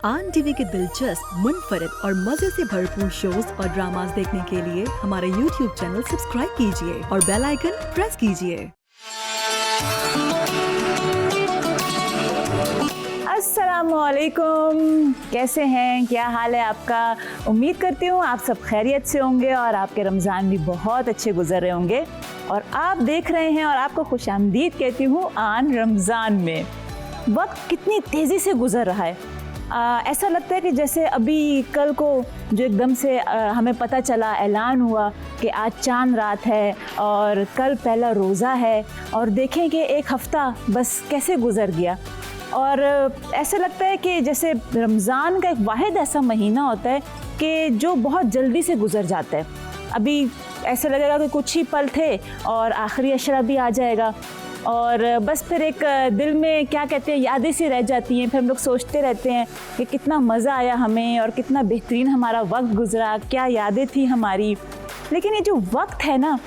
आन टीवी के दिलचस्प, मुनफरिद और मजे से भरपूर शोज और ड्रामास देखने के लिए हमारे YouTube चैनल सब्सक्राइब कीजिए और बेल आइकन प्रेस कीजिए। अस्सलामुअलैकुम, कैसे हैं, क्या हाल है आपका। उम्मीद करती हूँ आप सब खैरियत से होंगे और आपके रमज़ान भी बहुत अच्छे गुजर रहे होंगे। और आप देख रहे हैं और आपको खुशामदीद कहती हूँ आन रमज़ान में। वक्त कितनी तेज़ी से गुजर रहा है। ऐसा लगता है कि जैसे अभी कल को जो एकदम से हमें पता चला, ऐलान हुआ कि आज चांद रात है और कल पहला रोज़ा है, और देखें कि एक हफ़्ता बस कैसे गुज़र गया। और ऐसा लगता है कि जैसे रमज़ान का एक वाहिद ऐसा महीना होता है कि जो बहुत जल्दी से गुज़र जाता है। अभी ऐसा लगेगा कि कुछ ही पल थे और आखिरी अशरा भी आ जाएगा, और बस फिर एक दिल में क्या कहते हैं यादें सी रह जाती हैं। फिर हम लोग सोचते रहते हैं कि कितना मज़ा आया हमें और कितना बेहतरीन हमारा वक्त गुज़रा, क्या यादें थी हमारी। लेकिन ये जो वक्त है ना,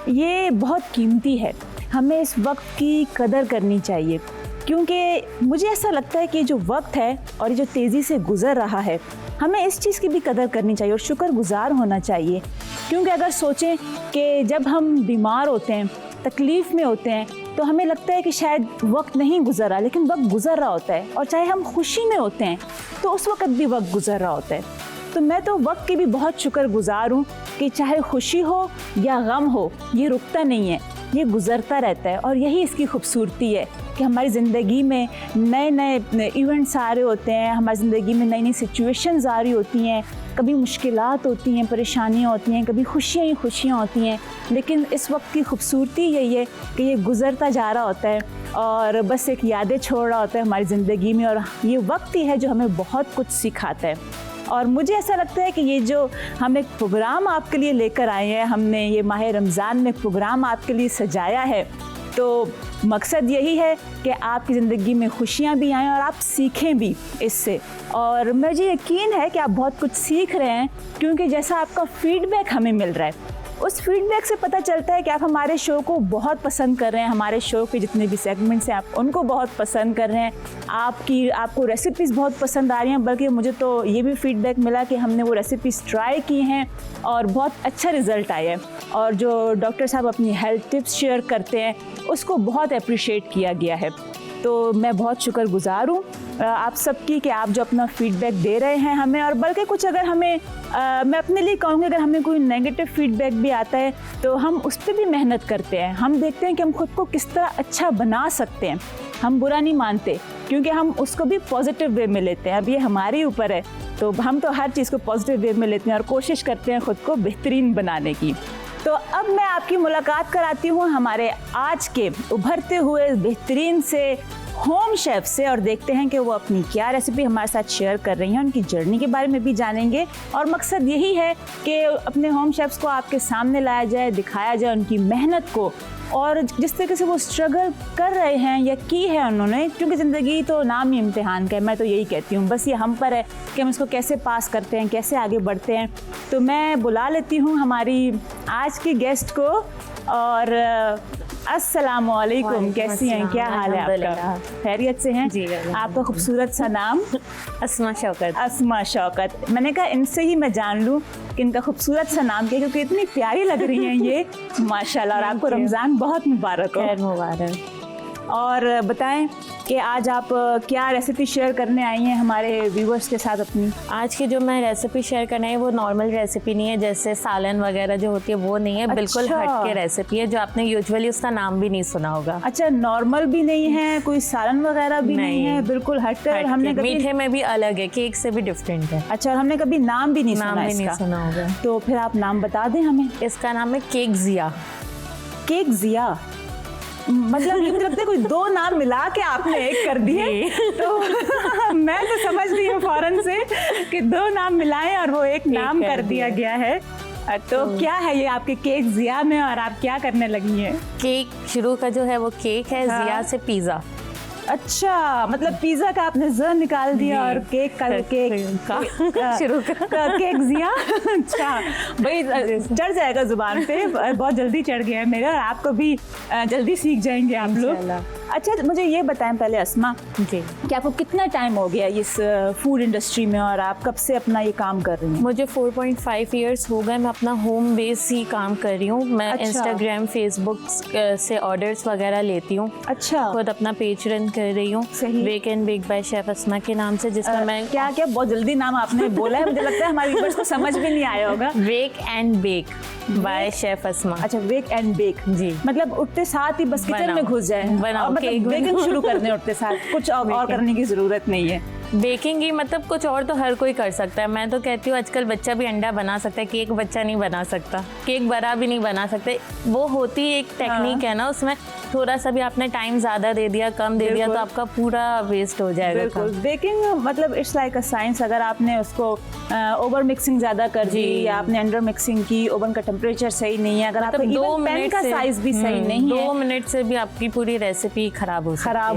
ये बहुत कीमती है। हमें इस वक्त की कदर करनी चाहिए, क्योंकि मुझे ऐसा लगता है कि जो वक्त है और ये जो तेज़ी से गुज़र रहा है, हमें इस चीज़ की भी कदर करनी चाहिए और शुक्रगुज़ार होना चाहिए। क्योंकि अगर सोचें कि जब हम बीमार होते हैं, तकलीफ़ में होते हैं, तो हमें लगता है कि शायद वक्त नहीं गुज़रा, लेकिन वक्त गुज़र रहा होता है। और चाहे हम खुशी में होते हैं तो उस वक्त भी वक्त गुज़र रहा होता है। तो मैं तो वक्त की भी बहुत शुक्रगुज़ार हूँ कि चाहे खुशी हो या गम हो, ये रुकता नहीं है, ये गुज़रता रहता है। और यही इसकी खूबसूरती है कि हमारी ज़िंदगी में नए नए इवेंट्स आ रहे होते हैं, हमारी ज़िंदगी में नई नई सिचुएशंस आ रही होती हैं। कभी मुश्किलात होती हैं, परेशानियाँ होती हैं, कभी खुशियाँ ही खुशियाँ होती हैं। लेकिन इस वक्त की खूबसूरती यही है कि ये गुज़रता जा रहा होता है और बस एक यादें छोड़ रहा होता है हमारी ज़िंदगी में। और ये वक्त ही है जो हमें बहुत कुछ सिखाता है। और मुझे ऐसा लगता है कि ये जो हम एक प्रोग्राम आपके लिए लेकर आए हैं, हमने ये माह रमज़ान में प्रोग्राम आपके लिए सजाया है, तो मकसद यही है कि आपकी ज़िंदगी में खुशियाँ भी आएँ और आप सीखें भी इससे। और मुझे यकीन है कि आप बहुत कुछ सीख रहे हैं, क्योंकि जैसा आपका फ़ीडबैक हमें मिल रहा है, उस फीडबैक से पता चलता है कि आप हमारे शो को बहुत पसंद कर रहे हैं। हमारे शो के जितने भी सेगमेंट्स हैं आप उनको बहुत पसंद कर रहे हैं। आपको रेसिपीज़ बहुत पसंद आ रही हैं। बल्कि मुझे तो ये भी फीडबैक मिला कि हमने वो रेसिपीज़ ट्राई की हैं और बहुत अच्छा रिज़ल्ट आया है। और जो डॉक्टर साहब अपनी हेल्थ टिप्स शेयर करते हैं, उसको बहुत अप्रिशिएट किया गया है। तो मैं बहुत शुक्रगुज़ार हूँ आप सबकी कि आप जो अपना फ़ीडबैक दे रहे हैं हमें। और बल्कि कुछ अगर हमें मैं अपने लिए कहूँगी, अगर हमें कोई नेगेटिव फ़ीडबैक भी आता है तो हम उस पर भी मेहनत करते हैं। हम देखते हैं कि हम खुद को किस तरह अच्छा बना सकते हैं। हम बुरा नहीं मानते, क्योंकि हम उसको भी पॉजिटिव वे में लेते हैं। अब ये हमारे ऊपर है, तो हम तो हर चीज़ को पॉजिटिव वे में लेते हैं और कोशिश करते हैं खुद को बेहतरीन बनाने की। तो अब मैं आपकी मुलाकात कराती हूँ हमारे आज के उभरते हुए बेहतरीन से होम शेफ़ से, और देखते हैं कि वो अपनी क्या रेसिपी हमारे साथ शेयर कर रही हैं। उनकी जर्नी के बारे में भी जानेंगे। और मकसद यही है कि अपने होम शेफ़्स को आपके सामने लाया जाए, दिखाया जाए उनकी मेहनत को, और जिस तरीके से वो स्ट्रगल कर रहे हैं या की है उन्होंने। क्योंकि ज़िंदगी तो नाम ही इम्तिहान का है, मैं तो यही कहती हूँ। बस ये हम पर है कि हम इसको कैसे पास करते हैं, कैसे आगे बढ़ते हैं। तो मैं बुला लेती हूँ हमारी आज की गेस्ट को। और अस्सलामुअलैकुम, कैसी हैं, क्या हाल है आपका, खैरियत से हैं जी? आपका खूबसूरत सा नाम? अस्मा शौकत। अस्मा शौकत। मैंने कहा इनसे ही मैं जान लूँ कि इनका खूबसूरत सा नाम क्या है, क्योंकि इतनी प्यारी लग रही हैं ये, माशाल्लाह। और आपको रमज़ान बहुत मुबारक हो। खैर मुबारक। और बताएं कि आज आप क्या रेसिपी शेयर करने आई हैं हमारे व्यूवर्स के साथ अपनी? आज की जो मैं रेसिपी शेयर करना है वो नॉर्मल रेसिपी नहीं है, जैसे सालन वगैरह जो होती है वो नहीं है। बिल्कुल हट के रेसिपी है, जो आपने यूजुअली उसका नाम भी नहीं सुना होगा। अच्छा, नॉर्मल भी नहीं है, कोई सालन वगैरह भी नहीं है, बिल्कुल हट कर। हमने मीठे में भी अलग है, केक से भी डिफरेंट है। अच्छा, और हमने कभी नाम भी नहीं सुना होगा। तो फिर आप नाम बता दें हमें। इसका नाम है केक ज़िया। केक ज़िया, मतलब मुझे लगता है कोई दो नाम मिला के आपने एक कर दिए। तो मैं तो समझ रही हूँ फौरन से कि दो नाम मिलाएं और वो एक नाम कर दिया गया है। तो क्या है ये आपके केक ज़िया में, और आप क्या करने लगी हैं? केक शुरू का जो है वो केक है। हाँ। ज़िया से पिज़्ज़ा। अच्छा, मतलब पिज्जा का आपने ज़ निकाल दिया और केक का शुरू केक जिया। अच्छा भाई, चढ़ जाएगा जुबान पे, बहुत जल्दी चढ़ गया है मेरा, और आपको भी जल्दी सीख जाएंगे आप लोग। अच्छा, मुझे ये बताएं पहले अस्मा जी, कि आपको कितना टाइम हो गया इस फूड इंडस्ट्री में, और आप कब से अपना ये काम कर रही हैं? मुझे 4.5 इयर्स हो गए। मैं अपना होम बेस ही काम कर रही हूँ। मैं अच्छा। इंस्टाग्राम, फेसबुक से ऑर्डर्स वगैरह लेती हूँ। अच्छा, खुद अपना पेज रन कर रही हूँ, सही। Bake and bake by chef Asma के नाम से, जिसमें मैं क्या क्या बहुत जल्दी नाम आपने बोला है, मुझे लगता है हमारे व्यूअर्स को समझ भी नहीं आया होगा। Bake and bake by chef Asma. अच्छा, बेक एंड बेक, जी। मतलब उठते साथ ही बस किचन में घुस जाए, बनाओ, और मतलब केक बेकिंग शुरू करने उठते साथ, कुछ और करने की जरूरत नहीं है। बेकिंग ही मतलब कुछ और तो हर कोई कर सकता है। मैं तो कहती हूँ आजकल बच्चा भी अंडा बना सकता है, केक बच्चा नहीं बना सकता, केक बड़ा भी नहीं बना सकते। वो होती एक टेक्निक है ना, उसमें थोड़ा सा भी आपने टाइम ज़्यादा दे दिया, कम दे दिया, तो आपका पूरा वेस्ट हो जाएगा। बिल्कुल, बेकिंग मतलब इट्स लाइक अ साइंस। अगर आपने उसको ओवर मिक्सिंग ज़्यादा कर दी, या आपने अंडर मिक्सिंग की, ओवन का टेम्परेचर सही नहीं है, अगर आपका इवन पैन का साइज भी सही नहीं है, 2 मिनट से भी आपकी पूरी रेसिपी खराब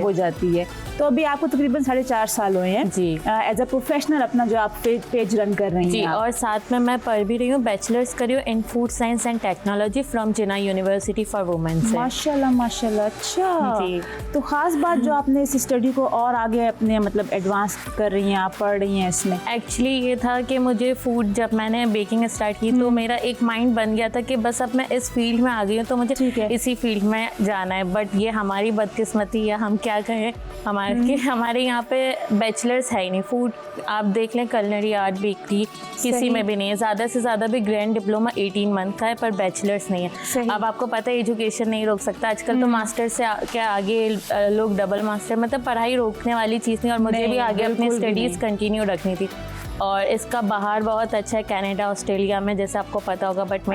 हो जाती है। तो अभी आपको तकरीबन 4.5 साल हुए हैं जी, एज अ प्रोफेशनल अपना जो आप पेज रन कर रही हैं जी। और साथ में मैं पढ़ भी रही हूँ, बैचलर्स कर रही हूँ इन food science and technology from Jinnah university for women से। माशाल्लाह माशाल्लाह। अच्छा जी। तो खास बात जो आपने इस स्टडी को और आगे अपने मतलब एडवांस कर रही हैं, आप पढ़ रही हैं इसमें? एक्चुअली ये था कि मुझे फूड, जब मैंने बेकिंग स्टार्ट की तो मेरा एक माइंड बन गया था कि बस अब मैं इस फील्ड में आ गई हूँ, तो मुझे इसी फील्ड में जाना है। बट ये हमारी बदकिस्मती है, हम क्या कहें, हमारे यहाँ पे बैचलर्स है ही नहीं। फूड आप देख लें, कलनरी आर्ट, बेकरी, किसी में भी नहीं है। ज़्यादा से ज़्यादा भी ग्रैंड डिप्लोमा 18 मंथ का है, पर बैचलर्स नहीं है। अब आपको पता है एजुकेशन नहीं रोक सकता आजकल, तो मास्टर से क्या आगे लोग डबल मास्टर, मतलब पढ़ाई रोकने वाली चीज़ नहीं। और मुझे भी आगे अपनी स्टडीज़ कंटिन्यू रखनी थी, और इसका बाहर बहुत अच्छा है, कनाडा, ऑस्ट्रेलिया में, जैसे आपको पता होगा। बट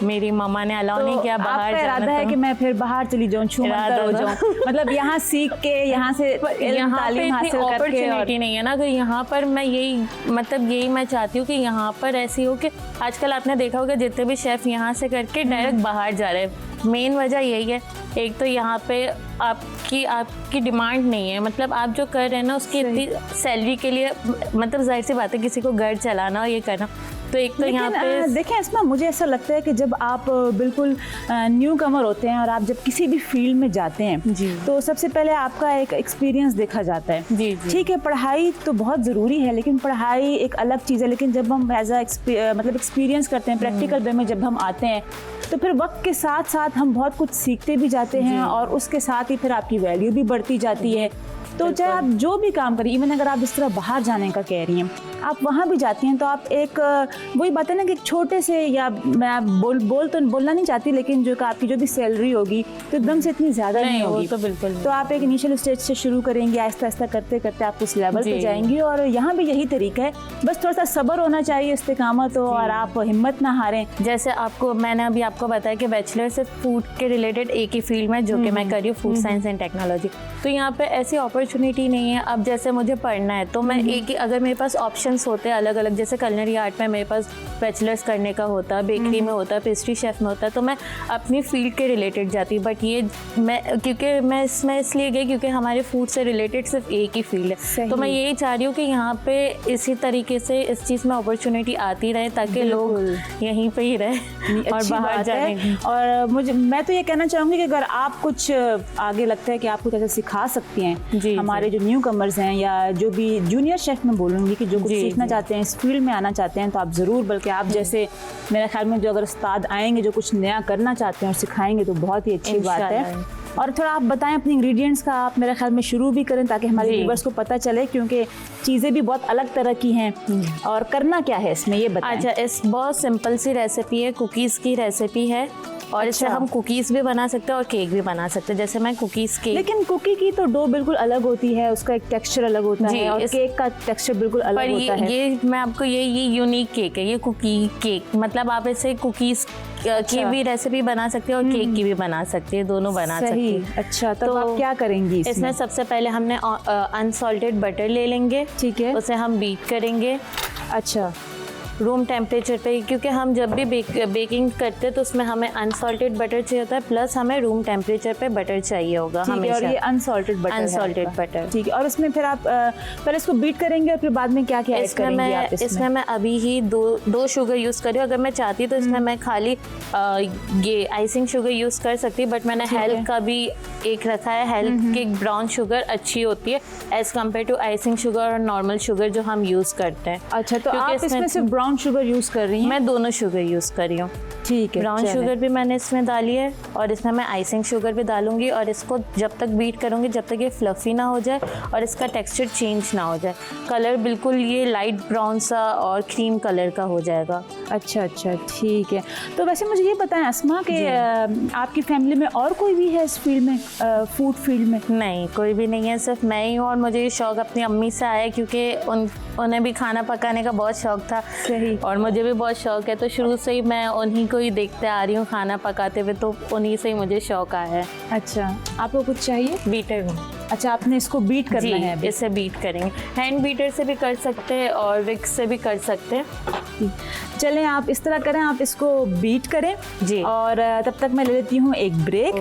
मेरी मम्मा ने अलाउ नहीं किया बाहर जाना। इरादा है कि मैं फिर बाहर चली जाऊँ, हो जाऊँ, मतलब यहाँ सीख के, यहाँ से तालीम हासिल करके। अपॉर्चुनिटी नहीं है ना, अगर यहाँ पर मैं यही मैं चाहती हूँ कि यहाँ पर ऐसी हो कि आजकल आपने देखा होगा जितने भी शेफ यहाँ से करके डायरेक्ट बाहर जा रहे हैं। मेन वजह यही है, एक तो यहाँ पे आपकी डिमांड नहीं है, मतलब आप जो कर रहे हैं ना उसकी इतनी सैलरी के लिए, मतलब जाहिर सी बात है किसी को घर चलाना और ये करना, तो एक तो यहाँ पे देखें इसमें मुझे ऐसा लगता है कि जब आप बिल्कुल न्यू कमर होते हैं और आप जब किसी भी फील्ड में जाते हैं जी, तो सबसे पहले आपका एक एक्सपीरियंस देखा जाता है। जी, ठीक है, पढ़ाई तो बहुत ज़रूरी है, लेकिन पढ़ाई एक अलग चीज़ है। लेकिन जब हम एज मतलब एक्सपीरियंस करते हैं, प्रैक्टिकल वे में जब हम आते हैं, तो फिर वक्त के साथ साथ हम बहुत कुछ सीखते भी जाते हैं, और उसके साथ ही फिर आपकी वैल्यू भी बढ़ती जाती है। तो चाहे आप जो भी काम करें, इवन अगर आप इस तरह बाहर जाने का कह रही हैं, आप वहाँ भी जाती हैं, तो आप एक वही बात है ना कि एक छोटे से, या मैं बोलना नहीं चाहती, लेकिन जो आपकी जो भी सैलरी होगी तो एकदम से इतनी ज़्यादा नहीं होगी। तो बिल्कुल, तो आप एक इनिशियल स्टेज से शुरू करेंगे, आहिस्ता आहिस्ता करते करते आप उस लेवल पे जाएंगी। और यहाँ भी यही तरीका है, बस थोड़ा सा सब्र होना चाहिए, इस्तिकामत हो, और आप हिम्मत ना हारें। जैसे मैंने अभी आपको बताया कि बैचलर से फूड के रिलेटेड एक ही फील्ड में जो कि मैं कर रही हूँ, फूड साइंस एंड टेक्नोलॉजी, तो यहाँ पे ऐसी अपॉर्चुनिटी नहीं है। अब जैसे मुझे पढ़ना है तो मैं अगर मेरे पास ऑप्शंस होते हैं अलग अलग, जैसे कलनरी आर्ट में मेरे पास बैचलर्स करने का होता है, बेकरी में होता है, पेस्ट्री शेफ में होता है, तो मैं अपनी फील्ड के रिलेटेड जाती। बट ये क्योंकि मैं इसमें इसलिए गई क्योंकि हमारे फूड से रिलेटेड सिर्फ एक ही फील्ड है, तो मैं यही चाह रही हूँ कि यहाँ पे इसी तरीके से इस चीज़ में अपॉर्चुनिटी आती रहे, ताकि लोग यहीं पे ही रहे और बाहर जाने। और मैं तो ये कहना चाहूँगी कि अगर आप कुछ आगे लगता है कि आप कुछ ऐसा सिखा सकती हैं हमारे जो न्यू कमर्स हैं, या जो भी जूनियर शेफ में बोलूँगी कि जो कुछ सीखना चाहते हैं, इस फील्ड में आना चाहते हैं, तो आप ज़रूर, बल्कि आप जैसे मेरे ख्याल में जो अगर उस्ताद आएंगे जो कुछ नया करना चाहते हैं और सिखाएंगे, तो बहुत ही अच्छी बात है। और थोड़ा आप बताएं अपने इंग्रेडिएंट्स का, आप मेरे ख्याल में शुरू भी करें ताकि हमारे व्यूअर्स को पता चले, क्योंकि चीज़ें भी बहुत अलग तरह की हैं, और करना क्या है इसमें ये बताएं। अच्छा, इस बहुत सिंपल सी रेसिपी है, कुकीज़ की रेसिपी है, और इससे हम कुकीज़ भी बना सकते हैं और केक भी बना सकते हैं। जैसे मैं कुकीज़ केक, लेकिन कुकी की तो डो बिल्कुल अलग होती है, उसका एक टेक्सचर अलग होता है, और केक का टेक्सचर बिल्कुल अलग होता है। ये मैं आपको ये यूनिक केक है, ये कुकी केक, मतलब आप इसे कुकीज़ की भी रेसिपी बना सकते हैं और केक की भी बना सकते हैं, दोनों बना सकते हैं। अच्छा, तो आप क्या करेंगी इसमें? सबसे पहले हमने अनसॉल्टेड बटर ले लेंगे, ठीक है, उसे हम बीट करेंगे। अच्छा, रूम टेम्परेचर पे, क्योंकि हम जब भी बेकिंग करते हैं तो उसमें हमें अनसॉल्टेड बटर चाहिए होता है, प्लस हमें रूम टेम्परेचर पे बटर चाहिए होगा हमेशा। और ये अनसॉल्टेड बटर, अनसॉल्टेड बटर, ठीक है। और इसमें फिर आप पहले इसको बीट करेंगे और फिर बाद में क्या क्या ऐड करेंगे आप इसमें मैं अभी ही दो शुगर यूज़ कर रही हूँ। अगर मैं चाहती तो इसमें मैं खाली ये आइसिंग शुगर यूज़ कर सकती, बट मैंने हेल्थ का भी एक रखा है। हेल्थ की ब्राउन शुगर अच्छी होती है as compare to icing sugar और नॉर्मल शुगर जो हम यूज़ करते हैं। अच्छा, तो आप इसमें सिर्फ ब्राउन शुगर यूज़ कर रही हैं? मैं दोनों शुगर यूज़ कर रही हूँ। ठीक है, ब्राउन शुगर भी मैंने इसमें डाली है और इसमें मैं आइसिंग शुगर भी डालूंगी, और इसको जब तक बीट करूँगी जब तक ये फ्लफ़ी ना हो जाए और इसका टेक्सचर चेंज ना हो जाए। कलर बिल्कुल ये लाइट ब्राउन सा और क्रीम कलर का हो जाएगा। अच्छा, ठीक है। तो वैसे मुझे ये बताएं अस्मा कि आपकी फैमिली में और कोई भी है इस फील्ड में, फूड फील्ड में? नहीं, कोई भी नहीं है, सिर्फ मैं ही हूँ। और मुझे ये शौक़ अपनी अम्मी से आया, क्योंकि उन्हें भी खाना पकाने का बहुत शौक़ था। सही। और मुझे भी बहुत शौक़ है, तो शुरू से ही मैं उन्हीं को ही देखते आ रही हूँ खाना पकाते हुए, तो उन्हीं से ही मुझे शौक़ आया है। अच्छा, आपको कुछ चाहिए? बीटर में। अच्छा, आपने इसको बीट करना है अभी? इसे बीट करेंगे। हैंड बीटर से भी कर सकते हैं और विक्स से भी कर सकते हैं। चलें, आप इस तरह करें, आप इसको बीट करें जी, और तब तक मैं ले लेती हूँ एक ब्रेक।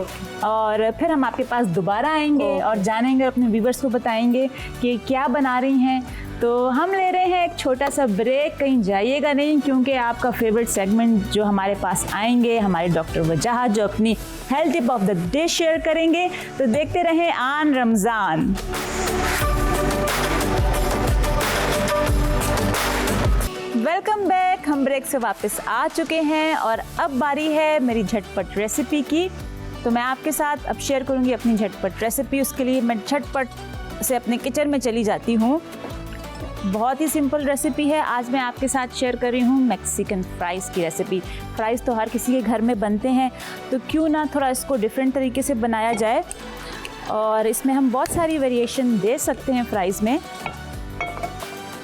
और फिर हम आपके पास दोबारा आएंगे और जानेंगे, अपने व्यूवर्स को बताएंगे कि क्या बना रही हैं। तो हम ले रहे हैं एक छोटा सा ब्रेक, कहीं जाइएगा नहीं, क्योंकि आपका फेवरेट सेगमेंट जो हमारे पास आएंगे हमारे डॉक्टर वजाहत, जो अपनी health tip of the day share करेंगे। तो देखते रहें आन रमज़ान। Welcome back. हम ब्रेक से वापस आ चुके हैं और अब बारी है मेरी झटपट रेसिपी की। तो मैं आपके साथ अब शेयर करूंगी अपनी झटपट रेसिपी। उसके लिए मैं झटपट से अपने किचन में चली जाती हूँ। बहुत ही सिंपल रेसिपी है। आज मैं आपके साथ शेयर कर रही हूँ मैक्सिकन फ्राइज़ की रेसिपी। फ्राइज़ तो हर किसी के घर में बनते हैं, तो क्यों ना थोड़ा इसको डिफरेंट तरीके से बनाया जाए, और इसमें हम बहुत सारी वेरिएशन दे सकते हैं फ्राइज़ में।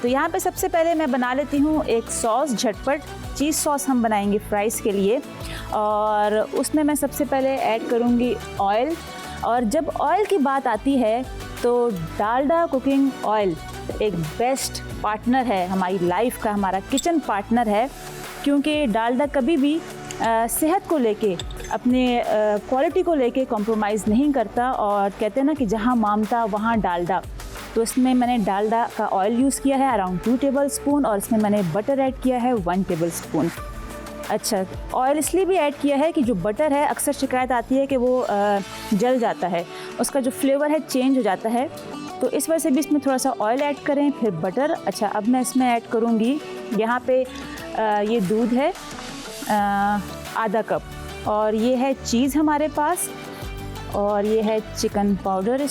तो यहाँ पे सबसे पहले मैं बना लेती हूँ एक सॉस, झटपट चीज़ सॉस हम बनाएंगे फ्राइज़ के लिए। और उसमें मैं सबसे पहले ऐड करूँगी ऑयल। और जब ऑयल की बात आती है तो डालडा कुकिंग ऑयल एक बेस्ट पार्टनर है हमारी लाइफ का, हमारा किचन पार्टनर है, क्योंकि डालडा कभी भी सेहत को लेके, अपने क्वालिटी को लेके कॉम्प्रोमाइज़ नहीं करता। और कहते हैं ना कि जहाँ मामता वहाँ डालडा। तो इसमें मैंने डालडा का ऑयल यूज़ किया है अराउंड 2 टेबल स्पून, और इसमें मैंने बटर ऐड किया है 1 टेबल स्पून। अच्छा, ऑयल इसलिए भी ऐड किया है कि जो बटर है, अक्सर शिकायत आती है कि वो जल जाता है, उसका जो फ्लेवर है चेंज हो जाता है, तो इस वजह से भी इसमें थोड़ा सा ऑयल ऐड करें, फिर बटर। अच्छा, अब मैं इसमें ऐड करूँगी, यहाँ पे ये दूध है आधा कप, और ये है चीज़ हमारे पास, और ये है चिकन पाउडर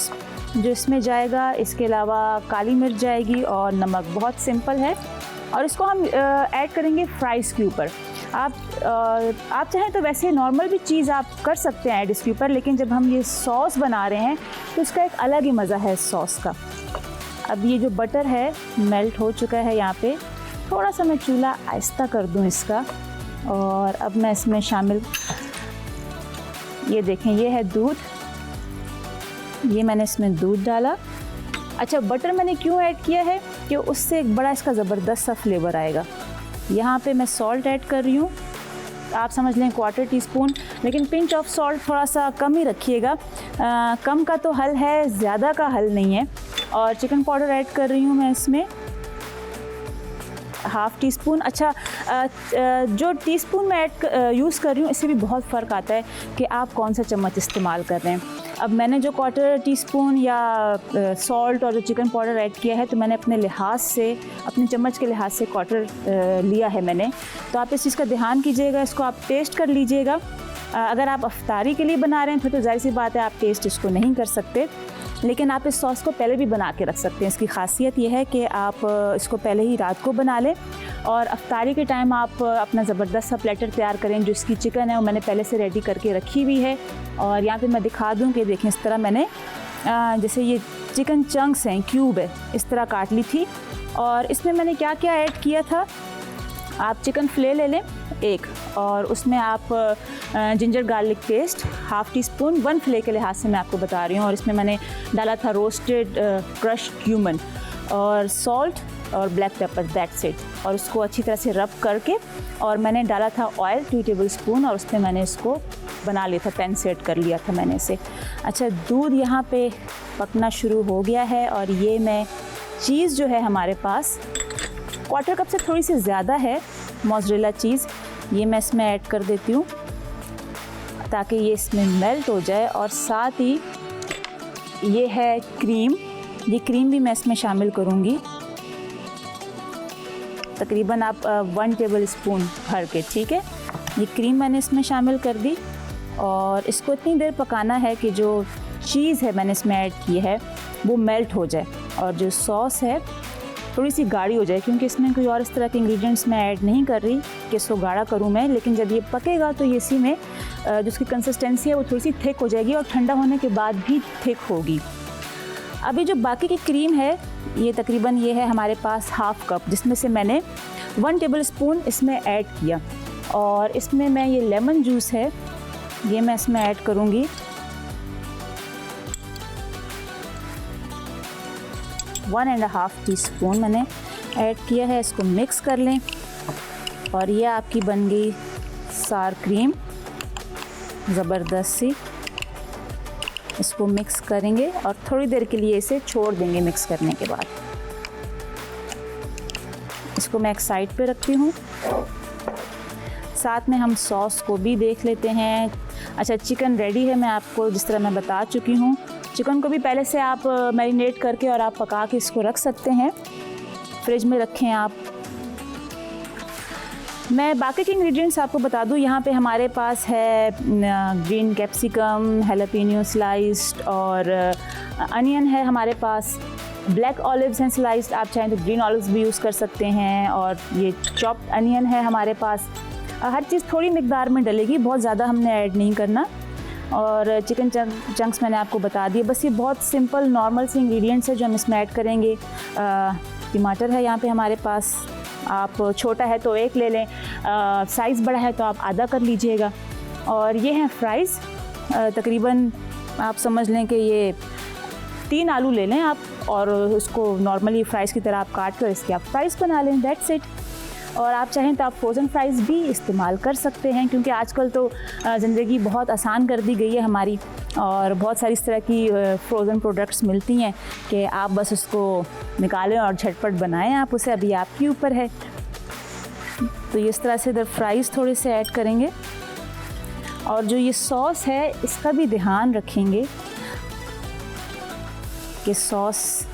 जो इसमें जाएगा। इसके अलावा काली मिर्च जाएगी और नमक। बहुत सिंपल है। और इसको हम ऐड करेंगे फ्राइज़ के ऊपर। आप चाहें तो वैसे नॉर्मल भी चीज़ आप कर सकते हैं ऐड इसके ऊपर, लेकिन जब हम ये सॉस बना रहे हैं तो इसका एक अलग ही मज़ा है सॉस का। अब ये जो बटर है मेल्ट हो चुका है यहाँ पे। थोड़ा सा मैं चूल्हा आहिस्ता कर दूँ इसका, और अब मैं इसमें शामिल, ये देखें, ये है दूध। ये मैंने इसमें दूध डाला। अच्छा, बटर मैंने क्यों ऐड किया है कि उससे एक बड़ा इसका ज़बरदस्त सा फ्लेवर आएगा। यहाँ पे मैं सॉल्ट ऐड कर रही हूँ, आप समझ लें 1/4 टीस्पून, लेकिन पिंच ऑफ सॉल्ट थोड़ा सा कम ही रखिएगा। कम का तो हल है, ज़्यादा का हल नहीं है। और चिकन पाउडर ऐड कर रही हूँ मैं इसमें 1/2 टीस्पून। अच्छा, जो टीस्पून मैं यूज़ कर रही हूँ, इससे भी बहुत फ़र्क आता है कि आप कौन सा चम्मच इस्तेमाल कर रहे हैं। अब मैंने जो 1/4 टीस्पून या सॉल्ट और जो चिकन पाउडर ऐड किया है, तो मैंने अपने लिहाज से, अपने चम्मच के लिहाज से 1/4 लिया है मैंने। तो आप इस चीज़ का ध्यान कीजिएगा, इसको आप टेस्ट कर लीजिएगा। अगर आप अफ्तारी के लिए बना रहे हैं फिर तो ज़ाहिर सी बात है आप टेस्ट इसको नहीं कर सकते, लेकिन आप इस सॉस को पहले भी बना के रख सकते हैं। इसकी खासियत यह है कि आप इसको पहले ही रात को बना लें और अफ्तारी के टाइम आप अपना ज़बरदस्त सा प्लेटर तैयार करें। जो इसकी चिकन है वो मैंने पहले से रेडी करके रखी हुई है, और यहाँ पे मैं दिखा दूँ कि देखें, इस तरह मैंने जैसे ये चिकन चंक्स हैं, क्यूब है, इस तरह काट ली थी। और इसमें मैंने क्या क्या ऐड किया था, आप चिकन फिले ले लें एक, और उसमें आप जिंजर गार्लिक पेस्ट 1/2 टीस्पून, 1 फिले के लिहाज से मैं आपको बता रही हूँ। और इसमें मैंने डाला था रोस्टेड क्रश्ड क्यूमन, और सॉल्ट और ब्लैक पेपर, दैट्स इट। और उसको अच्छी तरह से रब करके, और मैंने डाला था ऑयल 2 टेबलस्पून, और उसमें मैंने इसको बना लिया था, पैन सेट कर लिया था मैंने इसे। अच्छा, दूध यहाँ पे पकना शुरू हो गया है, और ये मैं चीज़ जो है हमारे पास 1/4 कप से थोड़ी सी ज़्यादा है मोज़रेला चीज़, ये मैं इसमें ऐड कर देती हूँ ताकि ये इसमें मेल्ट हो जाए। और साथ ही ये है क्रीम, ये क्रीम भी मैं इसमें शामिल करूँगी, तकरीबन आप 1 टेबलस्पून भर के, ठीक है। ये क्रीम मैंने इसमें शामिल कर दी, और इसको इतनी देर पकाना है कि जो चीज़ है मैंने इसमें ऐड की है वो मेल्ट हो जाए, और जो सॉस है थोड़ी सी गाढ़ी हो जाए, क्योंकि इसमें कोई और इस तरह के इंग्रेडिएंट्स मैं ऐड नहीं कर रही कि इसको गाढ़ा करूँ मैं। लेकिन जब ये पकेगा तो ये इसी में जो उसकी कंसिस्टेंसी है वो थोड़ी सी थिक हो जाएगी, और ठंडा होने के बाद भी थिक होगी। अभी जो बाकी की क्रीम है, ये तकरीबन ये है हमारे पास 1/2 कप, जिसमें से मैंने 1 टेबलस्पून इसमें ऐड किया, और इसमें मैं ये लेमन जूस है ये मैं इसमें ऐड करूँगी। वन एंड हाफ टीस्पून मैंने ऐड किया है, इसको मिक्स कर लें, और ये आपकी बन गई सार क्रीम ज़बरदस्त सी। इसको मिक्स करेंगे और थोड़ी देर के लिए इसे छोड़ देंगे। मिक्स करने के बाद इसको मैं एक साइड पे रखती हूँ। साथ में हम सॉस को भी देख लेते हैं। अच्छा, चिकन रेडी है, मैं आपको जिस तरह मैं बता चुकी हूँ। चिकन को भी पहले से आप मैरिनेट करके और आप पका के इसको रख सकते हैं, फ्रिज में रखें आप। मैं बाकी के इंग्रेडिएंट्स आपको बता दूं। यहाँ पे हमारे पास है ग्रीन कैप्सिकम, हैलापिनो स्लाइस्ड, और अनियन है हमारे पास, ब्लैक ऑलिव्स हैं स्लाइस्ड, आप चाहें तो ग्रीन ऑलिव्स भी यूज़ कर सकते हैं, और ये चॉप्ड अनियन है हमारे पास। हर चीज़ थोड़ी मिकदार में डलेगी, बहुत ज़्यादा हमने ऐड नहीं करना। और चिकन चंक्स मैंने आपको बता दिए। बस ये बहुत सिंपल नॉर्मल से इंग्रेडिएंट्स है जो हम इसमें ऐड करेंगे। टमाटर है यहाँ पे हमारे पास, आप छोटा है तो 1 ले लें, साइज़ बड़ा है तो आप आधा कर लीजिएगा। और ये हैं फ्राइज़, तकरीबन आप समझ लें कि ये 3 आलू ले लें आप, और उसको नॉर्मली फ्राइज़ की तरह आप काट कर इसके आप फ्राइज़ बना लें, दैट्स इट। और आप चाहें तो आप फ्रोज़न फ्राइज़ भी इस्तेमाल कर सकते हैं, क्योंकि आजकल तो ज़िंदगी बहुत आसान कर दी गई है हमारी, और बहुत सारी इस तरह की फ्रोज़न प्रोडक्ट्स मिलती हैं कि आप बस उसको निकालें और झटपट बनाएं आप उसे, अभी आपके ऊपर है। तो इस तरह से इधर फ्राइज़ थोड़े से ऐड करेंगे, और जो ये सॉस है इसका भी ध्यान रखेंगे कि सॉस,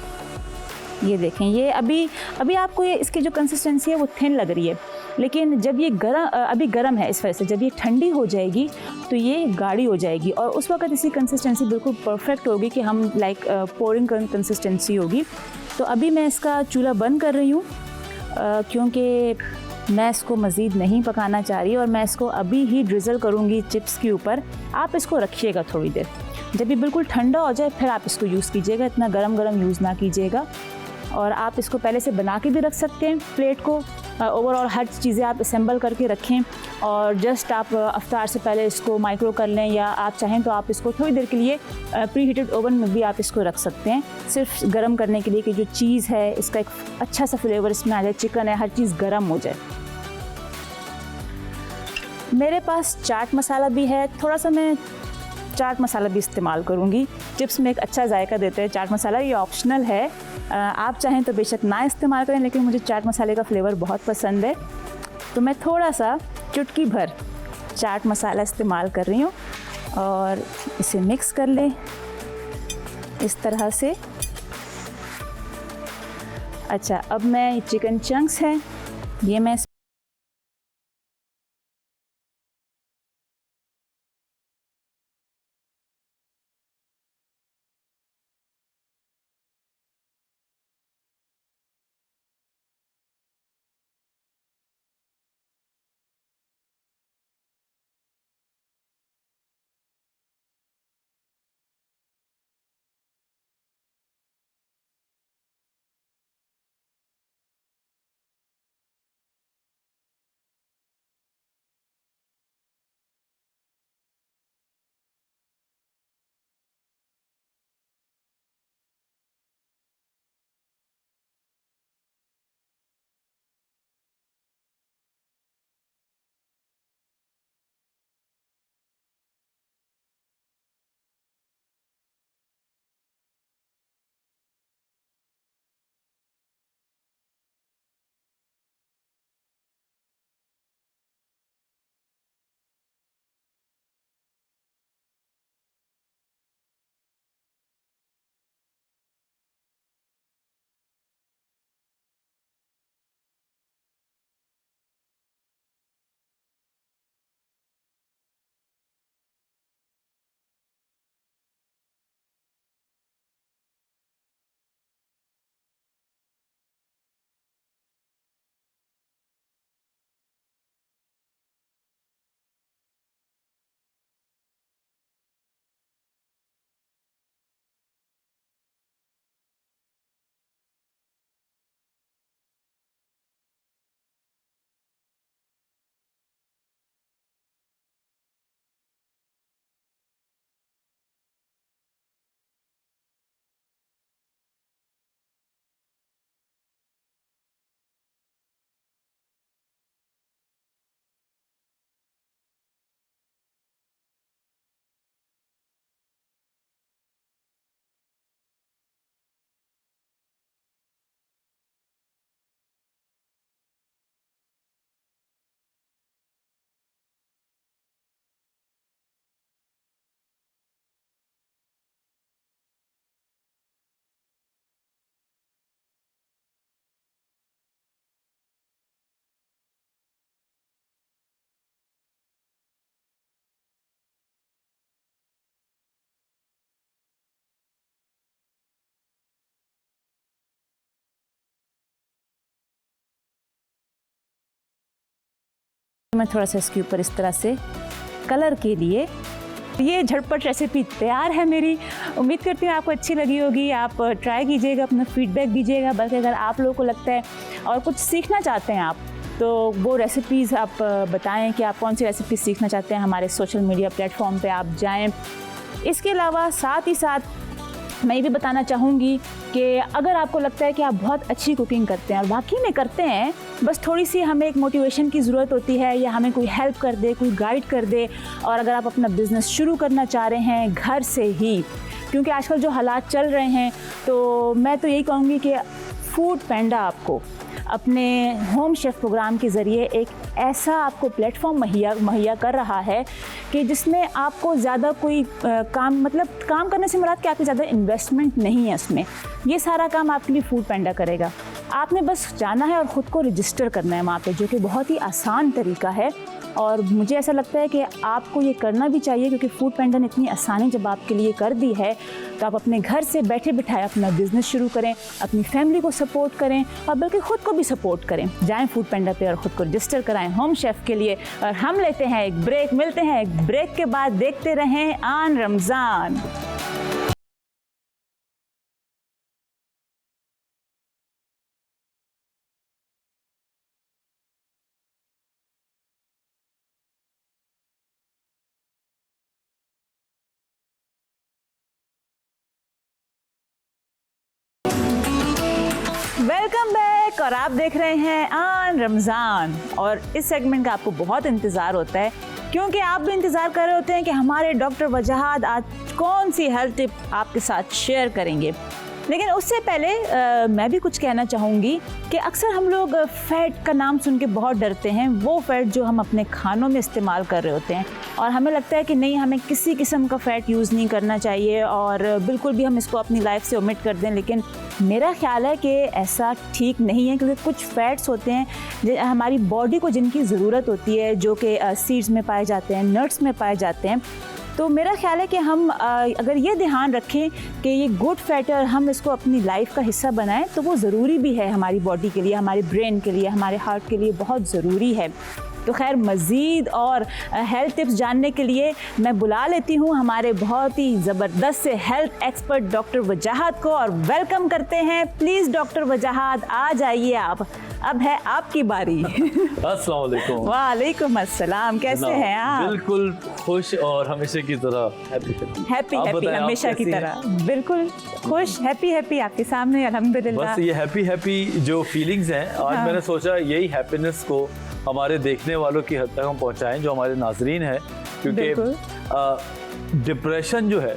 ये देखें, ये अभी आपको ये इसकी जो कंसिस्टेंसी है वो थिन लग रही है, लेकिन जब ये अभी गर्म है, इस वजह से जब ये ठंडी हो जाएगी तो ये गाढ़ी हो जाएगी, और उस वक्त इसकी कंसिस्टेंसी बिल्कुल परफेक्ट होगी कि हम लाइक पोरिंग कंसिस्टेंसी होगी। तो अभी मैं इसका चूल्हा बंद कर रही हूँ, क्योंकि मैं इसको मज़ीद नहीं पकाना चाह रही, और मैं इसको अभी ही ड्रिज़ल करूँगी चिप्स के ऊपर। आप इसको रखिएगा थोड़ी देर, जब ये बिल्कुल ठंडा हो जाए फिर आप इसको यूज़ कीजिएगा, इतना गरम यूज़ ना कीजिएगा। और आप इसको पहले से बना के भी रख सकते हैं प्लेट को, ओवरऑल हर चीज़ें आप असेंबल करके रखें, और जस्ट आप अफ्तार से पहले इसको माइक्रो कर लें, या आप चाहें तो आप इसको थोड़ी देर के लिए प्री हीटेड ओवन में भी आप इसको रख सकते हैं, सिर्फ गर्म करने के लिए कि जो चीज़ है इसका एक अच्छा सा फ्लेवर इसमें आ जाए, चिकन है, हर चीज़ गर्म हो जाए। मेरे पास चाट मसाला भी है, थोड़ा सा मैं चाट मसाला भी इस्तेमाल करूँगी। चिप्स में एक अच्छा जायका देते हैं चाट मसाला, ये ऑप्शनल है, आप चाहें तो बेशक ना इस्तेमाल करें, लेकिन मुझे चाट मसाले का फ्लेवर बहुत पसंद है, तो मैं थोड़ा सा चुटकी भर चाट मसाला इस्तेमाल कर रही हूँ, और इसे मिक्स कर लें इस तरह से। अच्छा, अब मैं चिकन चंक्स हैं ये मैं मैं थोड़ा सा इसके ऊपर इस तरह से कलर के लिए। ये झटपट रेसिपी तैयार है मेरी। उम्मीद करती हूँ आपको अच्छी लगी होगी। आप ट्राई कीजिएगा, अपना फीडबैक दीजिएगा। बल्कि अगर आप लोगों को लगता है और कुछ सीखना चाहते हैं आप, तो वो रेसिपीज़ आप बताएं कि आप कौन सी रेसिपी सीखना चाहते हैं। हमारे सोशल मीडिया प्लेटफॉर्म पे आप जाएं। इसके अलावा साथ ही साथ मैं ये भी बताना चाहूँगी कि अगर आपको लगता है कि आप बहुत अच्छी कुकिंग करते हैं और वाकई में करते हैं, बस थोड़ी सी हमें एक मोटिवेशन की ज़रूरत होती है या हमें कोई हेल्प कर दे, कोई गाइड कर दे, और अगर आप अपना बिज़नेस शुरू करना चाह रहे हैं घर से ही, क्योंकि आजकल जो हालात चल रहे हैं, तो मैं तो यही कहूँगी कि फूड पैंडा आपको अपने होम शेफ़ प्रोग्राम के ज़रिए एक ऐसा आपको प्लेटफॉर्म मुहैया कर रहा है कि जिसमें आपको ज़्यादा कोई काम करने से मुराद कि आपकी ज़्यादा इन्वेस्टमेंट नहीं है उसमें। ये सारा काम आपके लिए फूड पैंडा करेगा। आपने बस जाना है और ख़ुद को रजिस्टर करना है वहाँ पे, जो कि बहुत ही आसान तरीका है। और मुझे ऐसा लगता है कि आपको ये करना भी चाहिए, क्योंकि फूड पैंडा ने इतनी आसानी जब आपके लिए कर दी है, तो आप अपने घर से बैठे बिठाए अपना बिजनेस शुरू करें, अपनी फैमिली को सपोर्ट करें और बल्कि ख़ुद को भी सपोर्ट करें। जाएं फूड पैंडा पे और ख़ुद को रजिस्टर कराएं होम शेफ़ के लिए। और हम लेते हैं एक ब्रेक, मिलते हैं एक ब्रेक के बाद। देखते रहें आन रमज़ान। वेलकम बैक, और आप देख रहे हैं आन रमज़ान। और इस सेगमेंट का आपको बहुत इंतज़ार होता है, क्योंकि आप भी इंतज़ार कर रहे होते हैं कि हमारे डॉक्टर वजाहत आज कौन सी हेल्थ टिप आपके साथ शेयर करेंगे। लेकिन उससे पहले मैं भी कुछ कहना चाहूँगी कि अक्सर हम लोग फ़ैट का नाम सुन के बहुत डरते हैं। वो फ़ैट जो हम अपने खानों में इस्तेमाल कर रहे होते हैं, और हमें लगता है कि नहीं, हमें किसी किस्म का फ़ैट यूज़ नहीं करना चाहिए और बिल्कुल भी हम इसको अपनी लाइफ से ओमिट कर दें। लेकिन मेरा ख़्याल है कि ऐसा ठीक नहीं है, क्योंकि कुछ फ़ैट्स होते हैं हमारी बॉडी को जिनकी ज़रूरत होती है, जो कि सीड्स में पाए जाते हैं, नट्स में पाए जाते हैं। तो मेरा ख़्याल है कि हम अगर ये ध्यान रखें कि ये गुड फैट है और हम इसको अपनी लाइफ का हिस्सा बनाएं, तो वो ज़रूरी भी है हमारी बॉडी के लिए, हमारे ब्रेन के लिए, हमारे हार्ट के लिए बहुत ज़रूरी है। तो खैर, मज़ीद और हेल्थ टिप्स जानने के लिए मैं बुला लेती हूँ हमारे बहुत ही ज़बरदस्त से हेल्थ एक्सपर्ट डॉक्टर वजाहत को, और वेलकम करते हैं। प्लीज़ डॉक्टर वजाहत आ जाइए आप, अब है आपकी बारी। अस्सलाम वालेकुम। वालेकुम अस्सलाम, कैसे हैं आप? बिल्कुल खुश और हमेशा की तरह हैप्पी हमेशा की तरह, बिल्कुल खुश, हैप्पी आपके सामने अल्हम्दुलिल्लाह। बस ये हैप्पी जो फीलिंग्स हैं, आज मैंने सोचा यही हैप्पीनेस को हमारे देखने वालों की हद तक हम पहुंचाएं, जो हमारे नाजरीन हैं, क्योंकि डिप्रेशन जो है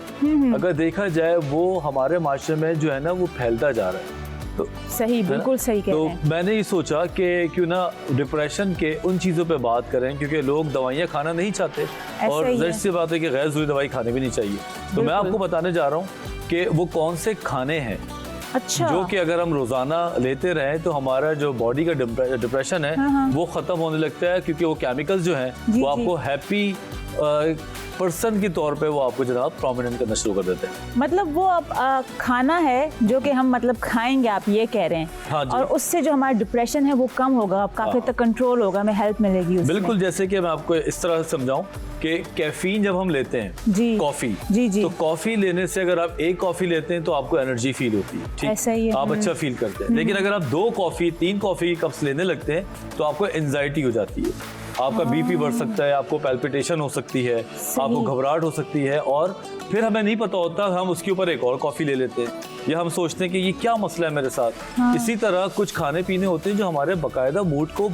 अगर देखा जाए वो हमारे माशरे में जो है ना वो फैलता जा रहा है। तो सही, बिल्कुल सही कह रहे हैं। तो मैंने ये सोचा कि क्यों ना डिप्रेशन के उन चीज़ों पे बात करें, क्योंकि लोग दवाइयाँ खाना नहीं चाहते, और ज़ाहिर सी बात है कि गैर ज़रूरी दवाई खाने भी नहीं चाहिए। तो मैं आपको बताने जा रहा हूँ कि वो कौन से खाने हैं जो कि अगर हम रोज़ाना लेते रहें तो हमारा जो बॉडी का डिप्रेशन है वो ख़त्म होने लगता है, क्योंकि वो केमिकल्स जो हैं वो आपको हैप्पी पर्सन के तौर पे वो आपको जनाब प्रोमिनेंट करना शुरू कर देते हैं। मतलब वो अब खाना है जो कि हम खाएंगे, आप ये कह रहे हैं। हाँ जी। और उससे जो हमारा डिप्रेशन है वो कम होगा, काफ़ी तक कंट्रोल होगा, हमें हेल्प मिलेगी उसमें। बिल्कुल, जैसे कि मैं आपको इस तरह से समझाऊं कि कैफीन जब हम लेते हैं, कॉफ़ी, तो कॉफ़ी लेने से अगर आप एक कॉफ़ी लेते हैं तो आपको एनर्जी फील होती है, ठीक, ऐसा ही है। आप अच्छा फील करते हैं। लेकिन अगर आप 2 कॉफ़ी 3 कॉफ़ी के कप्स लेने लगते हैं तो आपको एंजाइटी हो जाती है, आपका बीपी बढ़ सकता है, आपको पैल्पिटेशन हो सकती है, आपको घबराहट हो सकती है, और फिर हमें नहीं पता होता, हम उसके ऊपर एक और कॉफ़ी ले लेते हैं, या हम सोचते हैं कि ये क्या मसला है मेरे साथ। इसी तरह कुछ खाने पीने होते हैं जो हमारे बाकायदा मूड को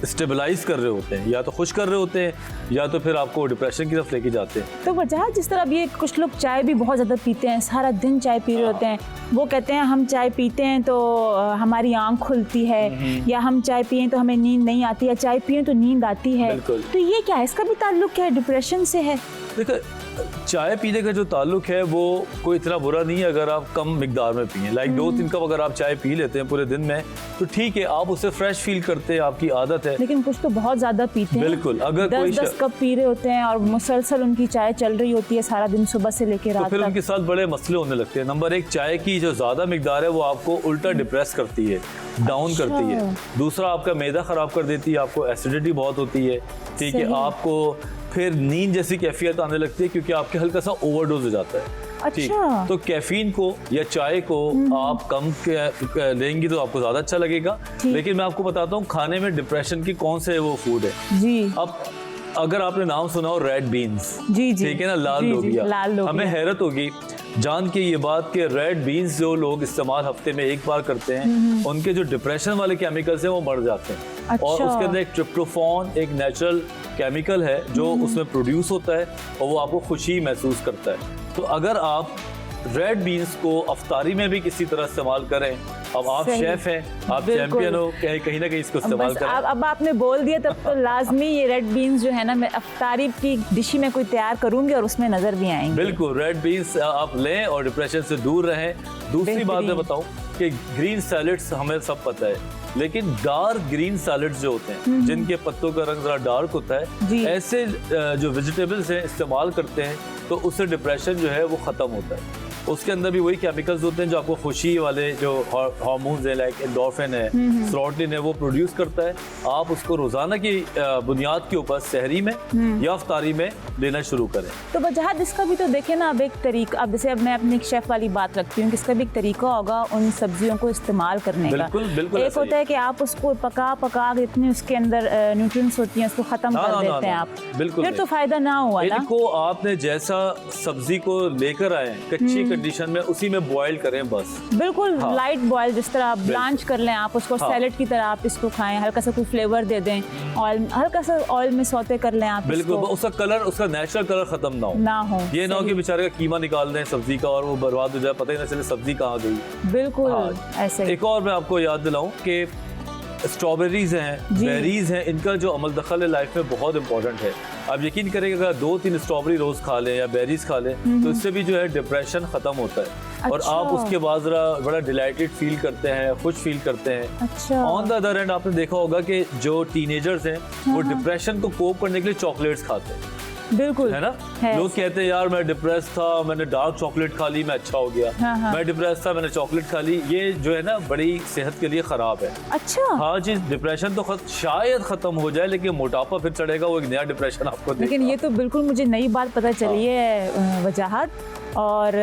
स्टेबलाइज कर रहे होते हैं, या तो खुश कर रहे होते हैं, या तो फिर आपको डिप्रेशन की तरफ लेके जाते हैं। तो वजह जिस तरह ये कुछ लोग चाय भी बहुत ज़्यादा पीते हैं, सारा दिन चाय पी रहे होते हैं, वो कहते हैं हम चाय पीते हैं तो हमारी आँख खुलती है, या हम चाय पिए तो हमें नींद नहीं आती, या चाय पिए तो नींद आती है। तो ये क्या है, इसका भी ताल्लुक क्या है, डिप्रेशन से है? देखो, चाय पीने का जो ताल्लुक है वो कोई इतना बुरा नहीं है अगर आप कम मिकदार में पिए। लाइक 2-3 कप अगर आप चाय पी लेते हैं पूरे दिन में तो ठीक है, आप उससे फ्रेश फील करते हैं, आपकी आदत है। लेकिन कुछ तो बहुत ज्यादा पीते हैं। बिल्कुल, अगर 10 कप पी रहे होते हैं और मुसलसल उनकी चाय चल रही होती है सारा दिन, सुबह से लेकर तो रात फिर तक। उनके साथ बड़े मसले होने लगते हैं। नंबर 1, चाय की जो ज्यादा मिकदार है वो आपको उल्टा डिप्रेस करती है, डाउन करती है। दूसरा, आपका मैदा खराब कर देती है, आपको एसिडिटी बहुत होती है, ठीक है। आपको फिर नींद जैसी कैफियत आने लगती है क्योंकि आपके हल्का सा ओवरडोज हो जाता है। ठीक, तो कैफीन को या चाय को आप कम लेंगी तो आपको ज्यादा अच्छा लगेगा। लेकिन मैं आपको बताता हूँ खाने में डिप्रेशन की कौन से वो फूड है जी। अब अगर आपने नाम सुना हो रेड बीन्स, जी जी, ठीक है ना, लाल लोबिया। हमें हैरत होगी जान के ये बात कि रेड बीन्स जो लोग इस्तेमाल हफ्ते में एक बार करते हैं उनके जो डिप्रेशन वाले केमिकल्स हैं वो मर जाते हैं। अच्छा। और उसके अंदर एक ट्रिप्टोफान, एक नेचुरल केमिकल है जो उसमें प्रोड्यूस होता है और वो आपको खुशी महसूस करता है। तो अगर आप रेड बीन्स को अफ्तारी में भी किसी तरह इस्तेमाल करें, अब आप शेफ हैं, आप चैंपियन हो, कहीं ना कहीं इसको इस्तेमाल करें। अब आपने बोल दिया तब तो लाजमी ये रेड बीन्स जो है ना मैं अफ्तारी की डिश में कोई तैयार करूंगी और उसमें नजर भी आएंगे। बिल्कुल, रेड बीन्स आप लें और डिप्रेशन से दूर रहें। दूसरी बात मैं बताऊं कि ग्रीन सैलेड्स हमें सब पता है, लेकिन डार्क ग्रीन सैलेड्स जो होते हैं जिनके पत्तों का रंग जरा डार्क होता है, ऐसे जो वेजिटेबल्स हैं इस्तेमाल करते हैं तो उससे डिप्रेशन जो है वो खत्म होता है। उसके अंदर भी वही केमिकल्स होते हैं जो आपको खुशी वाले जो हार्मोन्स है, लाइक एंडोर्फिन है, सेरोटोनिन है, वो प्रोड्यूस करता है। आप उसको रोजाना की बुनियाद के ऊपर सहरी में या अफ्तारी में लेना शुरू करें। तो वजह इसका भी तो देखें ना, अब एक तरीका, अब जैसे अब मैं अपनी शेफ वाली बात रखती हूँ कि इसका भी एक तरीका होगा उन सब्जियों को इस्तेमाल करने का। बिल्कुल एक होता है कि आप उसको पका इतनी उसके अंदर न्यूट्रिएंट्स होती हैं उसको खत्म कर देते हैं आप, बिल्कुल फिर तो फायदा ना हुआ ना। इनको आपने जैसा सब्जी को लेकर आए कच्ची कंडीशन में उसी में बॉईल करें बस, बिल्कुल लाइट बॉईल, जिस तरह आप ब्लांच कर लें आप उसको, सैलेड की तरह आप इसको खाएं, हल्का सा कोई फ्लेवर दे दें, ऑयल हल्का सा ऑयल में सौते कर लें आप। बिल्कुल, उसका कलर, उसका नेचुरल कलर खत्म ना हो। ये ना हो कि बेचारे का कीमा निकाल दें सब्जी का और वो बर्बाद हो जाए, पता ही ना चले सब्जी कहाँ गई। बिल्कुल ऐसे। एक और मैं आपको याद दिलाऊं कि स्ट्रॉबेरीज हैं, बेरीज हैं, इनका जो अमल दखल है लाइफ में बहुत इंपॉर्टेंट है। आप यकीन करें अगर 2-3 स्ट्रॉबेरी रोज खा लें या बेरीज खा लें तो इससे भी जो है डिप्रेशन खत्म होता है। अच्छा। और आप उसके बाद जरा बड़ा डिलाइटेड फील करते हैं, खुश फील करते हैं। अच्छा। ऑन द अदर एंड आपने देखा होगा कि जो टीनेजर्स हैं वो डिप्रेशन को कोप करने के लिए चॉकलेट्स खाते हैं। बिल्कुल है ना, लोग कहते हैं यार मैं डिप्रेस था, मैंने डार्क चॉकलेट खा ली, मैं अच्छा हो गया। मैं डिप्रेस था, मैंने चॉकलेट खा ली। ये जो है ना बड़ी सेहत के लिए खराब है। अच्छा। हाँ जी, डिप्रेशन तो शायद खत्म हो जाए लेकिन मोटापा फिर चढ़ेगा, वो एक नया डिप्रेशन आपको देगा। लेकिन ये तो बिल्कुल मुझे नई बात पता चली है वजाहत, और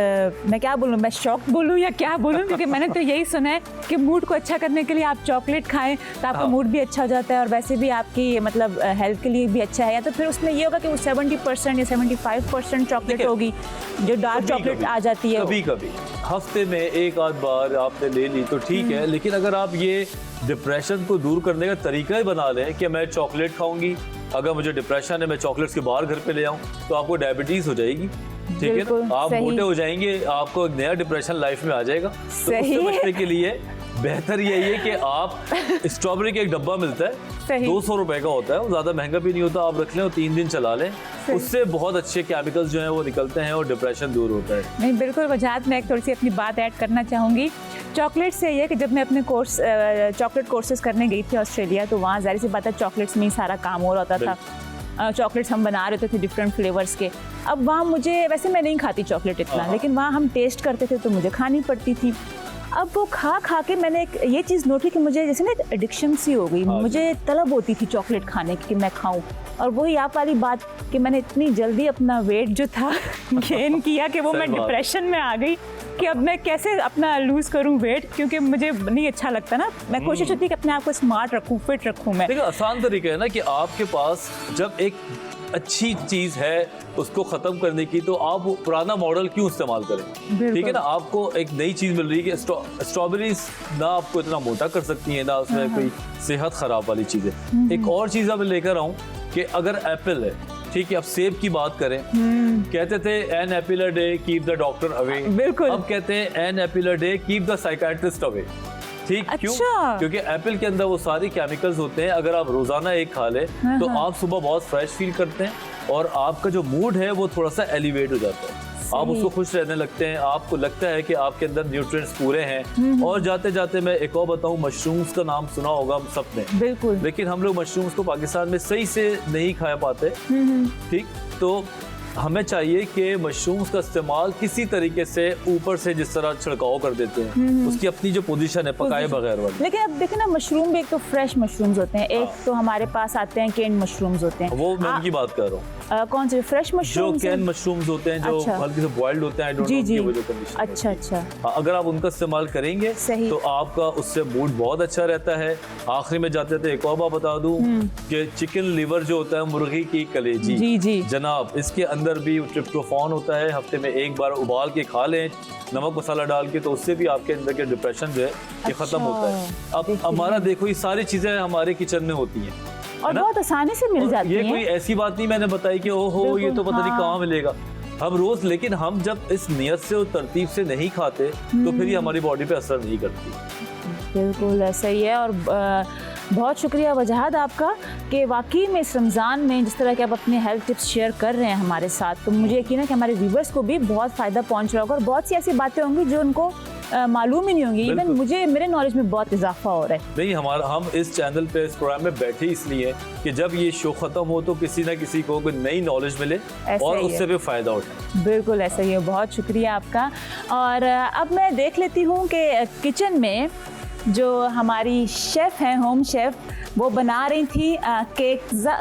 मैं क्या बोलूँ, मैं शॉक्ड बोलूँ या क्या बोलूँ, क्योंकि मैंने तो यही सुना है कि मूड को अच्छा करने के लिए आप चॉकलेट खाएं तो आपका मूड भी अच्छा हो जाता है और वैसे भी आपकी मतलब हेल्थ के लिए भी अच्छा है। या तो फिर उसमें ये होगा कि वो 70% या 75% चॉकलेट होगी जो डार्क चॉकलेट आ जाती है। कभी कभी हफ्ते में एक आध बार आपने ले ली तो ठीक है, लेकिन अगर आप ये डिप्रेशन को दूर करने का तरीका ही बना लें कि मैं चॉकलेट खाऊंगी, अगर मुझे डिप्रेशन है मैं चॉकलेट्स के बाहर घर पे ले आऊँ तो आपको डायबिटीज हो जाएगी, ठीक है ना, आप मोटे हो जाएंगे, आपको एक नया डिप्रेशन लाइफ में आ जाएगा। तो उससे बचने के लिए बेहतर यही है कि आप स्ट्रॉबेरी का एक डब्बा मिलता है, 200 रुपए का होता है, वो ज़्यादा महंगा भी नहीं होता, आप रख लें और 3 दिन चला लें, उससे बहुत अच्छे केमिकल्स जो हैं वो निकलते हैं और डिप्रेशन दूर होता है। नहीं बिल्कुल वजाहत, मैं एक थोड़ी सी अपनी बात ऐड करना चाहूँगी चॉकलेट से। ये कि जब मैं अपने चॉकलेट कोर्सेज करने गई थी ऑस्ट्रेलिया, तो वहाँ जाहिर सी बात है चॉकलेट्स में ही सारा काम हो रहा था। चॉकलेट्स हम बना रहे थे डिफरेंट फ्लेवर्स के। अब वहाँ मुझे, वैसे मैं नहीं खाती चॉकलेट इतना, लेकिन वहाँ हम टेस्ट करते थे तो मुझे खानी पड़ती थी। अब वो खा के मैंने एक ये चीज़ नोट की कि मुझे जैसे ना एक एडिक्शन सी हो गई, मुझे तलब होती थी चॉकलेट खाने की कि मैं खाऊं। और वही आप वाली बात कि मैंने इतनी जल्दी अपना वेट जो था गेन किया कि वो मैं डिप्रेशन में आ गई कि अब मैं कैसे अपना लूज़ करूं वेट, क्योंकि मुझे नहीं अच्छा लगता ना। मैं कोशिश होती है कि अपने आप को स्मार्ट रखूं, फिट रखूं। मैं देखिए आसान तरीका है ना कि आपके पास जब एक अच्छी चीज़ है उसको ख़त्म करने की, तो आप पुराना मॉडल क्यों इस्तेमाल करें, ठीक है ना। आपको एक नई चीज़ मिल रही है कि स्ट्रॉबेरीज ना आपको इतना मोटा कर सकती है, ना उसमें कोई सेहत ख़राब वाली चीज़ है। एक और चीज़ अब लेकर आऊँ कि अगर एप्पल है, ठीक है, अब सेब की बात करें, कहते थे an apple a day keep the doctor away, बिल्कुल। अब कहते हैं an apple a day keep the psychiatrist away. ठीक क्यों? अच्छा। क्योंकि एप्पल के अंदर वो सारे केमिकल्स होते हैं, अगर आप रोजाना एक खा लें तो आप सुबह बहुत फ्रेश फील करते हैं और आपका जो मूड है वो थोड़ा सा एलिवेट हो जाता है, आप उसको खुश रहने लगते हैं, आपको लगता है कि आपके अंदर न्यूट्रिएंट्स पूरे हैं। और जाते जाते मैं एक और बताऊं, मशरूम्स का नाम सुना होगा हम सब ने, बिल्कुल, लेकिन हम लोग मशरूम्स को पाकिस्तान में सही से नहीं खा पाते। ठीक, तो हमें चाहिए कि मशरूम्स का इस्तेमाल किसी तरीके से ऊपर से जिस तरह छिड़काव कर देते हैं, उसकी अपनी जो पोजीशन है पकाए बगैर वाली। लेकिन अब देखिए ना, मशरूम भी एक तो फ्रेश मशरूम्स होते हैं, एक तो हमारे पास आते हैं कैन मशरूम्स होते हैं, वो मैं उनकी बात कर रहा हूँ। कौन से फ्रेश जो मशरूम? कैन मशरूम्स होते हैं, जो अच्छा। हल्के से बॉइल्ड होते हैं, I don't जी know जी, उनकी वजह कंडीशन अच्छा अच्छा, अगर आप उनका इस्तेमाल करेंगे सही। तो आपका उससे मूड बहुत अच्छा रहता है। आखिरी में जाते थे एक और बात बता दूं कि चिकन लिवर जो होता है, मुर्गी की कलेजी, जी जी जनाब, इसके अंदर भी ट्रिप्टोफान होता है। हफ्ते में एक बार उबाल के खा लें नमक मसाला डाल के, तो उससे भी आपके अंदर के डिप्रेशन जो है ये खत्म होता है। अब हमारा देखो, ये सारी चीजें हमारे किचन में होती हैं और बहुत आसानी से मिल जाती ये हैं। कोई ऐसी बात नहीं मैंने बताई कि ओहो ये तो पता नहीं कहाँ मिलेगा। हम रोज, लेकिन हम जब इस नियत से और तरतीब से नहीं खाते तो फिर ये हमारी बॉडी पे असर नहीं करती। बिल्कुल ऐसा ही है। और बहुत शुक्रिया वजाहत आपका कि वाकई में इस रमज़ान में जिस तरह के आप अपने हेल्थ टिप्स शेयर कर रहे हैं हमारे साथ, तो मुझे यकीन है कि हमारे व्यूवर्स को भी बहुत फ़ायदा पहुंच रहा होगा और बहुत सी ऐसी बातें होंगी जो उनको मालूम ही नहीं होंगी। इवन मुझे, मेरे नॉलेज में बहुत इजाफा हो रहा है। नहीं, हम इस चैनल पे, इस प्रोग्राम में बैठे इसलिए कि जब ये शो खत्म हो तो किसी ना किसी को कोई नई नॉलेज मिले और उससे भी फ़ायदा उठाए। बिल्कुल ऐसा ही है, बहुत शुक्रिया आपका। और अब मैं देख लेती हूँ कि किचन में जो हमारी शेफ़ हैं, होम शेफ़, वो बना रही थी केकज़ा।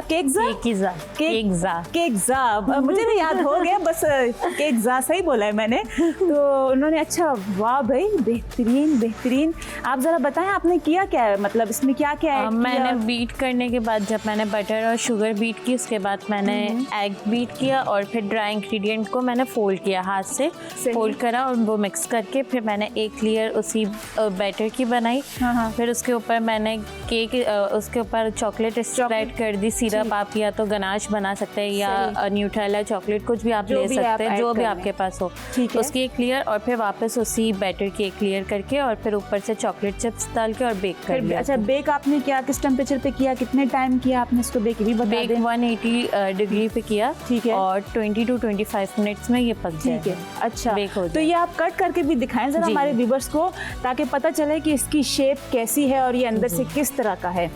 मुझे भी याद हो गया, बस केकज़ा सही बोला है मैंने। तो उन्होंने, अच्छा वाह भाई, बेहतरीन बेहतरीन। आप ज़रा बताएं आपने किया क्या है, मतलब इसमें क्या क्या है? मैंने बीट करने के बाद, जब मैंने बटर और शुगर बीट की, उसके बाद मैंने एग बीट किया और फिर ड्राई इंग्रेडिएंट को मैंने फोल्ड किया, हाथ से फोल्ड करा और वो मिक्स करके फिर मैंने एक लेयर उसी बैटर की बनाई। फिर उसके ऊपर मैंने उसके ऊपर चॉकलेट स्प्रेड कर दी, सिरप आप या तो गनाश बना सकते हैं या न्यूट्रेला चॉकलेट, कुछ भी आप ले सकते हैं, जो भी आपके पास हो। उसकी एक लेयर और फिर वापस उसी बैटर की एक लेयर करके और फिर ऊपर से चॉकलेट चिप्स डाल के और बेक कर दिया। अच्छा, बेक आपने क्या, किस टेम्परेचर पे किया, कितने टाइम किया आपने इसको बेक? भी बता दें। 180 डिग्री पे किया, ठीक है, और 20 to 25 मिनट्स में ये पक जाए। ठीक है, अच्छा बेक हो तो ये आप कट करके भी दिखाएं जरा हमारे व्यूवर्स को, ताकि पता चले कि इसकी शेप कैसी है और ये अंदर से किस तरह का है।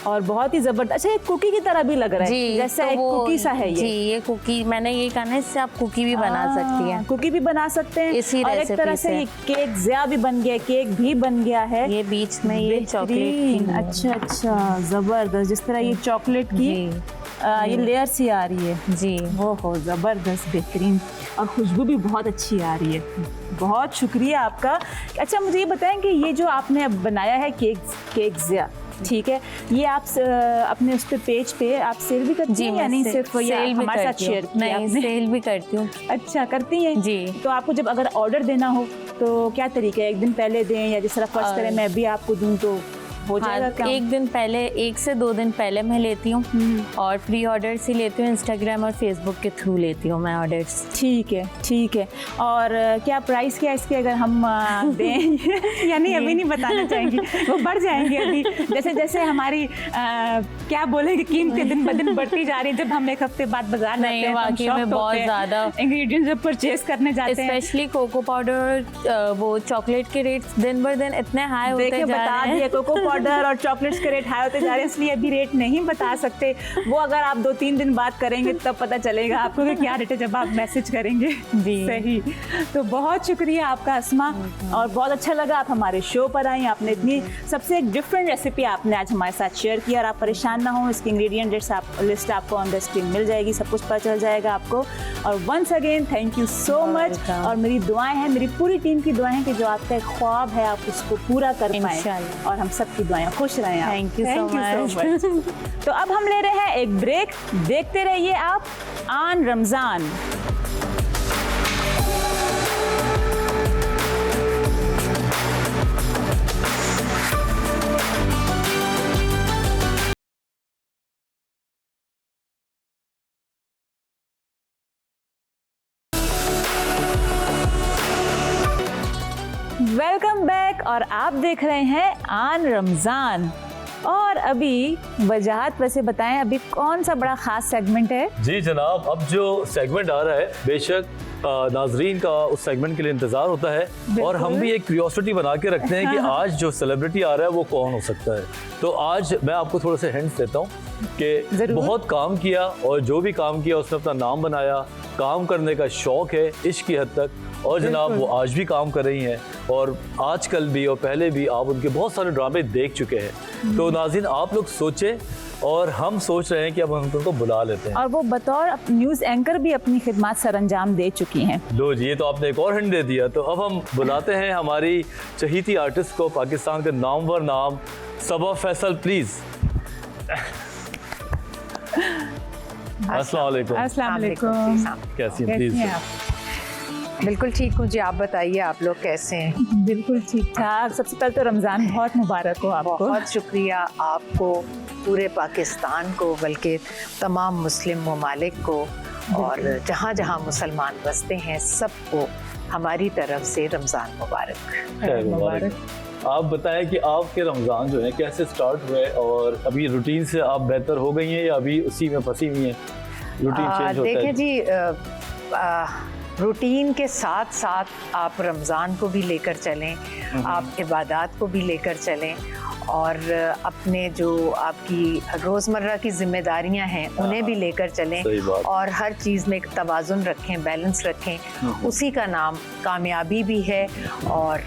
और बहुत ही जबरदस्त। अच्छा, एक कुकी की तरह भी लग रहा है, जैसे एक कुकी सा है ये। जी, ये कुकी, मैंने ये कहा ना, इससे आप कुकी भी बना सकती हैं। कुकी भी बना सकते हैं इसी और एक तरह से ये केक ज़्या भी बन गया, केक भी बन गया है। ये बीच में ये चॉकलेट। अच्छा अच्छा, जबरदस्त। जिस तरह ये चॉकलेट की ये लेयर सी आ रही है जी, वो हो जबरदस्त, बेहतरीन, और खुशबू भी बहुत अच्छी आ रही है। बहुत शुक्रिया आपका। अच्छा, मुझे ये बताएं कि ये जो आपने अब बनाया है केक ज़्या, ठीक है, ये आप अपने उस पे पेज पे आप सेल भी करती हैं या नहीं? सिर्फ हमारे साथ शेयर किया? नहीं, सेल भी करती हूँ। अच्छा, करती हैं जी। तो आपको जब अगर ऑर्डर देना हो तो क्या तरीका है? एक दिन पहले दें या जिस तरह फर्स्ट करें मैं भी आपको दूं तो हो जाएगा क्या? एक दिन पहले, 1 से 2 दिन पहले मैं लेती हूँ और फ्री ऑर्डर्स ही लेती हूँ, इंस्टाग्राम और फेसबुक के थ्रू लेती हूँ मैं ऑर्डर्स। ठीक है, ठीक है। और क्या प्राइस क्या इसके, अगर हम दें या नहीं अभी नहीं बताना चाहेंगी, वो बढ़ जाएंगे अभी, जैसे जैसे हमारी क्या बोलेंगे, कीमतें दिन ब दिन बढ़ती जा रही है। जब हम एक हफ्ते बाद बाजार नहीं, वाकई में बहुत ज़्यादा इंग्रेडिएंट्स जब परचेज करने जाते हैं, स्पेशली कोको पाउडर, वो चॉकलेट के रेट्स दिन ब दिन इतने हाई होते जा रहे हैं। कोको पाउडर और चॉकलेट्स के रेट हाई होते जा रहे हैं, इसलिए अभी रेट नहीं बता सकते। वो अगर आप 2-3 दिन बाद करेंगे तब पता चलेगा आपको कि क्या रेट है, जब आप मैसेज करेंगे। जी, सही। तो बहुत शुक्रिया आपका अस्मा, और बहुत अच्छा लगा आप हमारे शो पर आई। आपने इतनी सबसे एक डिफरेंट रेसिपी आपने आज हमारे साथ शेयर किया, और आप परेशान ना हो, इसकी इंग्रेडिएंट लिस्ट आपको ऑन द स्क्रीन मिल जाएगी, सब कुछ पता चल जाएगा आपको। और once again thank you so much. और मेरी दुआएं हैं, मेरी पूरी टीम की दुआएं हैं कि जो आपका एक ख्वाब है आप उसको पूरा कर पाएं, और हम सबकी दुआएं, खुश रहें आप। Thank you so much. तो अब हम ले रहे हैं एक ब्रेक, देखते रहिए आप आन रमजान। वेलकम बैक मुबारक और आप देख रहे हैं आन रमज़ान। और अभी वजाहत वैसे बताएं, अभी कौन सा बड़ा ख़ास सेगमेंट है? जी जनाब, अब जो सेगमेंट आ रहा है बेशक नाजरीन का उस सेगमेंट के लिए इंतज़ार होता है और हम भी एक क्यूरियोसिटी बना के रखते हैं कि आज जो सेलिब्रिटी आ रहा है वो कौन हो सकता है। तो आज मैं आपको थोड़े से हिंट्स देता हूँ कि बहुत काम किया और जो भी काम किया उसने अपना नाम बनाया, काम करने का शौक़ है इश्क की हद तक, और जनाब वो आज भी काम कर रही हैं और आजकल भी और पहले भी आप उनके बहुत सारे ड्रामे देख चुके हैं। तो नाज़रीन आप लोग सोचें और हम सोच रहे हैं कि अब हम उनको बुला लेते हैं। और वो बतौर न्यूज़ एंकर भी अपनी खिदमत सरअंजाम दे चुकी हैं। लो जी, ये तो आपने एक और हिंट दे दिया। तो अब हम बुलाते हैं हमारी चहीती आर्टिस्ट को, पाकिस्तान के नामवर नाम सबा फैसल, प्लीज़। अस्सलाम वालेकुम। अस्सलाम वालेकुम। कैसी हैं प्लीज़? बिल्कुल ठीक हूँ जी, आप बताइए आप लोग कैसे हैं? बिल्कुल ठीक ठाक। सबसे पहले तो रमज़ान बहुत मुबारक हो आपको। बहुत शुक्रिया आपको, पूरे पाकिस्तान को, बल्कि तमाम मुस्लिम ममालिक को और जहाँ जहाँ मुसलमान बसते हैं सबको हमारी तरफ से रमज़ान मुबारक। मुबारक। आप बताएं कि आपके रमज़ान जो है कैसे स्टार्ट हुए और अभी रूटीन से आप बेहतर हो गई हैं या अभी उसी में फंसी हुई हैं? रूटीन चेंज होता है? देखिए जी, रूटीन के साथ साथ आप रमज़ान को भी लेकर चलें, आप इबादत को भी लेकर चलें और अपने जो आपकी रोज़मर्रा की जिम्मेदारियां हैं उन्हें भी लेकर चलें और हर चीज़ में एक तवाज़ुन रखें, बैलेंस रखें। उसी का नाम कामयाबी भी है और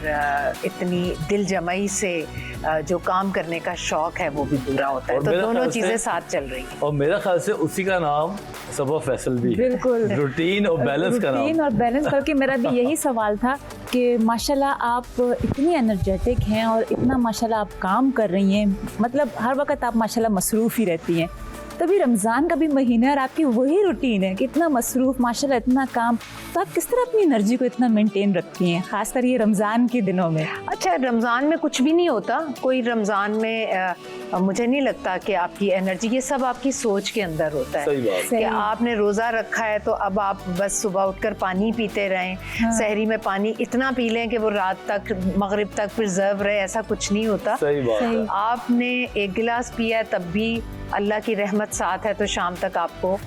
इतनी दिल जमाई से जो काम करने का शौक़ है वो भी पूरा होता है। तो दोनों चीज़ें साथ चल रही हैं। और मेरा ख्याल से उसी का नाम सबा फैसल भी है। बिल्कुल, रूटीन और बैलेंस का नाम। रूटीन और बैलेंस करके मेरा भी यही सवाल था कि माशाल्लाह आप इतनी एनर्जेटिक हैं और इतना माशाल्लाह आप काम कर रही हैं, मतलब हर वक्त आप माशाल्लाह मसरूफ़ ही रहती हैं। तभी रमज़ान का भी महीना है और आपकी वही रूटीन है कि इतना मसरूफ़, माशाल्लाह इतना काम, तो आप किस तरह अपनी एनर्जी को इतना मेंटेन रखती हैं, ख़ासकर ये रमज़ान के दिनों में? अच्छा, रमज़ान में कुछ भी नहीं होता, कोई रमज़ान में मुझे नहीं लगता कि आपकी एनर्जी, ये सब आपकी सोच के अंदर होता है। सही बात। कि आपने रोज़ा रखा है तो अब आप बस सुबह उठकर पानी पीते रहें, सहरी में पानी इतना पी लें कि वो रात तक, मगरिब तक प्रिजर्व रहे, ऐसा कुछ नहीं होता। सही बात है। आपने एक गिलास पिया है तब भी अल्लाह की रहमत साथ है, तो शाम तक आपको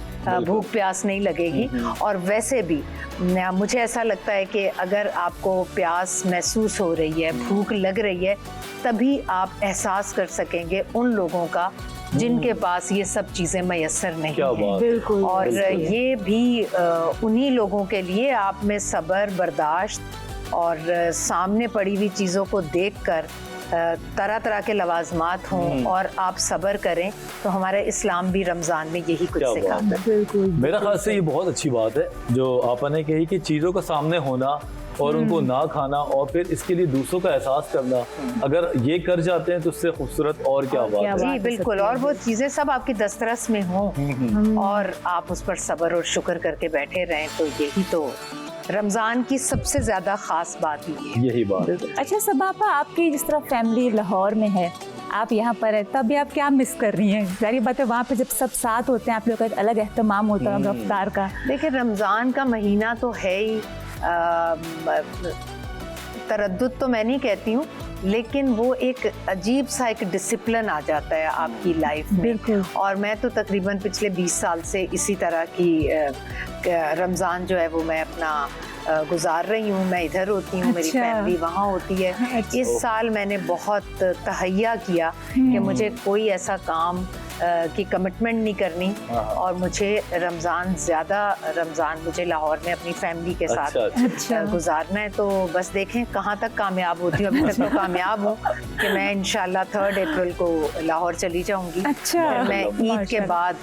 भूख प्यास नहीं लगेगी। और वैसे भी मुझे ऐसा लगता है कि अगर आपको प्यास महसूस हो रही है, भूख लग रही है, तभी आप एहसास कर सकेंगे उन लोगों का जिनके पास ये सब चीज़ें मैसर नहीं हैं। बिल्कुल। और ये भी उन्हीं लोगों के लिए आप में सब्र, बर्दाश्त और सामने पड़ी हुई चीज़ों को देखकर तरह तरह के लवाजमात हों और आप सब्र करें, तो हमारे इस्लाम भी रमज़ान में यही कुछ सिखाता है। बिल्कुल। मेरा ख्याल से ये बहुत अच्छी बात है जो आपने कही कि चीज़ों का सामने होना और उनको ना खाना और फिर इसके लिए दूसरों का एहसास करना, अगर ये कर जाते हैं तो उससे खूबसूरत और क्या बात है। जी बिल्कुल, और वो चीज़ें सब आपकी दस्तरस में हों और आप उस पर सब्र और शुक्र करके बैठे रहें, तो यही तो रमज़ान की सबसे ज़्यादा ख़ास बात ही है। यही बात। अच्छा सबा, आपकी जिस तरह फैमिली लाहौर में है, आप यहाँ पर है, तब भी आप क्या मिस कर रही हैं? जारी बात है वहाँ पे जब सब साथ होते हैं आप लोग का एक अलग एहतमाम होता है रफ्तार का। देखिए रमज़ान का महीना तो है ही, तरद्दुद तो मैं नहीं कहती हूँ, लेकिन वो एक अजीब सा एक डिसिप्लिन आ जाता है आपकी लाइफ में। और मैं तो तकरीबन पिछले 20 साल से इसी तरह की रमज़ान जो है वो मैं अपना गुजार रही हूँ। मैं इधर होती हूँ, मेरी फैमिली वहाँ होती है। इस साल मैंने बहुत तहैया किया कि मुझे कोई ऐसा काम की कमिटमेंट नहीं करनी और मुझे रमज़ान मुझे लाहौर में अपनी फैमिली के साथ गुजारना है। तो बस देखें कहाँ तक कामयाब होती हूँ। अभी तक तो कामयाब हूँ कि मैं इंशाल्लाह 3 अप्रैल को लाहौर चली जाऊँगी। मैं ईद के बाद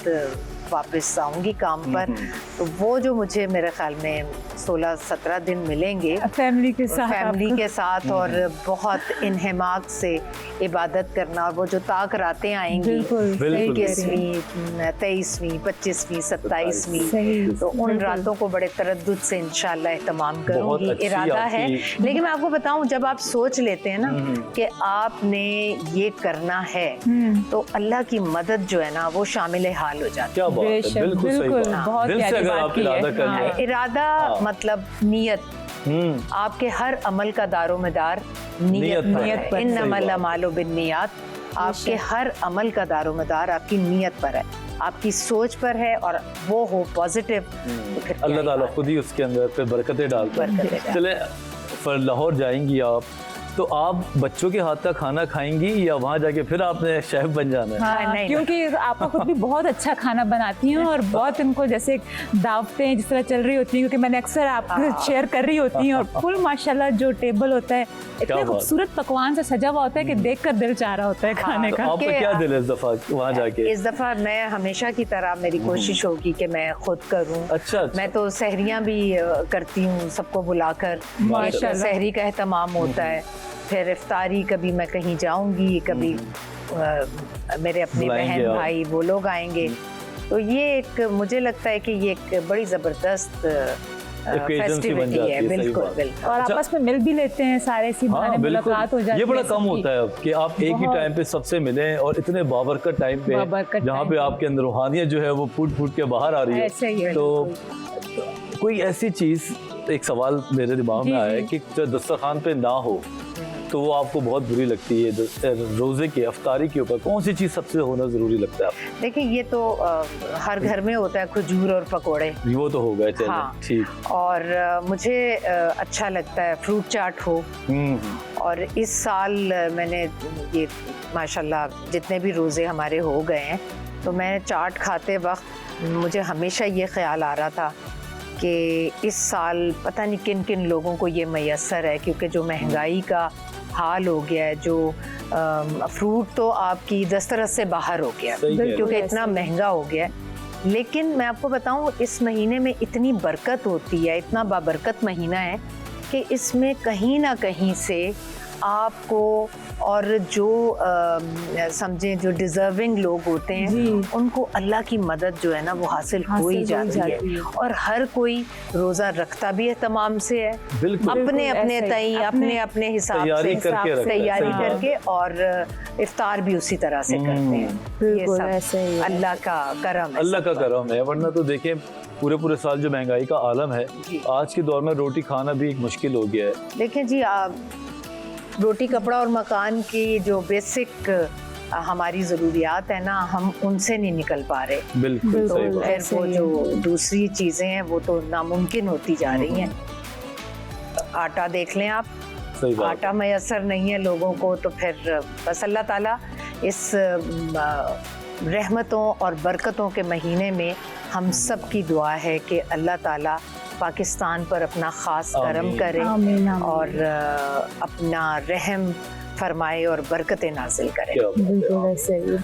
वापस आऊँगी काम पर, तो वो जो मुझे मेरे ख्याल में 16-17 दिन मिलेंगे फैमिली के साथ और बहुत इन्हेमाक से इबादत करना, और वो जो ताक रातें आएंगी 21वीं, 23वीं, 25वीं, 27वीं, तो उन रातों को बड़े तरद्दुद से इंशाल्लाह एहतमाम करूँगी, इरादा है। लेकिन मैं आपको बताऊँ, जब आप सोच लेते हैं ना कि आपने ये करना है, तो अल्लाह की मदद जो है ना वो शामिल हाल हो जाती है। बिल्कुल सही बात। बहुत दिल से अगर आप इरादा कर लें, इरादा मतलब नीयत, आपके हर अमल का दारोमदार नियत पर नियत है। पर। इन सही अमल बात। अमालो बिन्नियात, आपके हर अमल का दारोमदार आपकी नियत पर है, आपकी सोच पर है, और वो हो पॉजिटिव, तो फिर क्या अल्लाह ही ताला बात। खुद ही उसके अंदर पे बरकतें डालता है। बरकतें डालता है। चले, फिर लाहौर जाएंगी आप, तो आप बच्चों के हाथ का खाना खाएंगी या वहाँ जाके फिर आपने शेफ बन जाना है? हाँ, नहीं, क्योंकि आप खुद भी बहुत अच्छा खाना बनाती हैं और बहुत इनको जैसे दावतें जिस तरह चल रही होती हैं, क्योंकि मैंने अक्सर आपसे शेयर कर रही होती हैं, और फुल माशाल्लाह जो टेबल होता है इतने बात। खूबसूरत पकवान से सजा हुआ होता है कि देखकर दिल चाह रहा होता है खाने तो का। आपका कि क्या दिल है इस दफा वहाँ जाके? इस दफा मैं हमेशा की तरह मेरी कोशिश होगी कि मैं खुद करूं। अच्छा। मैं तो सहरियां भी करती हूँ सबको बुलाकर, माशाल्लाह। एक सहरी का एहतमाम होता है, फिर इफ्तारी कभी मैं कहीं जाऊंगी, कभी मेरे अपने बुलाएंगे बहन आप। भाई वो लोग आएंगे, तो ये एक मुझे लगता है कि ये एक बड़ी ज़बरदस्त Occasion सी बन फेस्टिविटी जाती है। है, सही बिल्कुल बात। बिल्कुल। और आपस में मिल भी लेते हैं सारे, इसी बहाने हाँ बिल्कुल, मुलाकात हो जाती है। ये बड़ा कम सबकी। होता है अब कि आप एक ही बहुत। टाइम पे सबसे मिलें, और इतने बाबरकत टाइम पे बाबरकत जहाँ टाइम पे पे। आपके अंदर रूहानियत जो है वो फूट फूट के बाहर आ रही है। ऐसे ही है, तो कोई ऐसी चीज़, एक सवाल मेरे दिमाग में आया है कि जो दस्तरखान पे ना हो तो वो आपको बहुत बुरी लगती है, रोज़े के अफ्तारी के ऊपर कौन सी चीज़ सबसे होना ज़रूरी लगता है आपको? देखिए ये तो हर घर में होता है, खजूर और पकोड़े, वो तो हो गए, चलिए हाँ। ठीक। और मुझे अच्छा लगता है फ्रूट चाट हो। और इस साल मैंने ये माशाल्लाह जितने भी रोज़े हमारे हो गए हैं, तो मैं चाट खाते वक्त मुझे हमेशा ये ख्याल आ रहा था कि इस साल पता नहीं किन किन लोगों को ये मैसर है, क्योंकि जो महंगाई का हाल हो गया है, जो फ्रूट तो आपकी दस्तरस से बाहर हो गया, सही कह रहे हो। क्योंकि इतना महंगा हो गया है। लेकिन मैं आपको बताऊं, इस महीने में इतनी बरकत होती है, इतना बाबरकत महीना है कि इसमें कहीं ना कहीं से आपको, और जो समझें जो डिजर्विंग लोग होते हैं, उनको अल्लाह की मदद जो है ना वो हासिल हो ही जाती है। और हर कोई रोज़ा रखता भी है तमाम से है, बिल्कुल। अपने अपने ऐसे ही, तई अपने अपने हिसाब तैयारी से करके रखते हैं, तैयारी सही बात। करके, और इफ्तार भी उसी तरह से करते हैं। ये बिल्कुल सब ऐसे ही है। अल्लाह का करम है, अल्लाह सब का पर। करम है, वरना तो देखें पूरे साल जो महंगाई का आलम है, जी। आज के दौर में रोटी खाना भी मुश्किल हो गया है। देखें जी, आप रोटी कपड़ा और मकान की जो बेसिक हमारी ज़रूरियात है ना, हम उनसे नहीं निकल पा रहे। बिल्कुल बिल्कुल। सही बात। फिर ऐसे वो ही जो दूसरी चीज़ें हैं वो तो नामुमकिन होती जा रही हैं। आटा देख लें आप, सही बात। आटा मैसर नहीं है लोगों को, तो फिर बस अल्लाह ताला इस रहमतों और बरकतों के महीने में हम सब की दुआ है कि अल्लाह ताला पाकिस्तान पर अपना ख़ास करम आमीन। करे, आमीन, आमीन। और अपना रहम फरमाए और बरकतें नाजिल करे। क्या बात है। बिल्कुल ऐसे ही।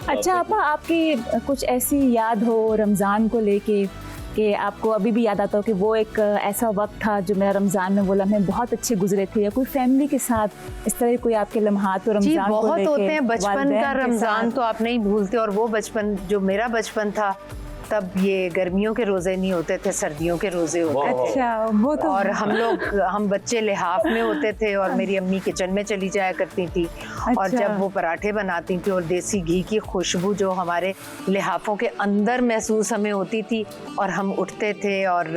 अच्छा आपा, आपकी कुछ ऐसी याद हो रमज़ान को लेके कि आपको अभी भी याद आता हो कि वो एक ऐसा वक्त था जो मेरा रमज़ान में, वो लम्हे बहुत अच्छे गुजरे थे, या कोई फैमिली के साथ इस तरह कोई आपके लम्हात हो जी रमज़ान को बहुत लेके? होते हैं, बचपन वालिदैन का के रमज़ान साथ? तो आप नहीं भूलते, और वो बचपन जो मेरा बचपन था, तब ये गर्मियों के रोज़े नहीं होते थे, सर्दियों के रोज़े होते वाह, थे। अच्छा, वो तो और हम बच्चे लिहाफ में होते थे, और मेरी अम्मी किचन में चली जाया करती थी, और अच्छा। जब वो पराठे बनाती थी और देसी घी की खुशबू जो हमारे लिहाफों के अंदर महसूस हमें होती थी, और हम उठते थे और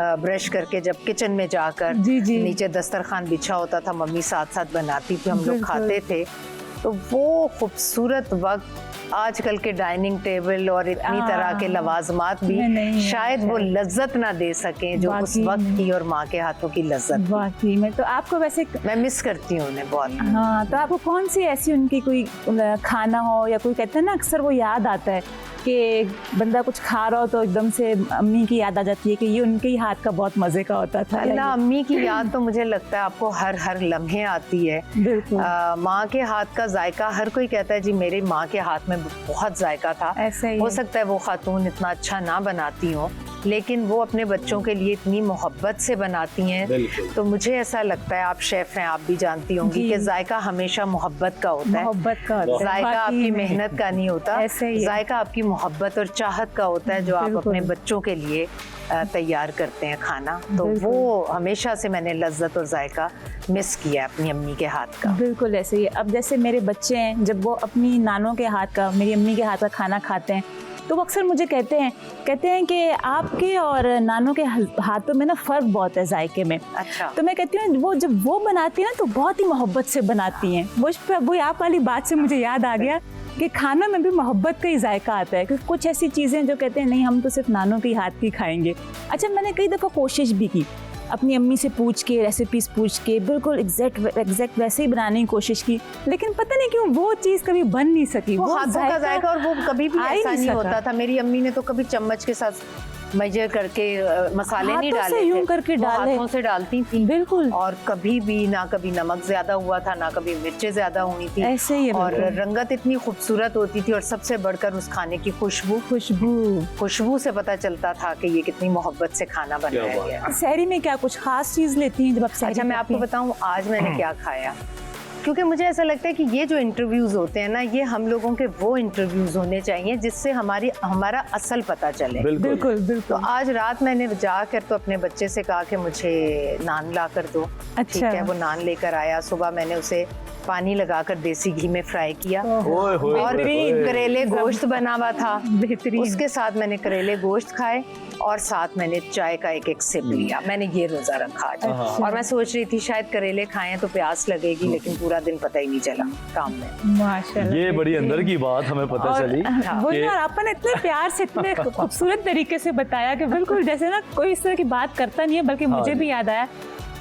ब्रश करके जब किचन में जाकर जी, जी। नीचे दस्तरखान बिछा होता था, मम्मी साथ साथ बनाती थी, हम लोग बिल्कुल। खाते थे। तो वो खूबसूरत वक्त, आजकल के डाइनिंग टेबल और इतनी तरह के लवाजमात भी नहीं है, शायद वो लज्जत ना दे सकें जो उस वाकई वक्त में। की और माँ के हाथों की लज्जत थी। वाकई में। तो आपको वैसे, मैं मिस करती हूँ उन्हें बहुत। हाँ, तो आपको कौन सी ऐसी उनकी कोई खाना हो, या कोई कहते हैं ना अक्सर वो याद आता है कि बंदा कुछ खा रहा हो तो एकदम से अम्मी की याद आ जाती है कि ये उनके ही हाथ का बहुत मज़े का होता था? अल्लाह, अम्मी की याद तो मुझे लगता है आपको हर लम्हे आती है। बिल्कुल माँ के हाथ का जायका, हर कोई कहता है जी मेरी माँ के हाथ में बहुत जायका था। ऐसे ही हो है। सकता है वो खातून इतना अच्छा ना बनाती हो, लेकिन वो अपने बच्चों के लिए इतनी मोहब्बत से बनाती हैं। बिल्कुल। तो मुझे ऐसा लगता है, आप शेफ हैं, आप भी जानती होंगी जी। कि जायका हमेशा मोहब्बत का होता है। मोहब्बत का होता है। जायका वाकई आपकी में। मेहनत का नहीं होता, ऐसे ही है। जायका आपकी मोहब्बत और चाहत का होता है, जो आप बिल्कुल। अपने बच्चों के लिए तैयार करते हैं खाना। तो बिल्कुल। वो हमेशा से मैंने लज्जत और जायका मिस किया अपनी अम्मी के हाथ का। बिल्कुल ऐसे ही है। अब जैसे मेरे बच्चे हैं, जब वो अपनी नानों के हाथ का, मेरी अम्मी के हाथ का खाना खाते हैं, तो वो अक्सर मुझे कहते हैं कि आपके और नानों के हाथों में ना फ़र्क बहुत है जायके में। अच्छा। तो मैं कहती हूँ वो जब वो बनाती है ना तो बहुत ही मोहब्बत से बनाती हैं। वो आप वाली बात से मुझे याद आ गया कि खाना में भी मोहब्बत का ही जायका आता है, क्योंकि कुछ ऐसी चीज़ें जो कहते हैं नहीं हम तो सिर्फ नानों के हाथ की खाएंगे। अच्छा, मैंने कई दफ़ा कोशिश भी की अपनी अम्मी से पूछ के, रेसिपीज़ पूछ के बिल्कुल एग्जैक्ट वैसे ही बनाने की कोशिश की, लेकिन पता नहीं क्यों वो चीज़ कभी बन नहीं सकी। वो हाथों का जायका, और वो कभी भी ऐसा नहीं सका। होता था। मेरी अम्मी ने तो कभी चम्मच के साथ मेजर करके मसाले नहीं हाथों से डाले यूं थे, करके वो डाले। हाथों से डालती थी। बिल्कुल। और कभी भी ना कभी नमक ज्यादा हुआ था, ना कभी मिर्चें ज्यादा हुई थी। ऐसे ही है और बिल्कुल। रंगत इतनी खूबसूरत होती थी, और सबसे बढ़कर उस खाने की खुशबू से पता चलता था कि ये कितनी मोहब्बत से खाना बनाया गया है। सहरी में क्या कुछ खास चीज़ लेती हैं जब आप सहरी अच्छा, मैं आपको करती हैं? बताऊं आज मैंने क्या खाया, क्योंकि मुझे ऐसा लगता है कि ये जो इंटरव्यूज़ होते हैं ना, ये हम लोगों के वो इंटरव्यूज़ होने चाहिए जिससे हमारा असल पता चले। बिल्कुल तो आज रात मैंने जाकर तो अपने बच्चे से कहा कि मुझे नान ला कर दो। अच्छा। ठीक है, वो नान लेकर आया। सुबह मैंने उसे पानी लगाकर देसी घी में फ्राई किया, ओए होए और होए। करेले गोश्त बना हुआ था। बेहतरीन। उसके साथ मैंने करेले गोश्त खाए, और साथ मैंने चाय का एक सिप लिया। मैंने ये रोजा रखा आज। और मैं सोच रही थी शायद करेले खाएं तो प्यास लगेगी, लेकिन पूरा दिन पता ही नहीं चला काम में। माशाल्लाह। ये बड़ी अंदर की बात हमें पता चली वही कि- ना, आपने इतने प्यार से इतने खूबसूरत तरीके से बताया कि बिल्कुल जैसे ना कोई इस तरह की बात करता नहीं है, बल्कि हाँ मुझे जी। भी याद आया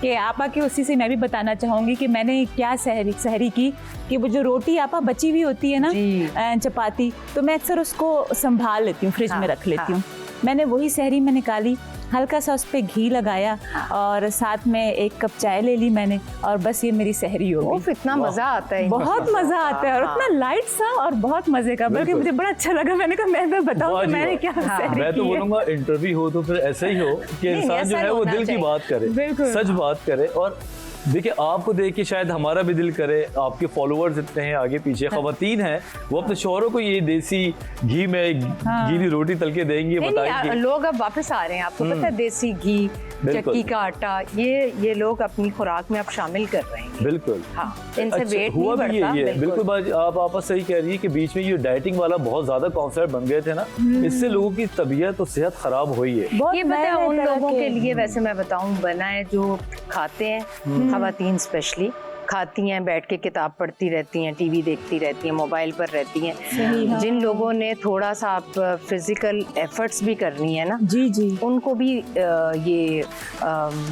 कि आपा की उसी से मैं भी बताना चाहूँगी कि मैंने क्या सहरी की कि वो जो रोटी आपा बची हुई होती है ना, जी। चपाती, तो मैं अक्सर उसको संभाल लेती हूँ, फ्रिज में रख लेती हाँ। हूँ। मैंने वही सहरी में निकाली, हल्का सा उस पर घी लगाया, और साथ में 1 कप चाय ले ली मैंने, और बस ये मेरी सहरी हो ओफ, गई। इतना मजा आता है। बहुत मजा आता है, और हाँ। इतना लाइट सा और बहुत मजे का, बल्कि बिल्कुल। मुझे बड़ा अच्छा लगा। मैंने कहा मैं बताऊं वाह कि जी मैंने वाह। क्या सहरी मैं तो की है। बोलूंगा इंटरव्यू हो तो फिर ऐसे ही हो कि नहीं, इंसान जो ऐसा है वो होना दिल की चाहिए। बात करे, बिल्कुल। सच बात करे। और देखिए, आपको देख के शायद हमारा भी दिल करे, आपके फॉलोअर्स इतने हैं आगे पीछे, खवातीन हैं, वो अपने शौहरों को ये देसी घी में गीली रोटी तल के देंगी, नहीं, बताएंगे। लोग अब वापस आ रहे हैं। आपको पता है, देसी घी, बिल्कुल। चक्की का आटा, ये लोग अपनी खुराक में अब शामिल कर रहे हैं। बिल्कुल। हाँ, इनसे अच्छा, वेट हुआ नहीं भी बढ़ता। यही है। बिल्कुल बात आप आपस सही कह रही है कि बीच में ये डाइटिंग वाला बहुत ज्यादा कॉन्सेप्ट बन गए थे ना, इससे लोगों की तबीयत और सेहत खराब हुई है। बहुत ये पता है नए-नए उन तरह लोगों के लिए, वैसे मैं बताऊं, बना है जो खाते हैं, खवातीन स्पेशली खाती हैं, बैठ के किताब पढ़ती रहती हैं, टीवी देखती रहती हैं, मोबाइल पर रहती हैं। जिन लोगों ने थोड़ा सा आप फिजिकल एफर्ट्स भी करनी है ना, जी उनको भी ये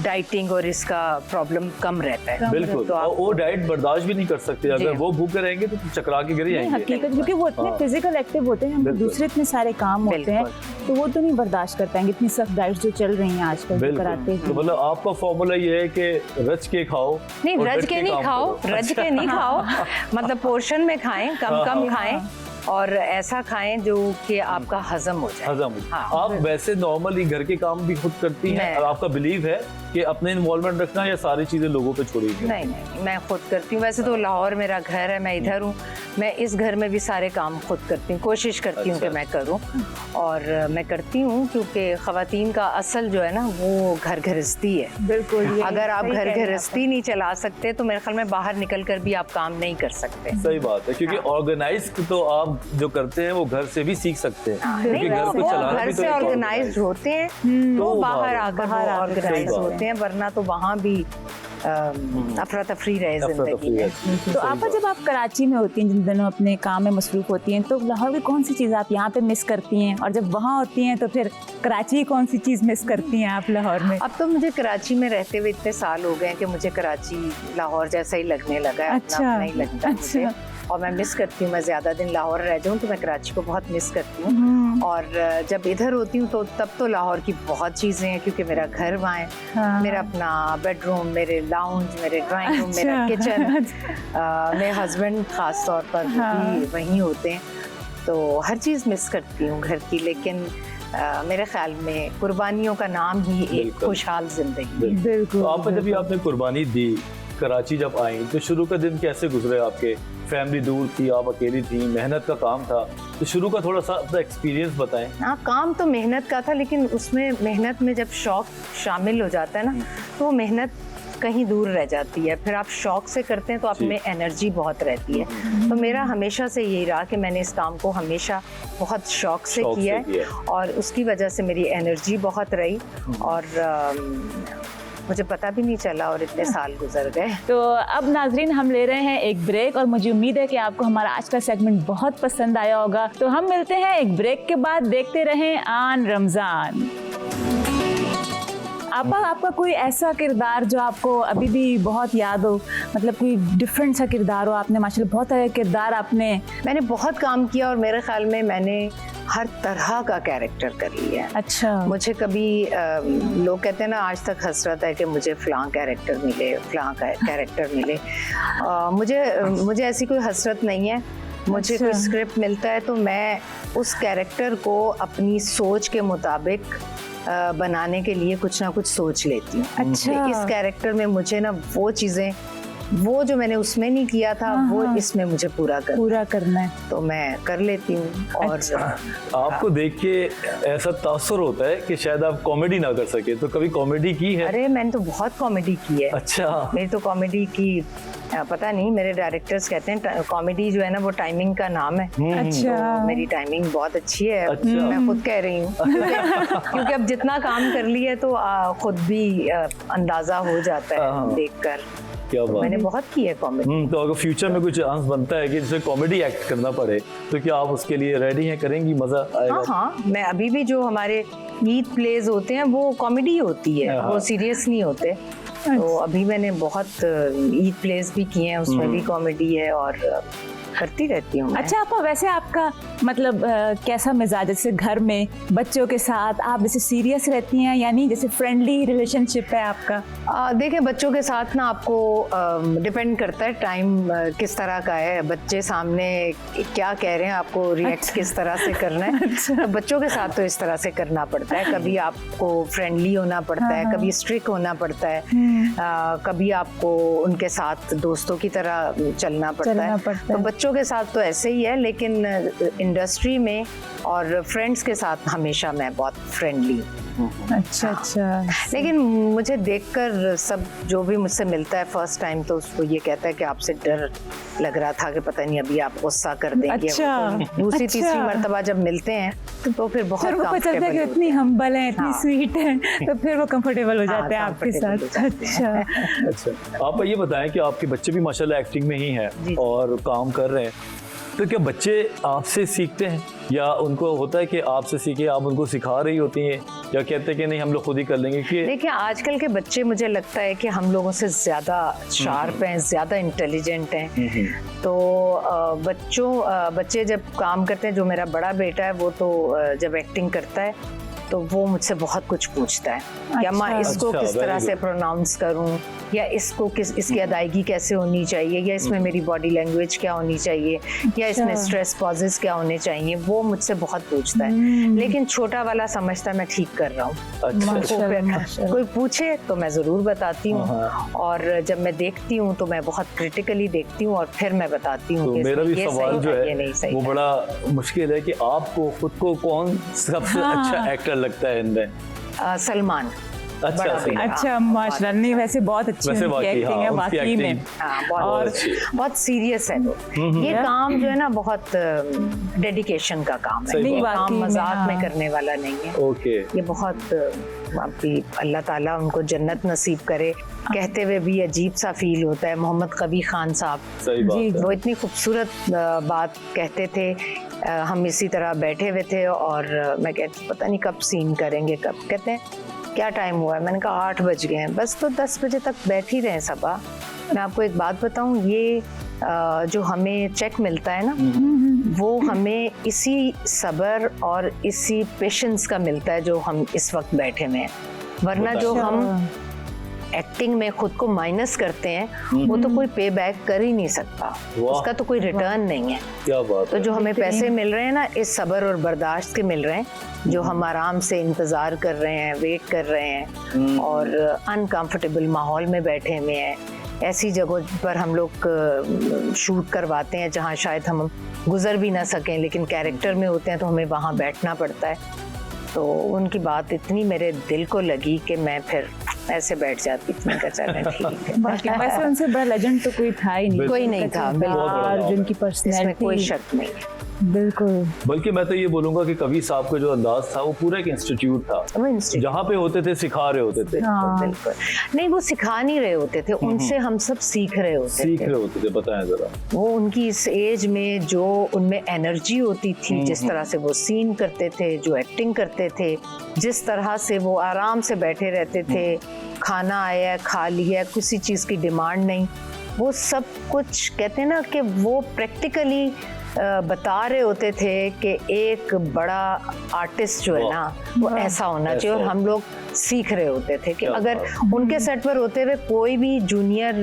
डाइटिंग और इसका प्रॉब्लम कम रहता है। बिल्कुल। तो और वो डाइट बर्दाश्त भी नहीं कर सकते, अगर वो भूखे रहेंगे तो चकरा के गिर जाएंगे। हकीकत, क्योंकि वो इतने हाँ। फिजिकल एक्टिव होते हैं, हमको बिल्कुल। दूसरे इतने सारे काम होते हैं, तो वो तो नहीं बर्दाश्त कर पाएंगे इतनी सख्त डाइट जो चल रही हैं आजकल जो कराते बिल्कुल। तो हैं। मतलब आपका फॉर्मूला ये है कि रच के खाओ, नहीं, और रज डट के नहीं काम खाओ, करो। रज के नहीं खाओ, मतलब पोर्शन में खाएं, कम कम खाएं, और ऐसा खाएं जो कि आपका हजम हो जाए। हजम। हाँ। आप वैसे नॉर्मली घर के काम भी खुद करती हैं, मैं- और आपका बिलीव है कि अपने इन्वॉल्वमेंट रखना या सारी चीजें लोगों पे छोड़िए? नहीं, मैं खुद करती हूँ। वैसे तो लाहौर मेरा घर है, मैं इधर हूँ, मैं इस घर में भी सारे काम खुद करती हूँ, कोशिश करती हूँ कि मैं करूँ, और मैं करती हूँ क्योंकि खवातीन का असल जो है ना वो घर गृहस्थी है। बिल्कुल। अगर आप घर गृहस्थी नहीं चला सकते तो मेरे ख्याल में बाहर निकल कर भी आप काम नहीं कर सकते। सही बात है, क्योंकि ऑर्गेनाइज तो आप जो करते हैं वो घर से भी सीख सकते हैं, क्योंकि नहीं, घर को वो चलाना घर भी तो से एक ऑर्गेनाइज होते हैं, तो वो बाहर बाहर आकर ऑर्गेनाइज सही बात होते हैं, वरना तो वहाँ भी अफरा तफरी रहे जिंदगी में। तो आपा जब आप कराची में होती हैं, जिन दिनों अपने काम में मसरूफ होती हैं, तो लाहौर की कौन सी चीज़ आप यहाँ पे मिस करती हैं, और जब वहाँ होती हैं तो फिर कराची की कौन सी चीज़ मिस करती हैं आप लाहौर में? अब तो मुझे कराची में रहते हुए इतने साल हो गए हैं कि मुझे कराची लाहौर जैसा ही लगने लगा है, अपना अपना ही लगता है मुझे, और मैं मिस करती हूँ। मैं ज़्यादा दिन लाहौर रह जाऊँ तो मैं कराची को बहुत मिस करती हूँ, और जब इधर होती हूँ तो तब तो लाहौर की बहुत चीज़ें हैं, क्योंकि मेरा घर वहाँ है। हाँ। मेरा अपना बेडरूम, मेरे लाउंज, मेरे ड्राइंग रूम, मेरा किचन, मेरे हस्बैंड ख़ास तौर पर भी वहीं होते हैं, तो हर चीज़ मिस करती हूँ घर की। लेकिन मेरे ख्याल में कुर्बानियों का नाम ही एक बिल्कुल। खुशहाल जिंदगी। बिल्कुल। तो आप जब भी आपने कुर्बानी दी, कराची जब आई, तो शुरू का दिन कैसे गुजरे आपके? फैमिली दूर थी, आप अकेली थी, मेहनत का काम था, तो शुरू का थोड़ा सा अपना एक्सपीरियंस बताएं। हाँ, काम तो मेहनत का था, लेकिन उसमें मेहनत में जब शौक शामिल हो जाता है ना, तो वो मेहनत कहीं दूर रह जाती है। फिर आप शौक से करते हैं तो आप में एनर्जी बहुत रहती है। तो मेरा हमेशा से यही रहा कि मैंने इस काम को हमेशा बहुत शौक से किया है और उसकी वजह से मेरी एनर्जी बहुत रही और मुझे पता भी नहीं चला और इतने साल गुजर गए। तो अब नाजरीन हम ले रहे हैं एक ब्रेक और मुझे उम्मीद है कि आपको हमारा आज का सेगमेंट बहुत पसंद आया होगा। तो हम मिलते हैं एक ब्रेक के बाद, देखते रहें आन रमज़ान। आपका कोई ऐसा किरदार जो आपको अभी भी बहुत याद हो, मतलब कोई डिफरेंट सा किरदार हो? आपने माशाल्लाह बहुत सारे किरदार मैंने बहुत काम किया और मेरे ख्याल में मैंने हर तरह का कैरेक्टर कर लिया है। अच्छा। मुझे कभी लोग कहते हैं ना आज तक हसरत है कि मुझे फ़लाँ कैरेक्टर मिले, मुझे ऐसी कोई हसरत नहीं है। मुझे कोई स्क्रिप्ट मिलता है तो मैं उस कैरेक्टर को अपनी सोच के मुताबिक बनाने के लिए कुछ ना कुछ सोच लेती हूँ। अच्छा। इस कैरेक्टर में मुझे ना वो चीज़ें, वो जो मैंने उसमें नहीं किया था वो इसमें मुझे पूरा करना है तो मैं कर लेती हूँ। और अच्छा। आपको देख के ऐसा तासुर होता है कि शायद आप कॉमेडी ना कर सके, तो कभी कॉमेडी की है? अरे मैंने तो बहुत कॉमेडी की है। अच्छा। मेरी तो कॉमेडी की पता नहीं, मेरे डायरेक्टर्स कहते हैं कॉमेडी जो है ना वो टाइमिंग का नाम है। अच्छा। तो मेरी टाइमिंग बहुत अच्छी है। अच्छा। मैं खुद कह रही हूँ क्योंकि अब जितना काम कर लिया तो खुद भी अंदाजा हो जाता है देखकर। क्या बात। मैंने बहुत की है कॉमेडी। तो अगर फ्यूचर में कुछ चांस बनता है कि जिसे कॉमेडी एक्ट करना पड़े तो क्या आप उसके लिए रेडी हैं, करेंगी? मजा आएगा? हाँ, मैं अभी भी जो हमारे ईद प्लेज होते हैं वो कॉमेडी होती है, वो सीरियस नहीं होते। तो अभी मैंने बहुत ईद प्लेज भी किए हैं, उसमें भी कॉमेडी है और करती रहती हूँ। अच्छा आपा, वैसे आपका मतलब कैसा मिजाज, जैसे घर में बच्चों के साथ आप जैसे सीरियस रहती हैं यानी जैसे फ्रेंडली रिलेशनशिप है आपका? देखें बच्चों के साथ ना आपको डिपेंड करता है टाइम किस तरह का है, बच्चे सामने क्या कह रहे हैं, आपको रिएक्ट किस तरह से करना है। तो बच्चों के साथ तो इस तरह से करना पड़ता है, कभी आपको फ्रेंडली होना पड़ता है, कभी स्ट्रिक्ट होना पड़ता है, कभी आपको उनके साथ दोस्तों की तरह चलना पड़ता है। तो बच्चों के साथ तो ऐसे ही है, लेकिन इंडस्ट्री में और फ्रेंड्स के साथ हमेशा मैं बहुत फ्रेंडली। अच्छा। लेकिन मुझे देखकर सब जो भी मुझसे मिलता है फर्स्ट टाइम तो उसको ये कहता है कि आपसे डर लग रहा था कि पता नहीं अभी आप गुस्सा कर देंगे। अच्छा। दूसरी तीसरी मर्तबा जब मिलते हैं तो फिर बहुत कंफर्टेबल कि इतनी हम्बल है, इतनी स्वीट है, तो फिर वो कंफर्टेबल हो जाते हैं आपके साथ। अच्छा। आप ये बताएं कि आपके बच्चे भी माशाल्लाह एक्टिंग में ही हैं और काम कर रहे हैं, तो क्या बच्चे आपसे सीखते हैं या उनको होता है कि आपसे सीखे, आप उनको सिखा रही होती हैं, या कहते हैं कि नहीं हम लोग खुद ही कर लेंगे? कि देखिए आजकल के बच्चे मुझे लगता है कि हम लोगों से ज़्यादा शार्प हैं, ज़्यादा इंटेलिजेंट हैं। तो बच्चे जब काम करते हैं, जो मेरा बड़ा बेटा है वो तो जब एक्टिंग करता है तो वो मुझसे बहुत कुछ पूछता है कि अम्मा इसको किस तरह से प्रोनाउंस करूं, या इसकी अदायगी कैसे होनी चाहिए, या इसमें मेरी बॉडी लैंग्वेज क्या होनी चाहिए, या इसमें स्ट्रेस पॉजेस क्या होने चाहिए, वो मुझसे बहुत पूछता है। लेकिन छोटा वाला समझता है मैं ठीक कर रहा हूँ। कोई पूछे तो मैं ज़रूर बताती हूँ, और जब मैं देखती हूँ तो मैं बहुत क्रिटिकली देखती हूँ और फिर मैं बताती हूँ। तो मेरा भी सवाल जो है वो बड़ा मुश्किल है कि आपको खुद को कौन सबसे अच्छा एक्टर लगता है इनमें? सलमान। अच्छा माशाल्लाह, नहीं वैसे बहुत अच्छी एक्टिंग है वाकई में, और बहुत सीरियस है। तो ये काम जो है ना बहुत डेडिकेशन का काम है, ये काम मजाक में करने वाला नहीं है। ओके। ये बहुत अल्लाह ताला उनको जन्नत नसीब करे। कहते हुए भी अजीब सा फील होता है। मोहम्मद कबीर खान साहब, वो इतनी खूबसूरत बात कहते थे। हम इसी तरह बैठे हुए थे और मैं कहती पता नहीं कब सीन करेंगे, कब। कहते हैं क्या टाइम हुआ है? मैंने कहा 8 बज गए हैं। बस तो 10 बजे तक बैठ ही रहे सबा। मैं आपको एक बात बताऊं, ये जो हमें चेक मिलता है ना, वो हमें इसी सब्र और इसी पेशेंस का मिलता है जो हम इस वक्त बैठे में हैं। वरना जो हम एक्टिंग में खुद को माइनस करते हैं वो तो कोई पे बैक कर ही नहीं सकता, उसका तो कोई रिटर्न नहीं है। क्या बात। तो जो हमें पैसे मिल रहे हैं ना, इस सब्र और बर्दाश्त के मिल रहे हैं, जो हम आराम से इंतज़ार कर रहे हैं, वेट कर रहे हैं और अनकंफर्टेबल माहौल में बैठे हुए हैं। ऐसी जगहों पर हम लोग शूट करवाते हैं जहाँ शायद हम गुजर भी ना सकें, लेकिन कैरेक्टर में होते हैं तो हमें वहाँ बैठना पड़ता है। तो उनकी बात इतनी मेरे दिल को लगी कि मैं फिर ऐसे बैठ जाती थी, मैं कहा चलें ठीक है। बाकी वैसे उनसे बड़ा लेजेंड तो कोई था ही नहीं, कोई नहीं था, और जिनकी इसमें पर्सनैलिटी कोई शक नहीं है। बिल्कुल। बल्कि मैं तो ये बोलूंगा कि कवि साहब का जो अंदाज था वो पूरा एक इंस्टीट्यूट था, वो इंस्टीट्यूट जहाँ पे होते थे सिखा रहे होते थे। हाँ। बिल्कुल नहीं, वो सिखा नहीं रहे होते थे, उनसे हम सब सीख रहे होते सीख थे। रहे होते थे। बताएं जरा। वो उनकी इस एज में जो उनमें एनर्जी होती थी, जिस तरह से वो सीन करते थे, जो एक्टिंग करते थे, जिस तरह से वो आराम से बैठे रहते थे, खाना आया खा लिया, किसी चीज़ की डिमांड नहीं, वो सब कुछ कहते हैं ना कि वो प्रैक्टिकली बता रहे होते थे कि एक बड़ा आर्टिस्ट जो है ना वो ऐसा होना चाहिए, और हम लोग सीख रहे होते थे कि अगर उनके सेट पर होते हुए कोई भी जूनियर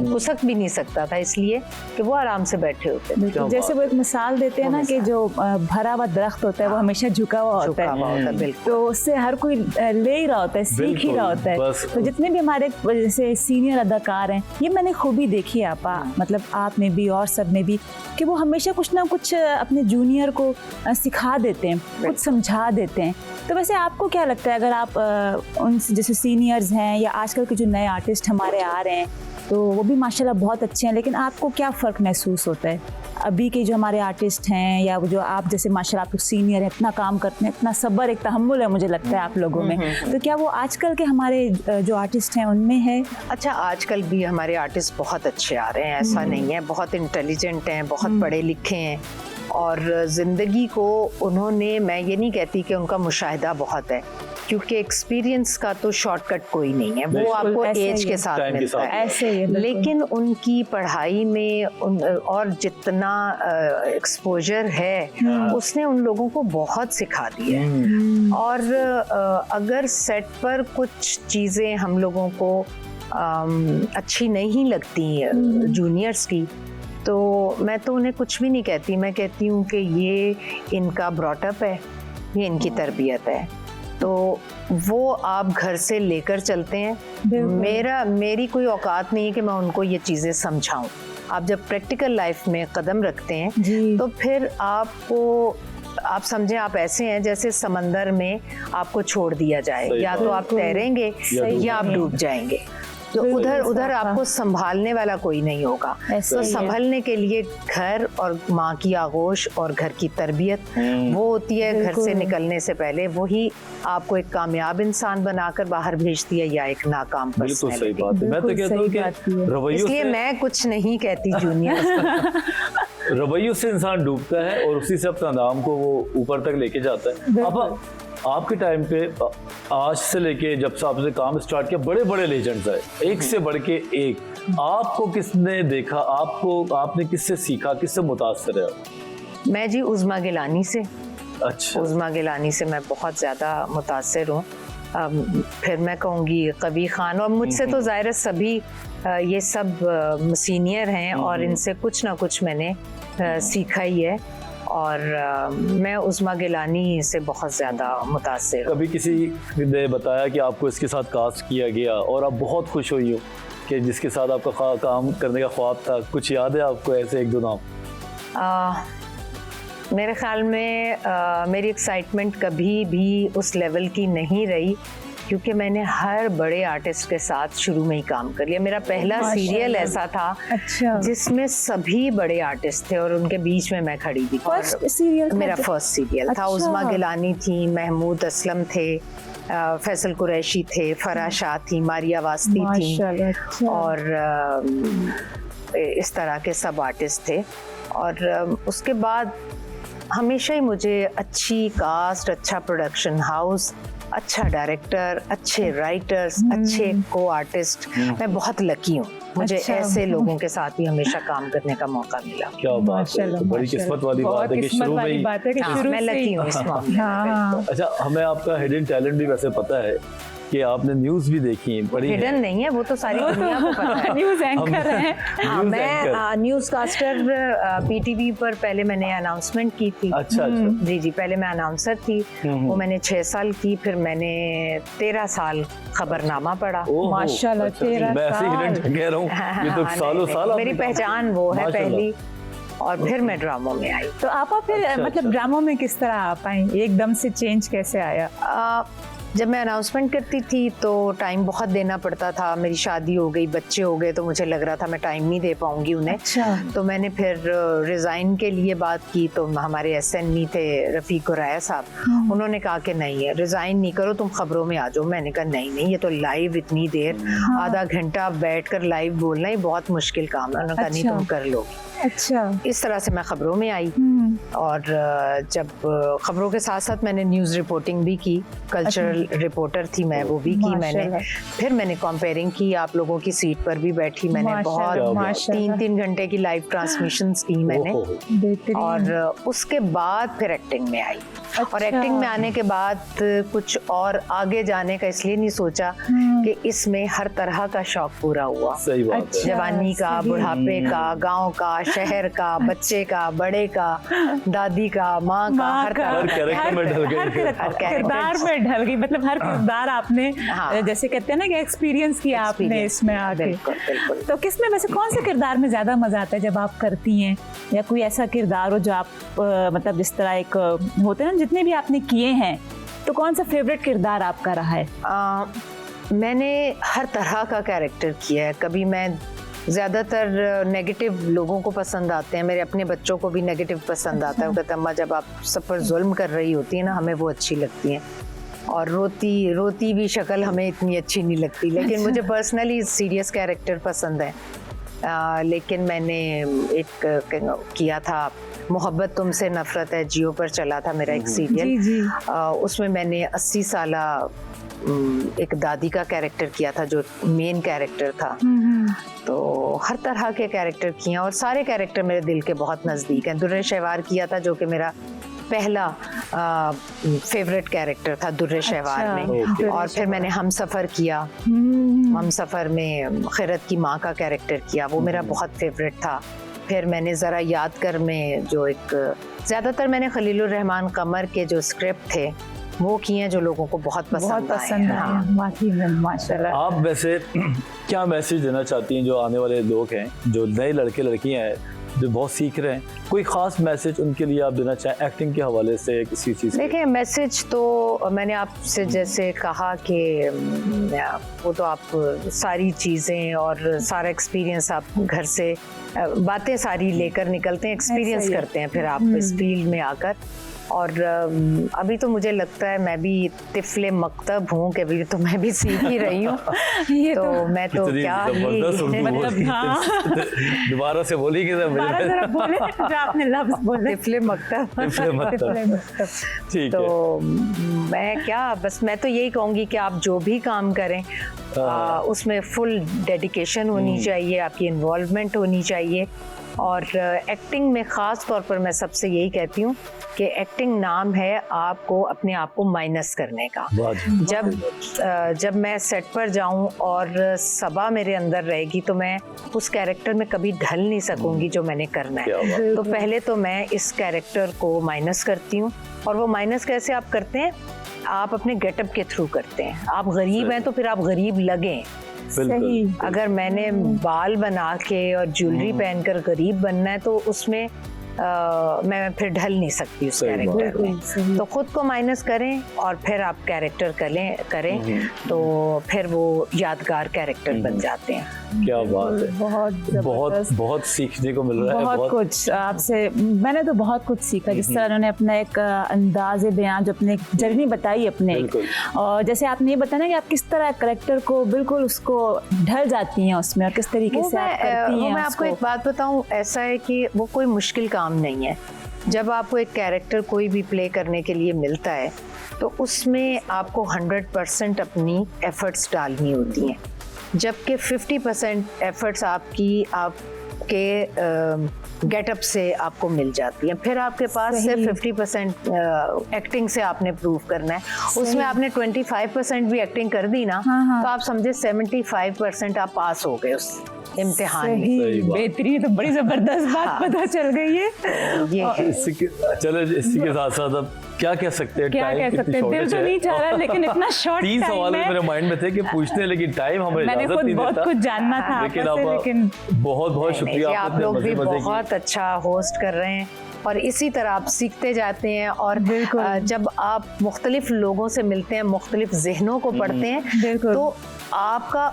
घुसक भी नहीं सकता था, इसलिए कि वो आराम से बैठे होते थे। जैसे वो एक मिसाल देते हैं ना कि जो भरा हुआ दरख्त होता है वो हमेशा झुका हुआ होता है, बिल्कुल। तो उससे हर कोई ले ही रहा होता है, सीख ही रहा होता है। तो जितने भी हमारे जैसे सीनियर अदाकार हैं, ये मैंने खूबी देखी है आपा, मतलब आप में भी और सब में भी, कि वो हमेशा कुछ ना कुछ अपने जूनियर को सिखा देते हैं, कुछ समझा देते हैं। तो वैसे आपको क्या लगता है, अगर आप उन जैसे सीनियर्स हैं या आजकल के जो नए आर्टिस्ट हमारे आ रहे हैं, तो वो भी माशाल्लाह बहुत अच्छे हैं, लेकिन आपको क्या फ़र्क महसूस होता है अभी के जो हमारे आर्टिस्ट हैं या जो आप जैसे माशाल्लाह आप लोग सीनियर हैं, इतना काम करते हैं, इतना सब्र, एक तहम्मुल है मुझे लगता है आप लोगों में, तो क्या वो आजकल के हमारे जो आर्टिस्ट हैं उनमें है? अच्छा, आजकल भी हमारे आर्टिस्ट बहुत अच्छे आ रहे हैं, ऐसा नहीं है, बहुत इंटेलिजेंट हैं, बहुत पढ़े लिखे हैं, और ज़िंदगी को उन्होंने, मैं ये नहीं कहती कि उनका मुशाहिदा बहुत है, क्योंकि एक्सपीरियंस का तो शॉर्टकट कोई नहीं है, वो आपको एज के साथ मिलता है, ऐसे ही है, लेकिन उनकी पढ़ाई में और जितना एक्सपोजर है उसने उन लोगों को बहुत सिखा दिया है। और अगर सेट पर कुछ चीज़ें हम लोगों को अच्छी नहीं लगती जूनियर्स की, तो मैं तो उन्हें कुछ भी नहीं कहती, मैं कहती हूँ कि ये इनका ब्रॉटअप है, ये इनकी तरबियत है, तो वो आप घर से लेकर चलते हैं। मेरी कोई औकात नहीं है कि मैं उनको ये चीज़ें समझाऊं। आप जब प्रैक्टिकल लाइफ में कदम रखते हैं तो फिर आप समझें, आप ऐसे हैं जैसे समंदर में आपको छोड़ दिया जाए, या तो आप तैरेंगे या आप डूब जाएंगे, तो उधर आपको संभालने वाला कोई नहीं होगा। तो संभलने के लिए घर और माँ की आगोश और घर की तरबियत वो होती है, घर से निकलने से पहले वही आपको एक कामयाब इंसान बनाकर बाहर भेजती है या एक नाकाम पर्सनैलिटी। बिल्कुल सही बात है। मैं तो कहता हूँ कि रवैयों, इसलिए मैं कुछ नहीं कहती जूनियर रवैयों से इंसान डूबता है और उसी से अपना नाम को वो ऊपर तक लेके जाता है। अब आपके टाइम पे आज से लेके जब से आपने काम स्टार्ट किया, बड़े बड़े लेजेंड्स आए, एक से बढ़ के एक। आपको किसने देखा, आपने किससे सीखा, किससे मुतासर है? मैं जी उज़्मा गिलानी से। अच्छा। उज़्मा गिलानी से मैं बहुत ज़्यादा मुतासर हूँ। फिर मैं कहूँगी कबीर खान, और मुझसे तो ज़ाहिर सभी ये सब सीनियर हैं और इनसे कुछ ना कुछ मैंने सीखा ही है, और मैं उज़्मा गिलानी से बहुत ज़्यादा मुतासिर हूँ। कभी किसी ने बताया कि आपको इसके साथ कास्ट किया गया और आप बहुत खुश हुई हो कि जिसके साथ आपका काम करने का ख्वाब था, कुछ याद है आपको ऐसे एक दो नाम? मेरे ख्याल में मेरी एक्साइटमेंट कभी भी उस लेवल की नहीं रही, क्योंकि मैंने हर बड़े आर्टिस्ट के साथ शुरू में ही काम कर लिया। मेरा पहला सीरियल ऐसा था जिसमें सभी बड़े आर्टिस्ट थे और उनके बीच में मैं खड़ी थी। फर्स्ट सीरियल मेरा फर्स्ट सीरियल था। उज़्मा गिलानी थी, महमूद असलम थे, फैसल कुरैशी थे, फराह शाह थी, मारिया वास्ती थी, और इस तरह के सब आर्टिस्ट थे। और उसके बाद हमेशा ही मुझे अच्छी कास्ट, अच्छा प्रोडक्शन हाउस, अच्छा डायरेक्टर, अच्छे राइटर्स, अच्छे को आर्टिस्ट, मैं बहुत लकी हूँ, मुझे ऐसे लोगों के साथ ही हमेशा काम करने का मौका मिला। क्या बात है, तो बड़ी किस्मत वाली बात है कि शुरू में ही मैं लकी हूँ इस मामले। अच्छा, हमें आपका हिडन टैलेंट भी वैसे पता है कि आपने न्यूज़ भी देखी, बड़ी हिडन नहीं है, वो तो सारी दुनिया को पता है। न्यूज़ एंकर हैं। हाँ, मैं न्यूज़ कास्टर पीटीवी पर पहले मैंने अनाउंसमेंट की थी। अच्छा। जी, पहले मैं अनाउंसर थी, वो मैंने 6 साल की, फिर मैंने 13 साल खबरनामा पढ़ा। माशाल्लाह, 13 मैं ऐसे हिडन कह रहा हूँ, ये तो सालों साल मेरी पहचान वो है पहली, और फिर मैं ड्रामों में आई। तो आप फिर मतलब ड्रामों में किस तरह आप आई, एकदम से चेंज कैसे आया? जब मैं अनाउंसमेंट करती थी तो टाइम बहुत देना पड़ता था, मेरी शादी हो गई, बच्चे हो गए, तो मुझे लग रहा था मैं टाइम नहीं दे पाऊंगी उन्हें। अच्छा। तो मैंने फिर रिज़ाइन के लिए बात की, तो हमारे SNE थे रफ़ीक गुराया साहब, उन्होंने कहा कि नहीं है, रिज़ाइन नहीं करो, तुम खबरों में आ जाओ। मैंने कहा नहीं, ये तो लाइव इतनी देर, आधा घंटा बैठ कर लाइव बोलना, ये बहुत मुश्किल काम है। उन्होंने कहा नहीं, तुम कर लो। अच्छा। इस तरह से मैं खबरों में आई, और जब खबरों के साथ साथ मैंने न्यूज़ रिपोर्टिंग भी की, कल्चरल रिपोर्टर थी मैं, वो भी की मैंने। फिर मैंने कंपेयरिंग की, आप लोगों की सीट पर भी बैठी मैंने, बहुत 3-3 घंटे की लाइव ट्रांसमिशंस की मैंने। और उसके बाद फिर एक्टिंग में आई। और एक्टिंग में आने के बाद कुछ और आगे जाने का इसलिए नहीं सोचा कि इसमें हर तरह का शौक पूरा हुआ। सही बात है। जवानी का, बुढ़ापे का, गांव का, शहर का, बच्चे का, बड़े का, दादी का, माँ का, हर कैरेक्टर में ढल गई, किरदार में ढल गई, मतलब हर किरदार आपने, जैसे कहते हैं ना कि एक्सपीरियंस किया आपने इसमें आके। बिल्कुल। तो किसमें वैसे कौन से किरदार में ज्यादा मजा आता है जब आप करती हैं, या कोई ऐसा किरदार हो जो आप मतलब जिस तरह एक होते हैं ना, जितने भी आपने किए हैं, तो कौन सा फेवरेट किरदार आपका रहा है? मैंने हर तरह का कैरेक्टर किया है। कभी मैं ज़्यादातर नेगेटिव लोगों को पसंद आते हैं, मेरे अपने बच्चों को भी नेगेटिव पसंद आता है। वो कहते हैं अम्मा जब आप सब पर जुल्म कर रही होती है ना, हमें वो अच्छी लगती हैं, और रोती भी शक्ल हमें इतनी अच्छी नहीं लगती। लेकिन मुझे पर्सनली सीरियस कैरेक्टर पसंद है। लेकिन मैंने एक किया था, मोहब्बत तुमसे नफरत है, जियो पर चला था मेरा एक सीरियल। उसमें मैंने 80 साला एक दादी का कैरेक्टर किया था, जो मेन कैरेक्टर था। तो हर तरह के कैरेक्टर किए, और सारे कैरेक्टर मेरे दिल के बहुत नज़दीक हैं। दुर्रे शहवार किया था, जो कि मेरा पहला फेवरेट कैरेक्टर था दुर्रे शहवार में। और फिर मैंने हम सफ़र किया, हम सफ़र में खैरत की माँ का कैरेक्टर किया, वो मेरा बहुत फेवरेट था। फिर मैंने ज़रा याद कर में जो एक, ज़्यादातर मैंने खलीलुर रहमान कमर के जो स्क्रिप्ट थे वो किए हैं, जो लोगों को बहुत पसंद आए। वाकई में माशाल्लाह। आप वैसे क्या मैसेज देना चाहती हैं जो आने वाले लोग हैं, जो नए लड़के लड़कियां हैं, जो बहुत सीख रहे हैं, कोई ख़ास मैसेज उनके लिए आप देना चाहें एक्टिंग के हवाले से, किसी चीज़? देखिए, मैसेज तो मैंने आपसे जैसे कहा कि वो तो आप सारी चीज़ें और सारा एक्सपीरियंस आप घर से बातें सारी लेकर निकलते हैं, एक्सपीरियंस करते हैं फिर आप इस फील्ड में आकर। और अभी तो मुझे लगता है मैं भी तिफले मकतब हूँ, कि अभी तो मैं भी सीख ही रही हूँ। तो मैं तो क्या ही मतलब दोबारा से बोलिए आपने लफ्ज़ बोले, तिफले मकतब। ठीक तो मैं क्या, बस मैं तो यही कहूँगी कि आप जो भी काम करें उसमें फुल डेडिकेशन होनी चाहिए, आपकी इन्वॉल्वमेंट होनी चाहिए। और एक्टिंग में ख़ास तौर पर मैं सबसे यही कहती हूँ कि एक्टिंग नाम है आपको अपने आप को माइनस करने का। जब मैं सेट पर जाऊँ और सबा मेरे अंदर रहेगी तो मैं उस कैरेक्टर में कभी ढल नहीं सकूँगी जो मैंने करना है। तो पहले तो मैं इस कैरेक्टर को माइनस करती हूँ। और वो माइनस कैसे आप करते हैं? आप अपने गेटअप के थ्रू करते हैं। आप गरीब हैं तो फिर आप गरीब लगें। सही। अगर मैंने बाल बना के और ज्वेलरी पहनकर गरीब बनना है तो उसमें मैं फिर ढल नहीं सकती उस कैरेक्टर में। तो खुद को माइनस करें और फिर आप कैरेक्टर करें तो फिर वो यादगार कैरेक्टर बन जाते हैं। क्या बात है, बहुत सीखने को मिल रहा है। बहुत कुछ आपसे मैंने तो बहुत कुछ सीखा, जिस तरह उन्होंने अपना एक अंदाज़े बयान, जो अपने जर्नी बताई अपने, और जैसे आपने ये बताया ना कि आप किस तरह कैरेक्टर को बिल्कुल उसको ढल जाती हैं उसमें, और किस तरीके से आप करती हैं। मैं आपको एक बात बताऊं, ऐसा है कि वो कोई मुश्किल काम नहीं है। जब आपको एक कैरेक्टर कोई भी प्ले करने के लिए मिलता है तो उसमें आपको 100% अपनी एफर्ट्स डालनी होती हैं, जबकि 50% एफर्ट्स आपके गेटअप से आपको मिल जाती हैं। फिर आपके पास सिर्फ 50% एक्टिंग से आपने प्रूव करना है। उसमें आपने 25% भी एक्टिंग कर दी ना, तो आप समझे 75% आप पास हो गए उस इम्तिहान में। बेहतरीन, तो बड़ी जबरदस्त बात पता चल गई है। चलो इसी के साथ साथ अब क्या कह सकते हैं, क्या कह सकते हैं, दिल तो नहीं चाह रहा, लेकिन इतना शॉर्ट टाइम 3 सवाल मेरे माइंड में थे कि पूछने, लेकिन टाइम हमें इजाजत नहीं देता। बहुत कुछ जानना था, लेकिन बहुत शुक्रिया, आप लोग भी बहुत अच्छा होस्ट कर रहे हैं। और इसी तरह आप सीखते जाते हैं और जब आप मुख्तलिफ लोगों से मिलते हैं, मुख्तलिफ ज़हनों को पढ़ते हैं, तो आपका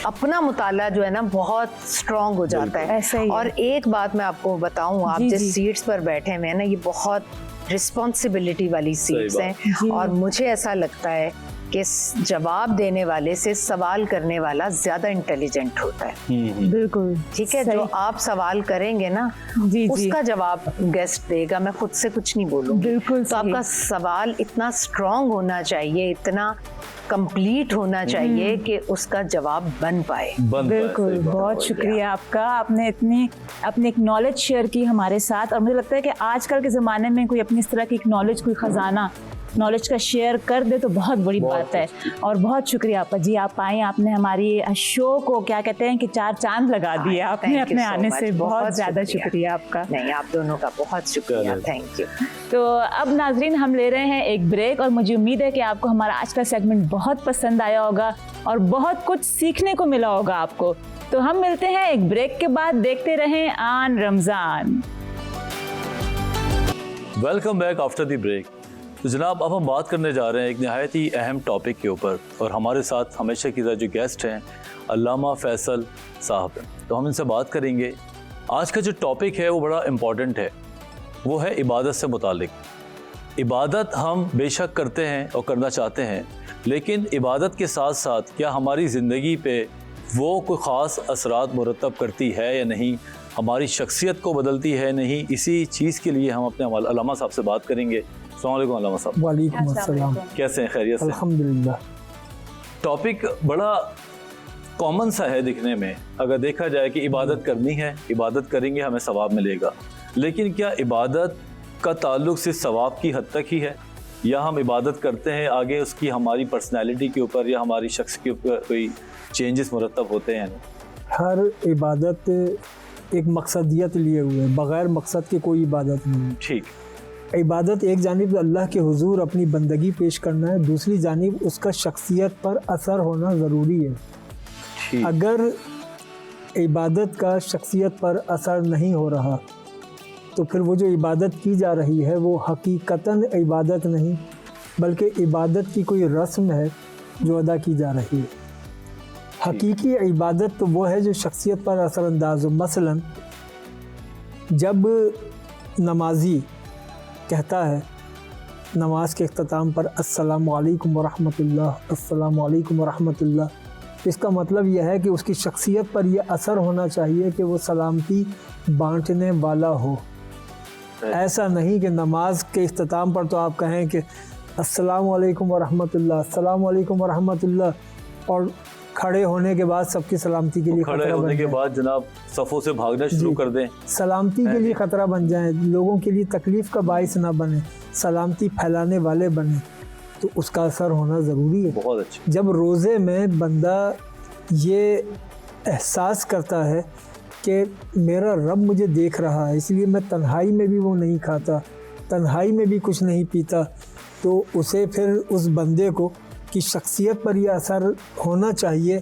अपना मुताला जो है ना बहुत स्ट्रॉन्ग हो जाता है। और एक बात मैं आपको बताऊं, आप जिस सीट्स पर बैठे हुए हैं ना, ये बहुत रिस्पॉन्सिबिलिटी वाली सीट्स हैं और मुझे ऐसा लगता है कि जवाब देने वाले से सवाल करने वाला ज्यादा इंटेलिजेंट होता है। बिल्कुल ठीक है, जो आप सवाल करेंगे ना उसका जवाब गेस्ट देगा, मैं खुद से कुछ नहीं बोलूंगी। बिल्कुल, तो आपका सवाल इतना स्ट्रॉन्ग होना चाहिए, इतना कंप्लीट होना चाहिए कि उसका जवाब बन पाए। बिल्कुल, बहुत शुक्रिया आपका, आपने अपनी एक नॉलेज शेयर की हमारे साथ। और मुझे लगता है कि आजकल के ज़माने में कोई अपनी इस तरह की नॉलेज, कोई ख़जाना नॉलेज का शेयर कर दे तो बहुत बड़ी बात है। और बहुत शुक्रिया आपका जी, आप आए, आपने हमारी शो को क्या कहते हैं कि 4 चांद लगा दिए आपने अपने आने से। बहुत ज़्यादा शुक्रिया आपका। नहीं, आप दोनों का बहुत शुक्रिया, थैंक यू। तो अब नाजरीन हम ले रहे हैं एक ब्रेक और मुझे उम्मीद है कि आपको हमारा आज का सेगमेंट बहुत पसंद आया होगा और बहुत कुछ सीखने को मिला होगा आपको। तो हम मिलते हैं एक ब्रेक के बाद, देखते रहें आन Ramzan. Welcome back after the break. तो जनाब, अब हम बात करने जा रहे हैं एक नहायत ही अहम टॉपिक के ऊपर और हमारे साथ हमेशा की तरह जो गेस्ट हैं अल्लामा फैसल साहब हैं। तो हम इनसे बात करेंगे। आज का जो टॉपिक है वो बड़ा इम्पॉर्टेंट है, वो है इबादत से मुतालिक। इबादत हम बेशक करते हैं और करना चाहते हैं, लेकिन इबादत के साथ साथ क्या हमारी ज़िंदगी पे वो कोई ख़ास असरात मुरतब करती है या नहीं, हमारी शख्सियत को बदलती है नहीं। इसी चीज़ के लिए हम अपने अल्लामा साहब से बात करेंगे। अस्सलाम वालेकुम अल्लामा साहब। वालेकुम अस्सलाम। कैसे हैं? खैरियत से? अल्हम्दुलिल्लाह। टॉपिक बड़ा कॉमन सा है दिखने में, अगर देखा जाए कि इबादत करनी है, इबादत करेंगे हमें सवाब मिलेगा, लेकिन क्या इबादत का ताल्लुक सिर्फ सवाब की हद तक ही है, या हम इबादत करते हैं आगे उसकी हमारी पर्सनैलिटी के ऊपर या हमारी शख्स के ऊपर कोई चेंजेस मुरतब होते हैं? हर इबादत एक मकसदियत लिए हुए, बग़ैर मकसद के कोई इबादत नहीं। ठीक। इबादत एक जानिब अल्लाह के हुजूर अपनी बंदगी पेश करना है, दूसरी जानिब उसका शख्सियत पर असर होना ज़रूरी है। ठीक। अगर इबादत का शख्सियत पर असर नहीं हो रहा तो फिर वो जो इबादत की जा रही है वो हकीकतन इबादत नहीं, बल्कि इबादत की कोई रस्म है जो अदा की जा रही है। हकीकी इबादत तो वो है जो शख्सियत पर असरअंदाज हो। मसलन जब नमाजी कहता है नमाज के इख्तिताम पर अस्सलामु अलैकुम वरहमतुल्लाह, अस्सलामु अलैकुम वरहमतुल्लाह, इसका मतलब यह है कि उसकी शख्सियत पर यह असर होना चाहिए कि वो सलामती बांटने वाला हो। ऐसा नहीं कि नमाज के इख्तिताम पर तो आप कहें कि अस्सलामु अलैकुम वरहमतुल्लाह, अस्सलामु अलैकुम वरहमतुल्लाह, और खड़े होने के बाद सबकी सलामती के लिए खड़े होने के बाद जनाब सफ़ों से भागना शुरू कर दें, सलामती के लिए ख़तरा बन जाए, लोगों के लिए तकलीफ़ का बाइस ना बने, सलामती फैलाने वाले बने, तो उसका असर होना ज़रूरी है। बहुत अच्छा। जब रोज़े में बंदा ये एहसास करता है कि मेरा रब मुझे देख रहा है, इसलिए मैं तन्हाई में भी वो नहीं खाता, तन्हाई में भी कुछ नहीं पीता, तो उसे फिर उस बंदे को की शख्सियत पर यह असर होना चाहिए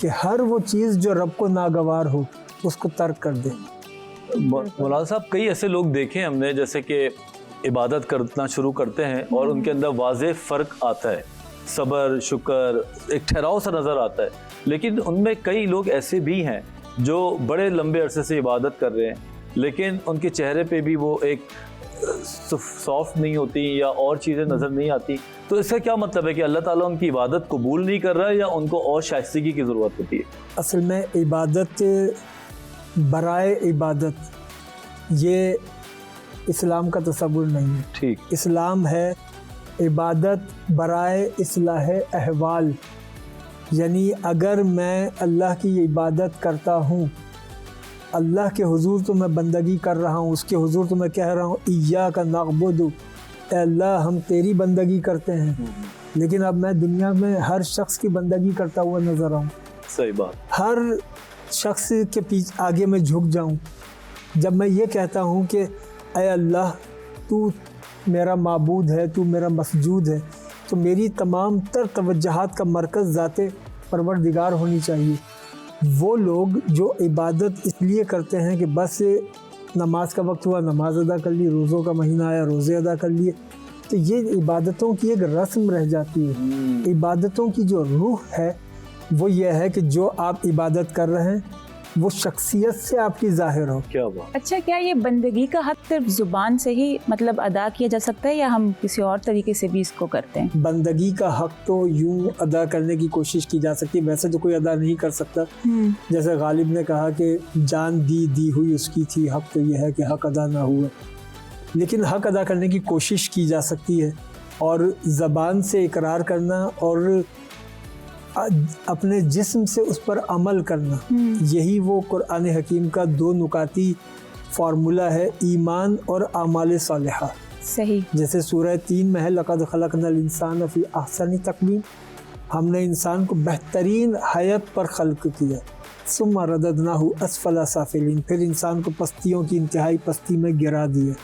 कि हर वो चीज़ जो रब को नागवार हो उसको तर्क कर दे। मौलाना साहब, कई ऐसे लोग देखे हमने जैसे कि इबादत करना शुरू करते हैं और उनके अंदर वाज़ेह फ़र्क आता है, सब्र, शुक्र, एक ठहराव सा नज़र आता है, लेकिन उनमें कई लोग ऐसे भी हैं जो बड़े लंबे अरसे से इबादत कर रहे हैं, लेकिन उनके चेहरे पे भी वो एक सॉफ्ट नहीं होती या और चीज़ें नज़र नहीं आती। तो इसका क्या मतलब है कि अल्लाह ताला उनकी इबादत कबूल नहीं कर रहा है या उनको और शाइस्तगी की ज़रूरत होती है? असल में इबादत बराए इबादत ये इस्लाम का तसव्वुर नहीं है। ठीक। इस्लाम है इबादत बराए इस्लाह अहवाल, यानी अगर मैं अल्लाह की इबादत करता हूँ, अल्लाह के हुजूर तो मैं बंदगी कर रहा हूँ, उसके हुजूर तो मैं कह रहा हूँ इय्याका नअबुदु, अल्लाह हम तेरी बंदगी करते हैं, लेकिन अब मैं दुनिया में हर शख्स की बंदगी करता हुआ नजर आऊँ। सही बात। हर शख्स के पीछे आगे मैं झुक जाऊँ। जब मैं ये कहता हूँ कि ऐ अल्लाह तू मेरा माबूद है, तू मेरा मसजूद है, तो मेरी तमाम तर तवज्जुहात का मरकज़ ज़ाते परवरदिगार होनी चाहिए। वो लोग जो इबादत इसलिए करते हैं कि बस नमाज का वक्त हुआ नमाज अदा कर ली, रोज़ों का महीना आया रोज़े अदा कर लिए। तो ये इबादतों की एक रस्म रह जाती है। इबादतों की जो रूह है वो ये है कि जो आप इबादत कर रहे हैं वो शख्सियत से आपकी जाहिर हो। क्या बात। अच्छा, क्या ये बंदगी का हक सिर्फ जुबान से ही मतलब अदा किया जा सकता है या हम किसी और तरीके से भी इसको करते हैं? बंदगी का हक तो यूं अदा करने की कोशिश की जा सकती है, वैसे तो कोई अदा नहीं कर सकता। जैसे गालिब ने कहा कि जान दी हुई उसकी थी, हक तो ये है कि हक अदा ना हुआ, लेकिन हक अदा करने की कोशिश की जा सकती है। और ज़बान से इकरार करना और अपने जिस्म से उस पर अमल करना, यही वो कुरान हकीम का दो नुकाती फार्मूला है, ईमान और आमाल सालिहा। सही। जैसे सूरह 3 में है, लक़द खलक़नल इंसान फ़ी अहसनि तक़वीम, हमने इंसान को बेहतरीन हयत पर खल्क़ किया। सुम्मा रददनाहु अस्फ़ला साफ़िलीन, फिर इंसान को पस्तियों की इंतहाई पस्ती में गिरा दिया।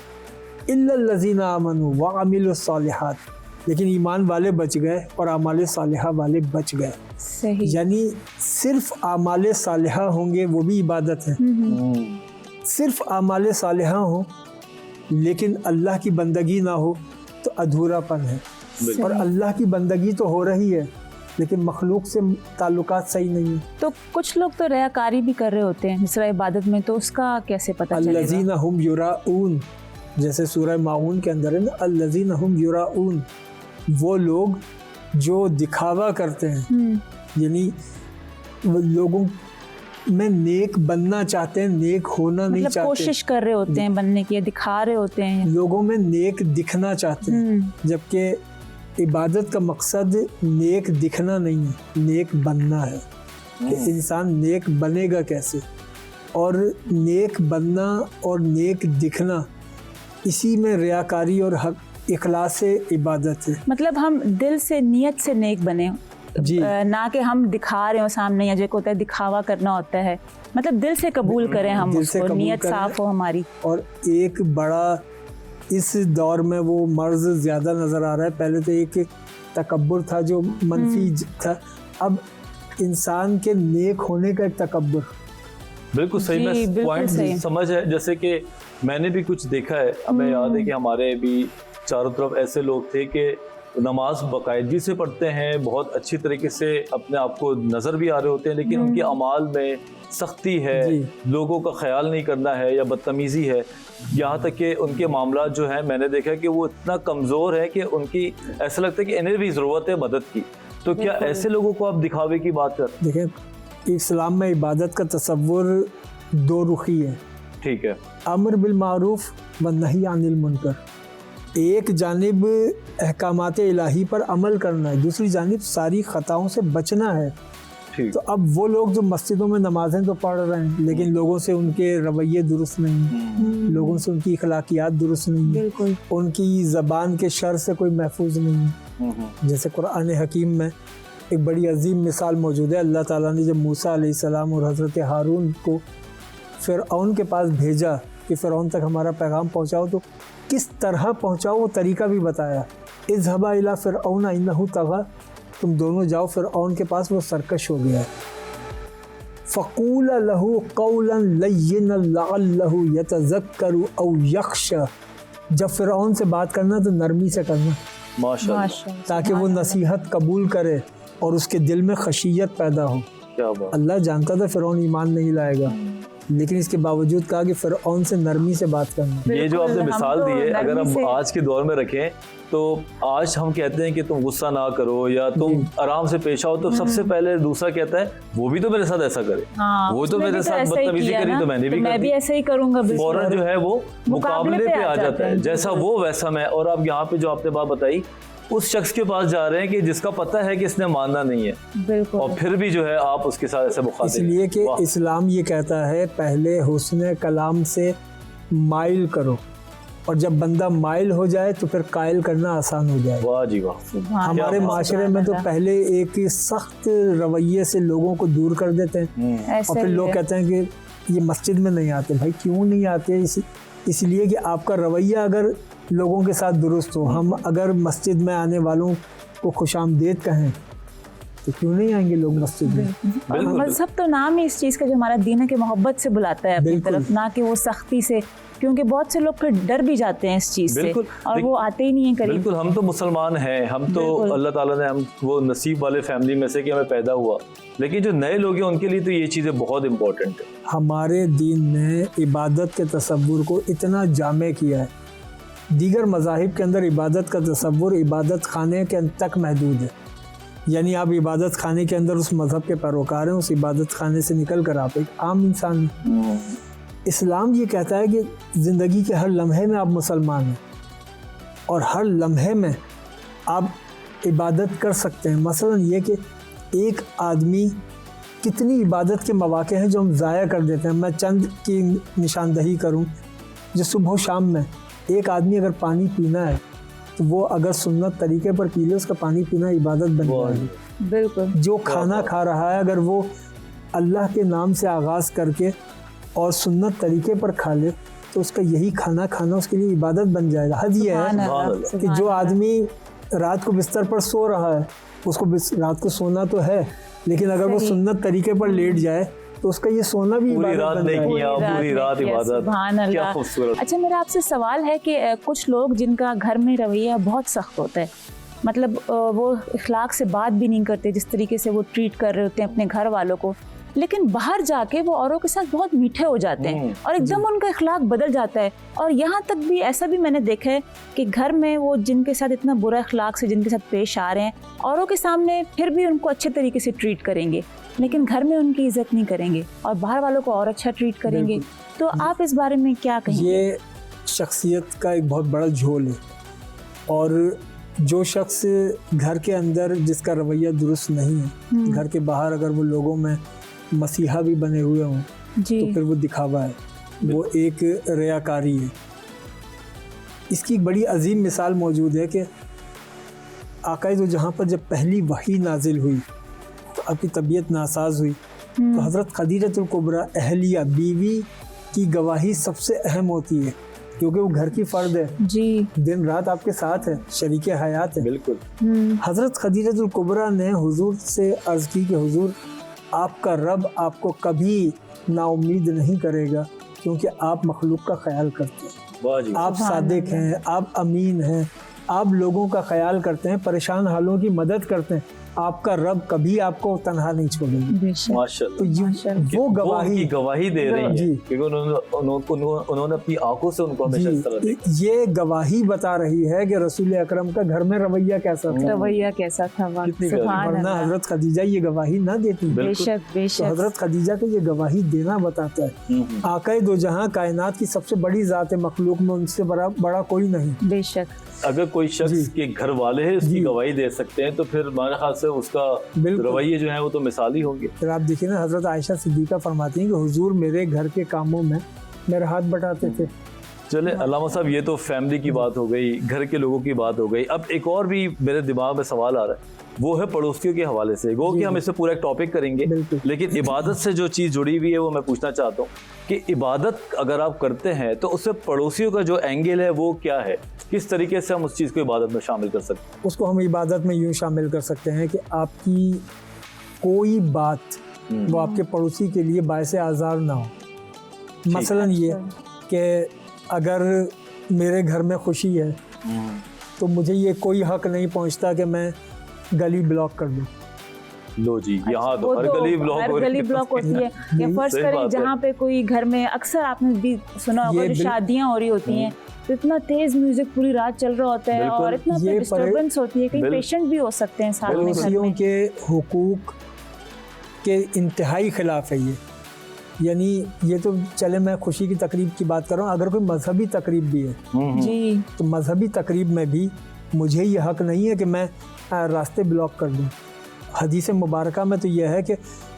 इल्लल लज़ीना आमनू व अमिलुस सालिहात, लेकिन ईमान वाले बच गए और आमाल सालिहा वाले बच गए। सही। यानी सिर्फ आमाल सालिहा होंगे वो भी इबादत है। सिर्फ आमाल सालिहा हो लेकिन अल्लाह की बंदगी ना हो तो अधूरापन है। और अल्लाह की बंदगी तो हो रही है लेकिन मखलूक से ताल्लुकात सही नहीं है। तो कुछ लोग तो रियाकारी भी कर रहे होते हैं मिसरा इबादत में, तो उसका कैसे पता चलेगा? अल्लज़ीना हुम युराऊन, जैसे सूरह माऊन के अंदर है ना, अल्लज़ीना हुम युराऊन, वो लोग जो दिखावा करते हैं, यानी वो लोगों में नेक बनना चाहते हैं, नेक होना नहीं चाहते, कोशिश कर रहे होते हैं बनने की, दिखा रहे होते हैं, लोगों में नेक दिखना चाहते हैं। जबकि इबादत का मकसद नेक दिखना नहीं है, नेक बनना है। कि इंसान नेक बनेगा कैसे, और नेक बनना और नेक दिखना, इसी में रियाकारी और हक इखलास इबादत है। मतलब हम दिल से नियत से नेक बने जी, ना कि हम दिखा रहे हो सामने, या जो होता है दिखावा करना होता है, मतलब दिल से कबूल करें हम उसको, नियत साफ हो हमारी। और एक बड़ा इस दौर में वो मर्ज ज़्यादा नज़र आ रहा है। पहले तो एक तकब्बुर था जो मनफी था, अब इंसान के नेक होने का एक तकब्बुर। बिल्कुल सही। मैं पॉइंट समझ है, जैसे कि मैंने भी कुछ देखा है। हमें याद है कि हमारे भी चारों तरफ ऐसे लोग थे कि नमाज बाकायदगी से पढ़ते हैं, बहुत अच्छी तरीके से अपने आप को नज़र भी आ रहे होते हैं, लेकिन उनके अमाल में सख्ती है, लोगों का ख्याल नहीं करना है या बदतमीज़ी है। यहाँ तक कि उनके मामला जो है, मैंने देखा कि वो इतना कमज़ोर है कि उनकी ऐसा लगता है कि इन्हें भी ज़रूरत है मदद की। तो क्या ऐसे लोगों को आप दिखावे की बात कर? देखें, इस्लाम में इबादत का तसव्वुर दो रुखी है। ठीक है। अम्र बिल मारूफ व नही अनिल मुनकर, एक जानिब अहकामात इलाही पर अमल करना है, दूसरी जानिब सारी ख़ताओं से बचना है। तो अब वो लोग जो मस्जिदों में नमाजें तो पढ़ रहे हैं लेकिन लोगों से उनके रवैये दुरुस्त नहीं, लोगों से उनकी अखलाकियात दुरुस्त नहीं, उनकी ज़बान के शर से कोई महफूज नहीं। जैसे कुरान हकीम में एक बड़ी अजीम मिसाल मौजूद है। अल्लाह ताला ने जब मूसा अलैहिस्सलाम और हज़रत हारून को फ़िरऔन के पास भेजा कि फ़िरऔन तक हमारा पैगाम पहुँचाओ, तो किस तरह पहुँचाओ वो तरीका भी बताया। इज़हबा इला फ़िरऔन इन्नहु तग़ा, तुम दोनों जाओ फ़िरऔन के पास, वो सरकश हो गया है। फ़क़ूला लहू क़ौलन लय्यिनन लअल्लहु यतज़क्करु औ यख़्शा, जब फ़िरऔन से बात करना तो नरमी से करना, माशाअल्लाह, ताकि वो नसीहत कबूल करे और उसके दिल में खशियत पैदा हो। क्या बात। अल्लाह जानता था फ़िरऔन ईमान नहीं लाएगा, लेकिन इसके बावजूद कहा कि फ़िरऔन से नरमी से बात करना। ये जो आपने मिसाल दी है, अगर हम आज के दौर में रखें तो आज हम कहते हैं कि तुम गुस्सा ना करो या तुम आराम से पेश आओ, तो सबसे पहले दूसरा कहता है वो भी तो मेरे साथ ऐसा करे, वो तो मेरे साथ बदतमीजी करी तो मैं भी ऐसे ही करूंगा। फौरन जो है वो मुकाबले पे आ जाता है, जैसा वो वैसा मैं। और आप यहाँ पे जो आपने बात बताई, उस शख्स के पास जा रहे हैं कि जिसका पता है कि इसने मानना नहीं है, और फिर भी जो है आप उसके साथ ऐसे मुखातिब। इसलिए कि इस्लाम ये कहता है पहले हुस्न कलाम से माइल करो, और जब बंदा माइल हो जाए तो फिर कायल करना आसान हो जाए। वाह जी वाह। हमारे माशरे में तो पहले एक सख्त रवैये से लोगों को दूर कर देते हैं, और फिर लोग कहते हैं कि ये मस्जिद में नहीं आते। भाई क्यों नहीं आते? इसलिए कि आपका रवैया अगर लोगों के साथ दुरुस्त हो, हम अगर मस्जिद में आने वालों को खुशामदीद कहें तो क्यों नहीं आएंगे लोग मस्जिद में? बिल्कुल। मजहब तो नाम ही इस चीज़ का जो हमारा दीन है कि मोहब्बत से बुलाता है अपनी बिल्कुल। तरफ, ना कि वो सख्ती से, क्योंकि बहुत से लोग फिर डर भी जाते हैं इस चीज़ से बिल्कुल। और वो आते ही नहीं है करीब। बिल्कुल, हम तो मुसलमान हैं, हम तो बिल्कुल। अल्लाह ताला ने हम वो नसीब वाले फैमिली में से कि हमें पैदा हुआ, लेकिन जो नए लोग हैं उनके लिए तो ये चीज़ें बहुत इंपॉर्टेंट है। हमारे दीन ने इबादत के तसव्वुर को इतना जामे किया है। दीगर मज़ाहिब के अंदर इबादत का तसव्वुर इबादत खाने के तक महदूद है, यानी आप इबादत खाने के अंदर उस मज़हब के पैरोकार हैं, उस इबादत खाने से निकल कर आप एक आम इंसान हैं। इस्लाम ये कहता है कि ज़िंदगी के हर लम्हे में आप मुसलमान हैं और हर लम्हे में आप इबादत कर सकते हैं। मसलन ये कि एक आदमी कितनी इबादत के मौके हैं जो हम ज़ाया कर देते हैं। मैं चंद की निशानदही करूं, जो सुबह शाम में एक आदमी अगर पानी पीना है तो वो अगर सुन्नत तरीके पर पी ले, उसका पानी पीना इबादत बन जाएगी। बिल्कुल। जो खाना खा रहा है अगर वो अल्लाह के नाम से आगाज़ करके और सुन्नत तरीके पर खा ले तो उसका यही खाना खाना उसके लिए इबादत बन जाएगा। हद ये है कि जो आदमी रात को बिस्तर पर सो रहा है, उसको रात को सोना तो है, लेकिन अगर वो सुन्नत तरीके पर लेट जाए तो उसका ये सोना भी पूरी रात नहीं किया, पूरी रात इबादत, सुभान अल्लाह। क्या खूबसूरत। अच्छा, मेरा आपसे सवाल है कि कुछ लोग जिनका घर में रवैया बहुत सख्त होता है, मतलब वो इखलाक से बात भी नहीं करते जिस तरीके से वो ट्रीट कर रहे होते हैं अपने घर वालों को, लेकिन बाहर जाके वो औरों के साथ बहुत मीठे हो जाते हैं और एकदम उनका इखलाक बदल जाता है। और यहाँ तक भी ऐसा भी मैंने देखा है कि घर में वो जिनके साथ इतना बुरा इखलाक से जिनके साथ पेश आ रहे हैं, औरों के सामने फिर भी उनको अच्छे तरीके से ट्रीट करेंगे, लेकिन घर में उनकी इज्जत नहीं करेंगे और बाहर वालों को और अच्छा ट्रीट करेंगे। तो आप इस बारे में क्या कहेंगे? ये शख्सियत का एक बहुत बड़ा झोल है, और जो शख्स घर के अंदर जिसका रवैया दुरुस्त नहीं है, घर के बाहर अगर वो लोगों में मसीहा भी बने हुए हों तो फिर वो दिखावा है, वो एक रियाकारी है। इसकी एक बड़ी अजीम मिसाल मौजूद है कि आकाए दो जहाँ पर जब पहली वही नाजिल हुई तो आपकी तबीयत नासाज हुई, तो हज़रत खदीजतुल कुबरा अहलिया बीवी की गवाही सबसे अहम होती है, क्योंकि वो घर की फ़र्द है जी, दिन रात आपके साथ है, शरीके हयात है। बिल्कुल। हज़रत खदीजतुल कुबरा ने हुजूर से अर्ज़ की कि हुजूर, आपका रब आपको कभी नाउम्मीद नहीं करेगा, क्योंकि आप मखलूक का ख्याल करते हैं, वाह जी। आप सादिक हैं, आप अमीन हैं, आप लोगों का ख्याल करते हैं, परेशान हालों की मदद करते हैं, आपका रब कभी आपको तनहा नहीं छोड़ेगा। माशाल्लाह। तो वो गवाही गवाही दे रही है, जी, क्योंकि उन्होंने अपनी आंखों से उनको हमेशा इस तरह देखा। ये गवाही बता रही है कि रसूल अकरम का घर में रवैया कैसा था, रवैया कैसा था। वरना हजरत खदीजा ये गवाही ना देती। बेशक तो बेशक। हजरत खदीजा को ये गवाही देना बताता है आकाए दो जहां कायनात की सबसे बड़ी ज़ात है, मखलूक में उनसे बड़ा कोई नहीं। बेशक। अगर कोई शख्स के घर वाले हैं उसकी गवाही दे सकते हैं तो फिर हमारे ख्याल से उसका रवैये जो है वो तो मिसाली होंगे। फिर आप देखिए ना, हजरत आयशा सिद्दीका फरमाती हैं कि हुजूर मेरे घर के कामों में मेरे हाथ बटाते थे। चले अल्लामा साहब, ये तो फैमिली की बात हो गई, घर के लोगों की बात हो गई। अब एक और भी मेरे दिमाग में सवाल आ रहा है, वो है पड़ोसियों के हवाले से। वो कि हम इससे पूरा एक टॉपिक करेंगे, लेकिन इबादत से जो चीज़ जुड़ी हुई है वो मैं पूछना चाहता हूँ कि इबादत अगर आप करते हैं तो उससे पड़ोसियों का जो एंगल है वो क्या है, किस तरीके से हम उस चीज़ को इबादत में शामिल कर सकते हैं? उसको हम इबादत में यूँ शामिल कर सकते हैं कि आपकी कोई बात वो आपके पड़ोसी के लिए बायस आज़ार ना हो। मसलन ये कि अगर मेरे घर में खुशी है तो मुझे ये कोई हक नहीं पहुंचता कि मैं गली ब्लॉक कर दूं। लो जी, यहाँ तो हर गली ब्लॉक होती है। या फर्ज करें जहाँ पे कोई घर में, अक्सर आपने भी सुना होगा जो शादियाँ हो रही होती हैं तो इतना तेज म्यूजिक पूरी रात चल रहा होता है और इतना डिस्टर्बेंस होती है, कहीं पेशेंट भी हो सकते हैं साथ में। पड़ोसियों के हुकूक के इंतहाई खिलाफ है ये। यानी ये तो चले मैं खुशी की तकरीब की बात कर रहा हूँ, अगर कोई मजहबी तकरीब भी है जी, तो मजहबी तकरीब में भी मुझे ये हक नहीं है कि मैं रास्ते ब्लॉक कर दूँ। हदीस मुबारका में तो यह है कि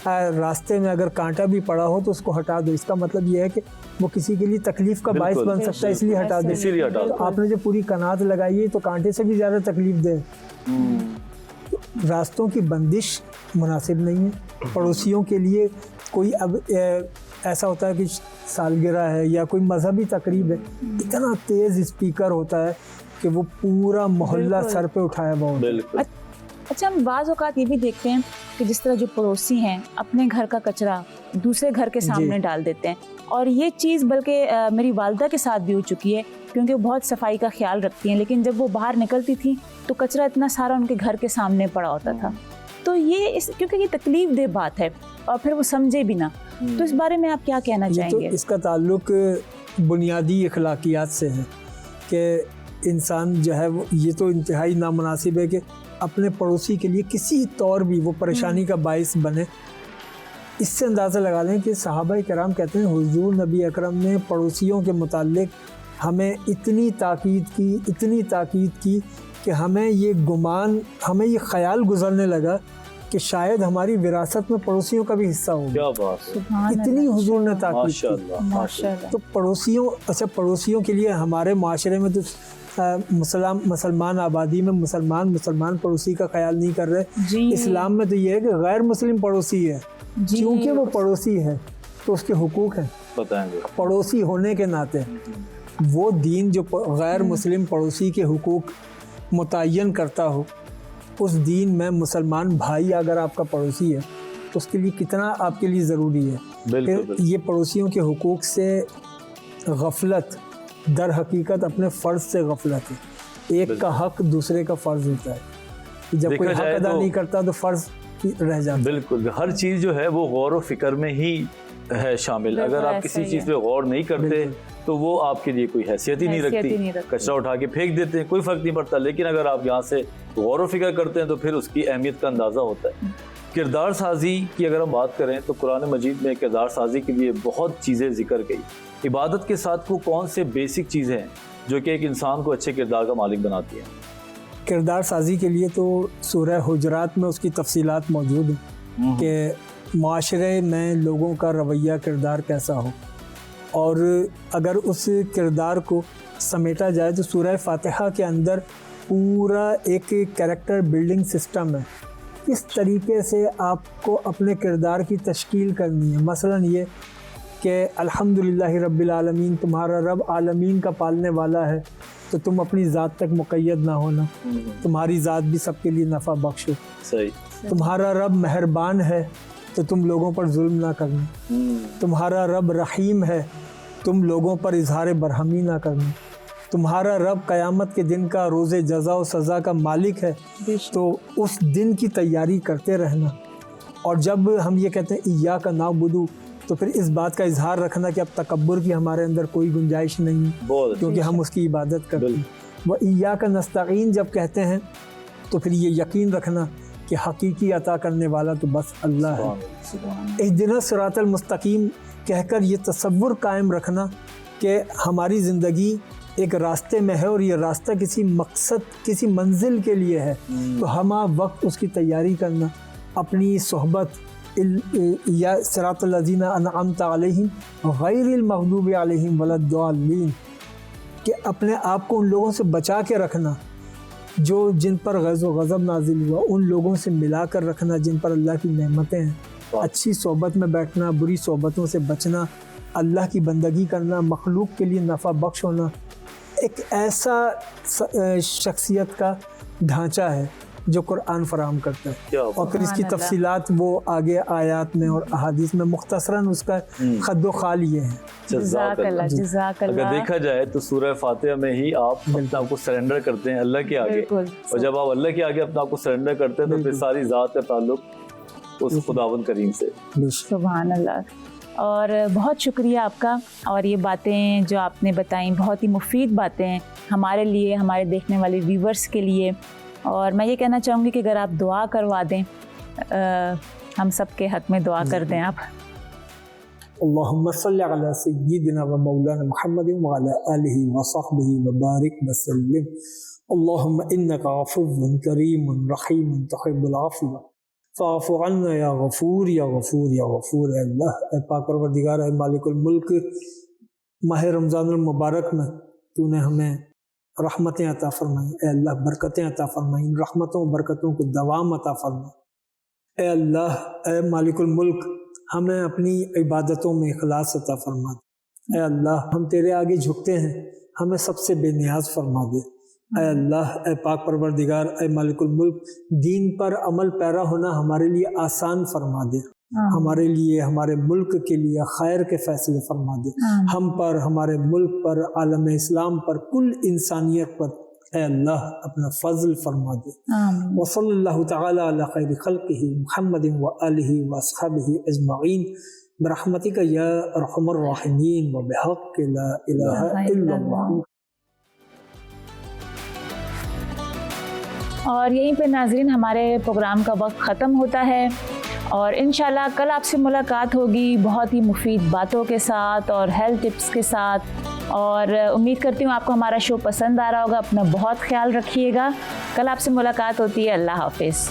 रास्ते में अगर कांटा भी पड़ा हो तो उसको हटा दो। इसका मतलब यह है कि वो किसी के लिए तकलीफ का बायस बन सकता है, इसलिए हटा दो। तो आपने जो पूरी कनात लगाई है तो कांटे से भी ज़्यादा तकलीफ दे। रास्तों की बंदिश मुनासिब नहीं है। पड़ोसियों के लिए कोई अब ऐसा होता है कि सालगिरह है या कोई मजहबी तकरीब है, इतना तेज़ स्पीकर होता है कि वो पूरा मोहल्ला सर पे उठाया हुआ होता है। अच्छा, हम बाज़ औक़ात ये भी देखते हैं कि जिस तरह जो पड़ोसी हैं अपने घर का कचरा दूसरे घर के सामने डाल देते हैं, और ये चीज़ बल्कि मेरी वालदा के साथ भी हो चुकी है, क्योंकि वो बहुत सफाई का ख्याल रखती हैं, लेकिन जब वो बाहर निकलती थी तो कचरा इतना सारा उनके घर के सामने पड़ा होता था। तो ये क्योंकि ये तकलीफ दे बात है और फिर वो समझे भी ना, तो इस बारे में आप क्या कहना चाहेंगे? तो इसका ताल्लुक बुनियादी अखलाकियात से है कि इंसान जो है वो, ये तो इंतहाई नामुनासिब है कि अपने पड़ोसी के लिए किसी तौर भी वो परेशानी का बाइस बने। इससे अंदाज़ा लगा लें कि सहाबा कराम कहते हैं हुजूर नबी अकरम ने पड़ोसियों के मुताल्लिक हमें इतनी ताकीद की कि हमें ये ख्याल गुजरने लगा कि शायद हमारी विरासत में पड़ोसियों का भी हिस्सा होगा। क्या बात है, इतनी हुजूर ने ताकीद माशाअल्लाह, माशाअल्लाह। तो पड़ोसियों के लिए हमारे माशरे में तो मुसलमान आबादी में मुसलमान पड़ोसी का ख्याल नहीं कर रहे। इस्लाम में तो ये है कि गैर मुस्लिम पड़ोसी है, क्योंकि वो पड़ोसी है तो उसके हुकूक हैं, बताएंगे। पड़ोसी होने के नाते वो दीन जो गैर मुस्लिम पड़ोसी के हुकूक मुतय्यन करता हो, उस दीन में मुसलमान भाई अगर आपका पड़ोसी है तो उसके लिए कितना आपके लिए ज़रूरी है। फिर ये पड़ोसियों के हुकूक से गफलत दर हकीकत अपने फ़र्ज़ से गफलत है। एक का हक दूसरे का फ़र्ज़ होता है, जब कोई हक अदा नहीं करता तो फ़र्ज़ रह जाता है। बिल्कुल, हर चीज़ जो है वो गौर व फिक्र में ही है शामिल। अगर आप किसी चीज़ पे गौर नहीं करते तो वो आपके लिए कोई हैसियत ही नहीं रखती। कचरा उठा के फेंक देते हैं, कोई फ़र्क नहीं पड़ता, लेकिन अगर आप यहाँ से गौर व फिक्र करते हैं तो फिर उसकी अहमियत का अंदाज़ा होता है। किरदार साजी की अगर हम बात करें तो कुरान मजीद में किरदार साजी के लिए बहुत चीज़ें जिक्र गई। इबादत के साथ वो कौन से बेसिक चीज़ें हैं जो कि एक इंसान को अच्छे किरदार का मालिक बनाती हैं? किरदार साजी के लिए तो सूरह हुजरात में उसकी तफसीलात मौजूद हैं कि माशरे में लोगों का रवैया किरदार कैसा हो, और अगर उस किरदार को समेटा जाए तो सूरह फातिहा के अंदर पूरा एक कैरेक्टर बिल्डिंग सिस्टम है। किस तरीके से आपको अपने किरदार की तश्कील करनी है। मसलन ये कि अल्हम्दुलिल्लाह रब्बिल आलमीन, तुम्हारा रब आलमीन का पालने वाला है, तो तुम अपनी ज़ात तक मुक़य्यद ना होना, तुम्हारी ज़ात भी सबके लिए नफ़ा बख्श हो। सही। तुम्हारा रब मेहरबान है तो तुम लोगों पर जुल्म ना करना। तुम्हारा रब रहीम है, तुम लोगों पर इजहार बरहमी ना करना। तुम्हारा रब क़यामत के दिन का रोज़े जज़ा और सज़ा का मालिक है, तो उस दिन की तैयारी करते रहना। और जब हम ये कहते हैं इय्याका नअबुदु, तो फिर इस बात का इजहार रखना कि अब तकब्बुर की हमारे अंदर कोई गुंजाइश नहीं है, क्योंकि हम उसकी इबादत करते हैं। वह इय्याका नस्तईन जब कहते हैं तो फिर ये यकीन रखना कि हकीकी अता करने वाला तो बस अल्लाह है। इहदिना सिरातल मुस्तकीम कहकर ये तसव्वुर कायम रखना कि हमारी ज़िंदगी एक रास्ते में है और ये रास्ता किसी मकसद, किसी मंजिल के लिए है, तो हम वक्त उसकी तैयारी करना। अपनी सोहबत या सिरातल लज़ीना अनअमता अलैहिम गैरिल मग़दूबि अलैहिम वलद्दाल्लीन, कि अपने आप को उन लोगों से बचा के रखना जो जिन पर गज़ व गज़ब नाजिल हुआ, उन लोगों से मिला कर रखना जिन पर अल्लाह की नेमतें हैं। अच्छी सोहबत में बैठना, बुरी सोहबतों से बचना, अल्लाह की बंदगी करना, मखलूक के लिए नफ़ा बख्श होना, एक ऐसा शख्सियत का ढांचा है जो कुरान फराहम करता है। और फिर इसकी तफसीलात वो आगे आयात में और अहादीस में मुख्तसरन उसका खद्दो खाल ये है। अगर देखा जाए तो सूरह फातिहा में ही आप अपने आप को सरेंडर करते हैं अल्लाह के आगे, और जब आप अल्लाह के आगे अपने आप को सरेंडर करते हैं तो फिर सारी ज़ात का ताल्लुक उस खुदावंद करीम से। सुभान अल्लाह। और बहुत शुक्रिया आपका, और ये बातें जो आपने बताई बहुत ही मुफीद बातें हैं हमारे लिए, हमारे देखने वाले व्यूवर्स के लिए। और मैं ये कहना चाहूँगी कि अगर आप दुआ करवा दें, हम सब के हक़ में दुआ कर दें आप। अल्लाहुम्मा सल्लि अला सय्यिदिना व मौलाना मुहम्मदिन व अला आलिहि व सहबिहि व बारिक व सल्लिम। अल्लाहुम्मा इन्नका अफ़ुव्वुन करीमुन रहीमुन तुहिब्बुल अफ़्व फ़अफ़ु अन्ना या गफ़ूर या गफ़ूर या गफ़ूर। अल्लाह ए पाक परवरदिगार, ए मालिकुल मुल्क, माह रमज़ानुल मुबारक में तूने हमें रहमतें अता फरमाई। ए अल्लाह बरकतें अता फरमाई, रहमतों बरकतों को दवाम अता फरमा। ए अल्लाह, ए मालिकुल मुल्क, हमें अपनी इबादतों में इखलास अता फरमा। ए अल्लाह, हम तेरे आगे झुकते हैं, हमें सबसे बेनियाज फरमा दे। ऐ अल्लाह, ऐ पाक परवरदिगार, ऐ मालिकुल मुल्क, दीन पर अमल पैरा होना हमारे लिए आसान फरमा दे। हमारे लिए, हमारे मुल्क के लिए खैर के फैसले फरमा दे। हम पर, हमारे मुल्क पर, आलम इस्लाम पर, कुल इंसानियत पर ऐ अल्लाह अपना फजल फरमा दे। व सल्लल्लाहु तआला अला खैरि खल्क़िही मुहम्मदिन व आलिही व अस्हाबिही अजमईन बिरहमतिका या अरहमर राहिमीन व बिहक़्क़ि ला इलाहा इल्लल्लाह। और यहीं पे नाज़रीन हमारे प्रोग्राम का वक्त ख़त्म होता है और इंशाल्लाह कल आपसे मुलाकात होगी बहुत ही मुफीद बातों के साथ और हेल्थ टिप्स के साथ। और उम्मीद करती हूँ आपको हमारा शो पसंद आ रहा होगा। अपना बहुत ख्याल रखिएगा। कल आपसे मुलाकात होती है। अल्लाह हाफ़िज़।